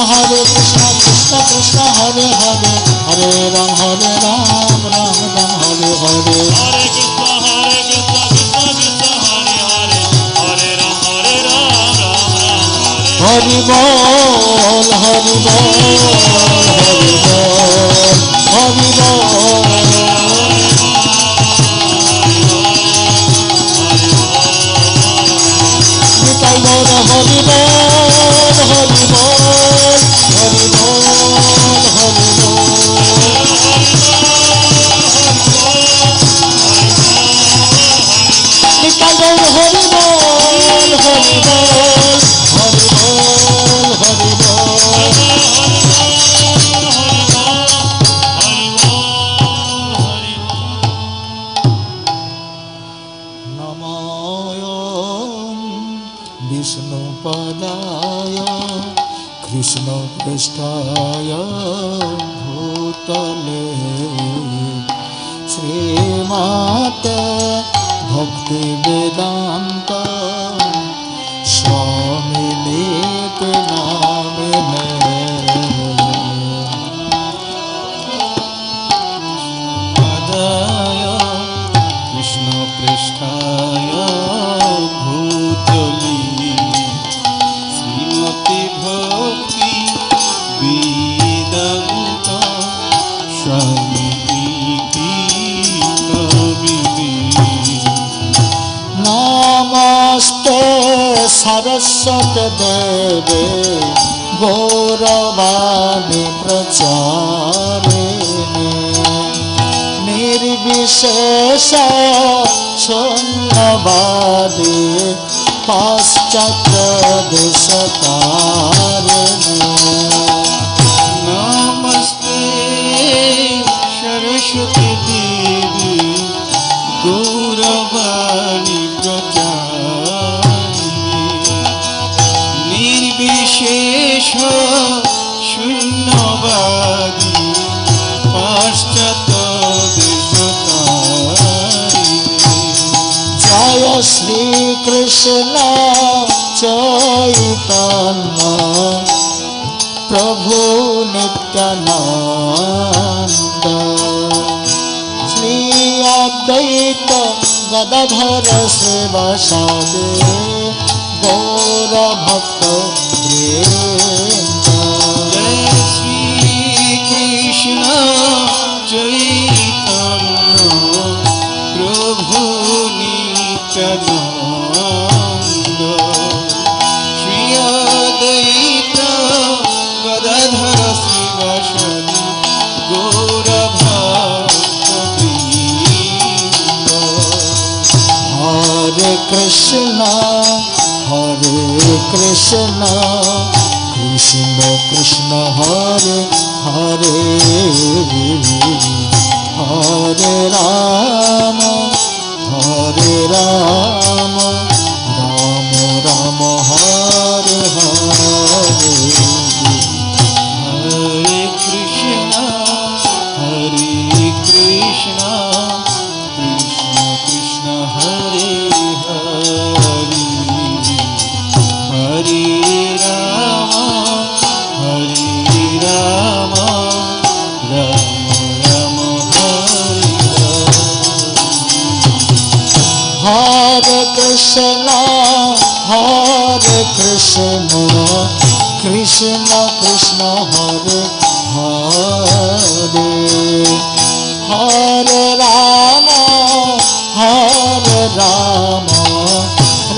Krishna Krishna, Hare Hare, Hare Rama, Rama Rama, Hare Hare. Hare Krishna, Krishna Krishna, Hare Hare, Hare Rama, Rama Rama, Hare Bol, Hare Bol, Hare Bol, Hare Bol. Nitai Gaur Hare Bol, Hare Bol, Hare Bol, Hare Bol. Nitai Gaur Hare Bol, Hare Bol, Hare Bol, Hare Bol. विष्णुपदाय कृष्णपृष्ठाय भूतले श्रीमते भक्तिवेदान्त स्वामिनीति नामिने पदाय कृष्णपृष्ठाय भूतले श्रीमती भक्ति वेदान्त स्वामिनीति नामिने नमस्ते सरस्वती देवे गौरवाणी प्रचारिणे निर्विशेष शून्यवादी पाश्चात्य देशतारिणे नमस्ते सरस्वती देवी गौरवाणी निर्विशेष शून्यवादी पाश्चात्य जय श्री कृष्ण चैतन्य प्रभु नित्यानंद श्री अद्वैत गदाधर शिवासादि गौर भक्त वृंद जय श्री कृष्ण चैतन्य प्रभु नित्यानंद श्री अद्वैत गदाधर शिवासादि गौर भक्त वृंद हरे कृष्ण कृष्ण कृष्ण हरे हरे हरे राम राम राम हरे हरे हरे कृष्ण कृष्ण कृष्ण हरे हरे हरे राम राम राम हरे हरे कृष्ण कृष्ण कृष्ण हरे हरे हरे राम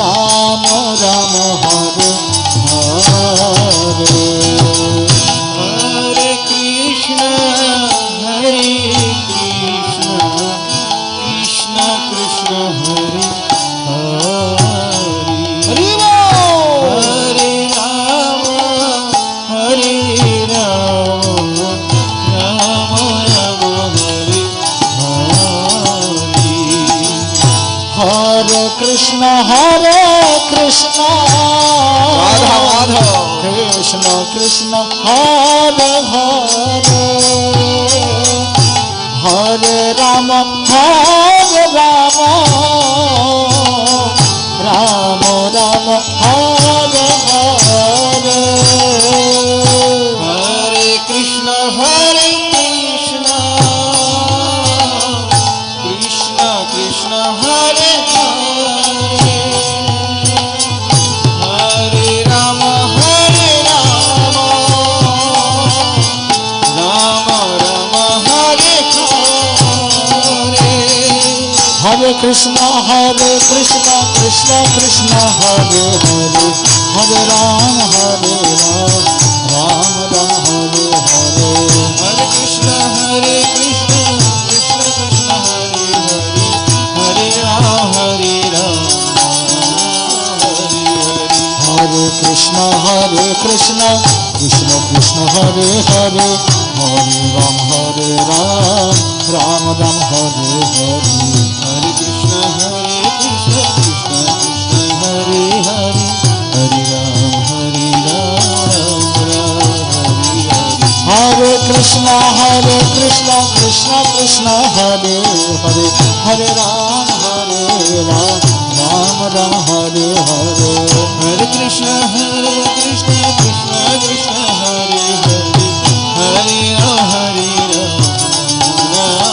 राम राम हरे हरे हरे कृष्ण कृष्ण कृष्ण हरे हरे हरे राम राम हरे हरे कृष्ण राधा कृष्ण कृष्ण हरे हरे हरे राम राम हरे हरे हरे कृष्ण कृष्ण कृष्ण हरे हरे हरे राम राम हरे हरे हरे कृष्ण कृष्ण कृष्ण हरे हरे हरे राम राम हरे हरे हरे कृष्ण कृष्ण कृष्ण हरे हरे हरे राम हरे Krishna Krishna Krishna Hare Hare Hare Ram Ram Hare Hare Hare Krishna Krishna Krishna Hare Hare Krishna Krishna Krishna Hare Hare Hare Ram Ram Ram Hare Hare Hare Krishna Krishna Krishna Hare Hare Hare Ram Ram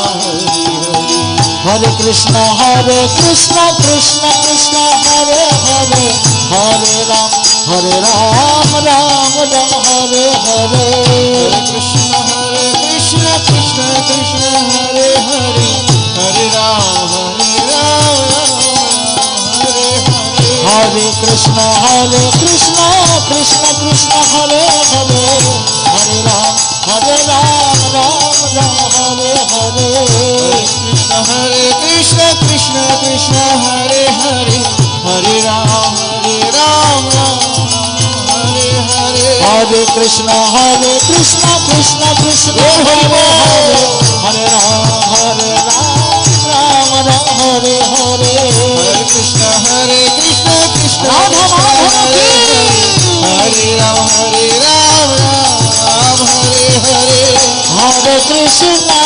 Hare Krishna Krishna Krishna Hare Hare Hare Ram Ram Ram Hare Hare Hare Krishna Krishna Krishna Hare Hare Hare Ram Hare Hare Hare Krishna Krishna Krishna Hare Hare Hare Ram Ram Hare Hare Hare Krishna Krishna Hare Hare Hare Ram Hare Hare Hare Krishna Krishna Krishna Hare Hare Hare Ram Ram Hare Hare Hare Krishna Krishna Hare Hare Hare Ram Ram Hare Hare Hare Krishna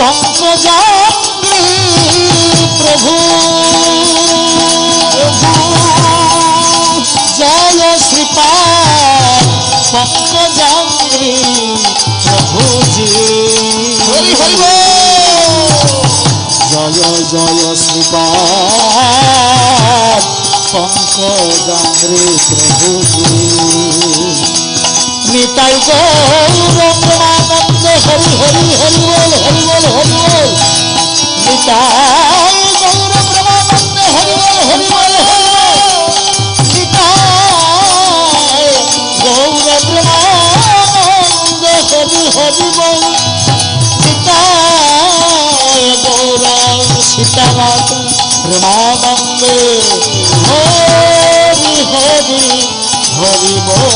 Pankajanghri Prabhu Jaya Shri Pankajanghri Prabhu Ji Hari Hari Bol जय श्रीपाद पंकजांघ्रि प्रभु निताई गौर प्रेमानंद हरि हरि हरि बोल हरि बोल हरि बोल निताई गौर प्रेमानंद हरि बोल हरि बोल हरि बोल निताई गौर प्रेमानंद हरि हरि बोल निताई गौर सीतानाथ प्रेमानंद हरि हरि हरि बोल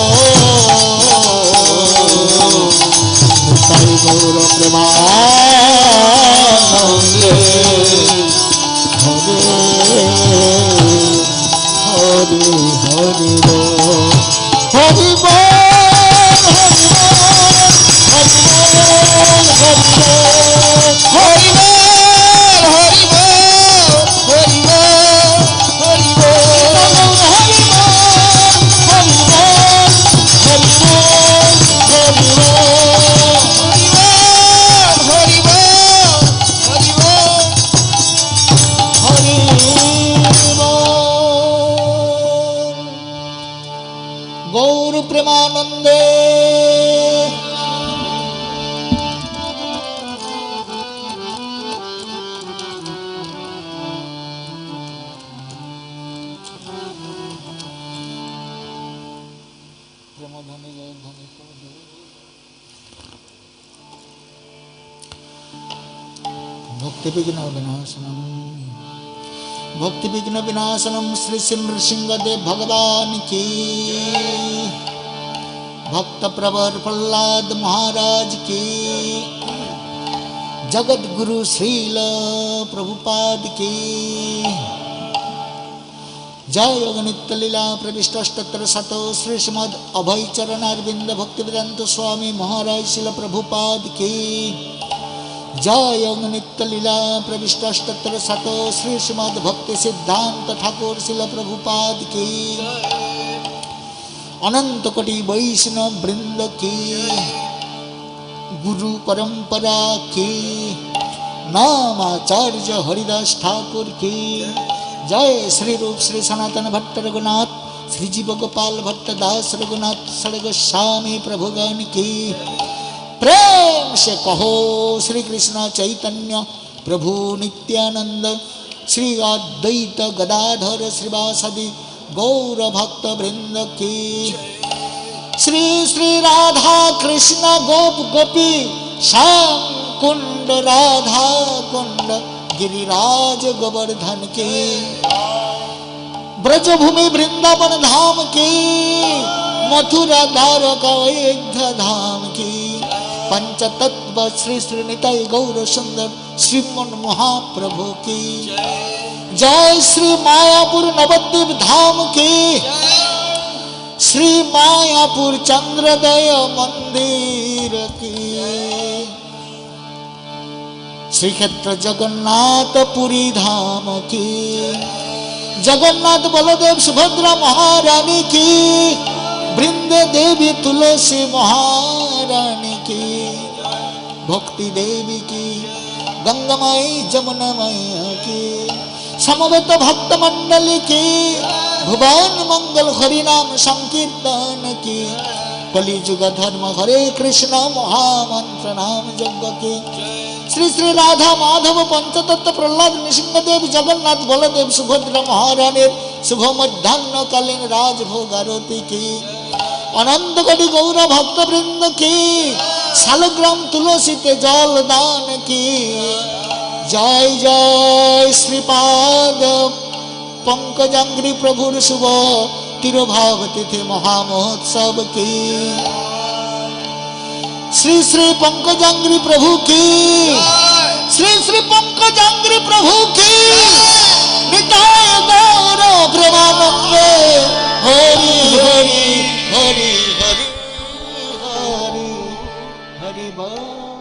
निताई गौर प्रेमानंद हरि हरि हरि बोल हरि बोल गौर प्रेमानंदे भक्ति विघ्न विनाशनम भक्ति विघ्न विनाशनम श्री नृसिंहदेव भगवान की भक्त प्रवर प्रहलाद महाराज की जगत गुरु श्रील प्रभुपाद की जय नित्य लीला प्रविष्ट अष्टोत्तर शतो श्री श्रीमद अभय चरणारविंद भक्ति वेदांत स्वामी महाराज श्रील प्रभुपाद की जय नित्य लीला प्रविष्ट अष्टोत्तर शतो श्री श्रीमद भक्ति सिद्धांत ठाकुर श्रील प्रभुपाद की अनंत कोटि वैष्णव वृंद की गुरु परंपरा की नामाचार्य हरिदास ठाकुर की जय श्री रूप श्री सनातन भट्ट रघुनाथ श्री जीव गोपाल भट्ट दास रघुनाथ सड़ गोस्वामी प्रभुगण की प्रेम से कहो श्री कृष्ण चैतन्य प्रभु नित्यानंद श्री अद्वैत गदाधर श्रीवासदि गौर भक्त वृंद की श्री श्री राधा कृष्ण गोप गोपी श्याम कुंड राधा कुंड गिरिराज गोवर्धन की ब्रजभूमि वृंदावन धाम की मथुरा द्वारका अयोध्या धाम की पंचतत्व श्री श्री निताई गौर सुंदर श्रीमन महाप्रभु की जय श्री मायापुर नवद्वीप धाम की श्री मायापुर चंद्रोदय मंदिर की श्री क्षेत्र जगन्नाथपुरी धाम की जगन्नाथ बलदेव सुभद्रा महारानी की वृंद देवी तुलसी महारानी की भक्ति देवी की गंगामाई जमुनामाई की समवेत भक्त मंडली की भुवन मंगल हरिनाम संकीर्तन की कलिजुग धर्म हरे कृष्ण महामंत्र नाम यज्ञ की श्री श्री राधा माधव पंचतत्व प्रहलाद नृसिंहदेव जगन्नाथ बलदेव सुभद्रा महारानी शुभ मध्याह्न कालीन राजभोग आरती की अनंत कोटि गौर भक्त वृंद की शालग्राम तुलसी ते जल दान की जय जय श्रीपाद पंकजांघ्रि प्रभु शुभ तिरुभाव तिथि महामहोत्सव की श्री श्री पंकजांघ्रि प्रभु की श्री श्री पंकजांघ्रि प्रभु की निताय गौर प्रेमानंद हरि हरि हरि हरि हरि हरि बोल।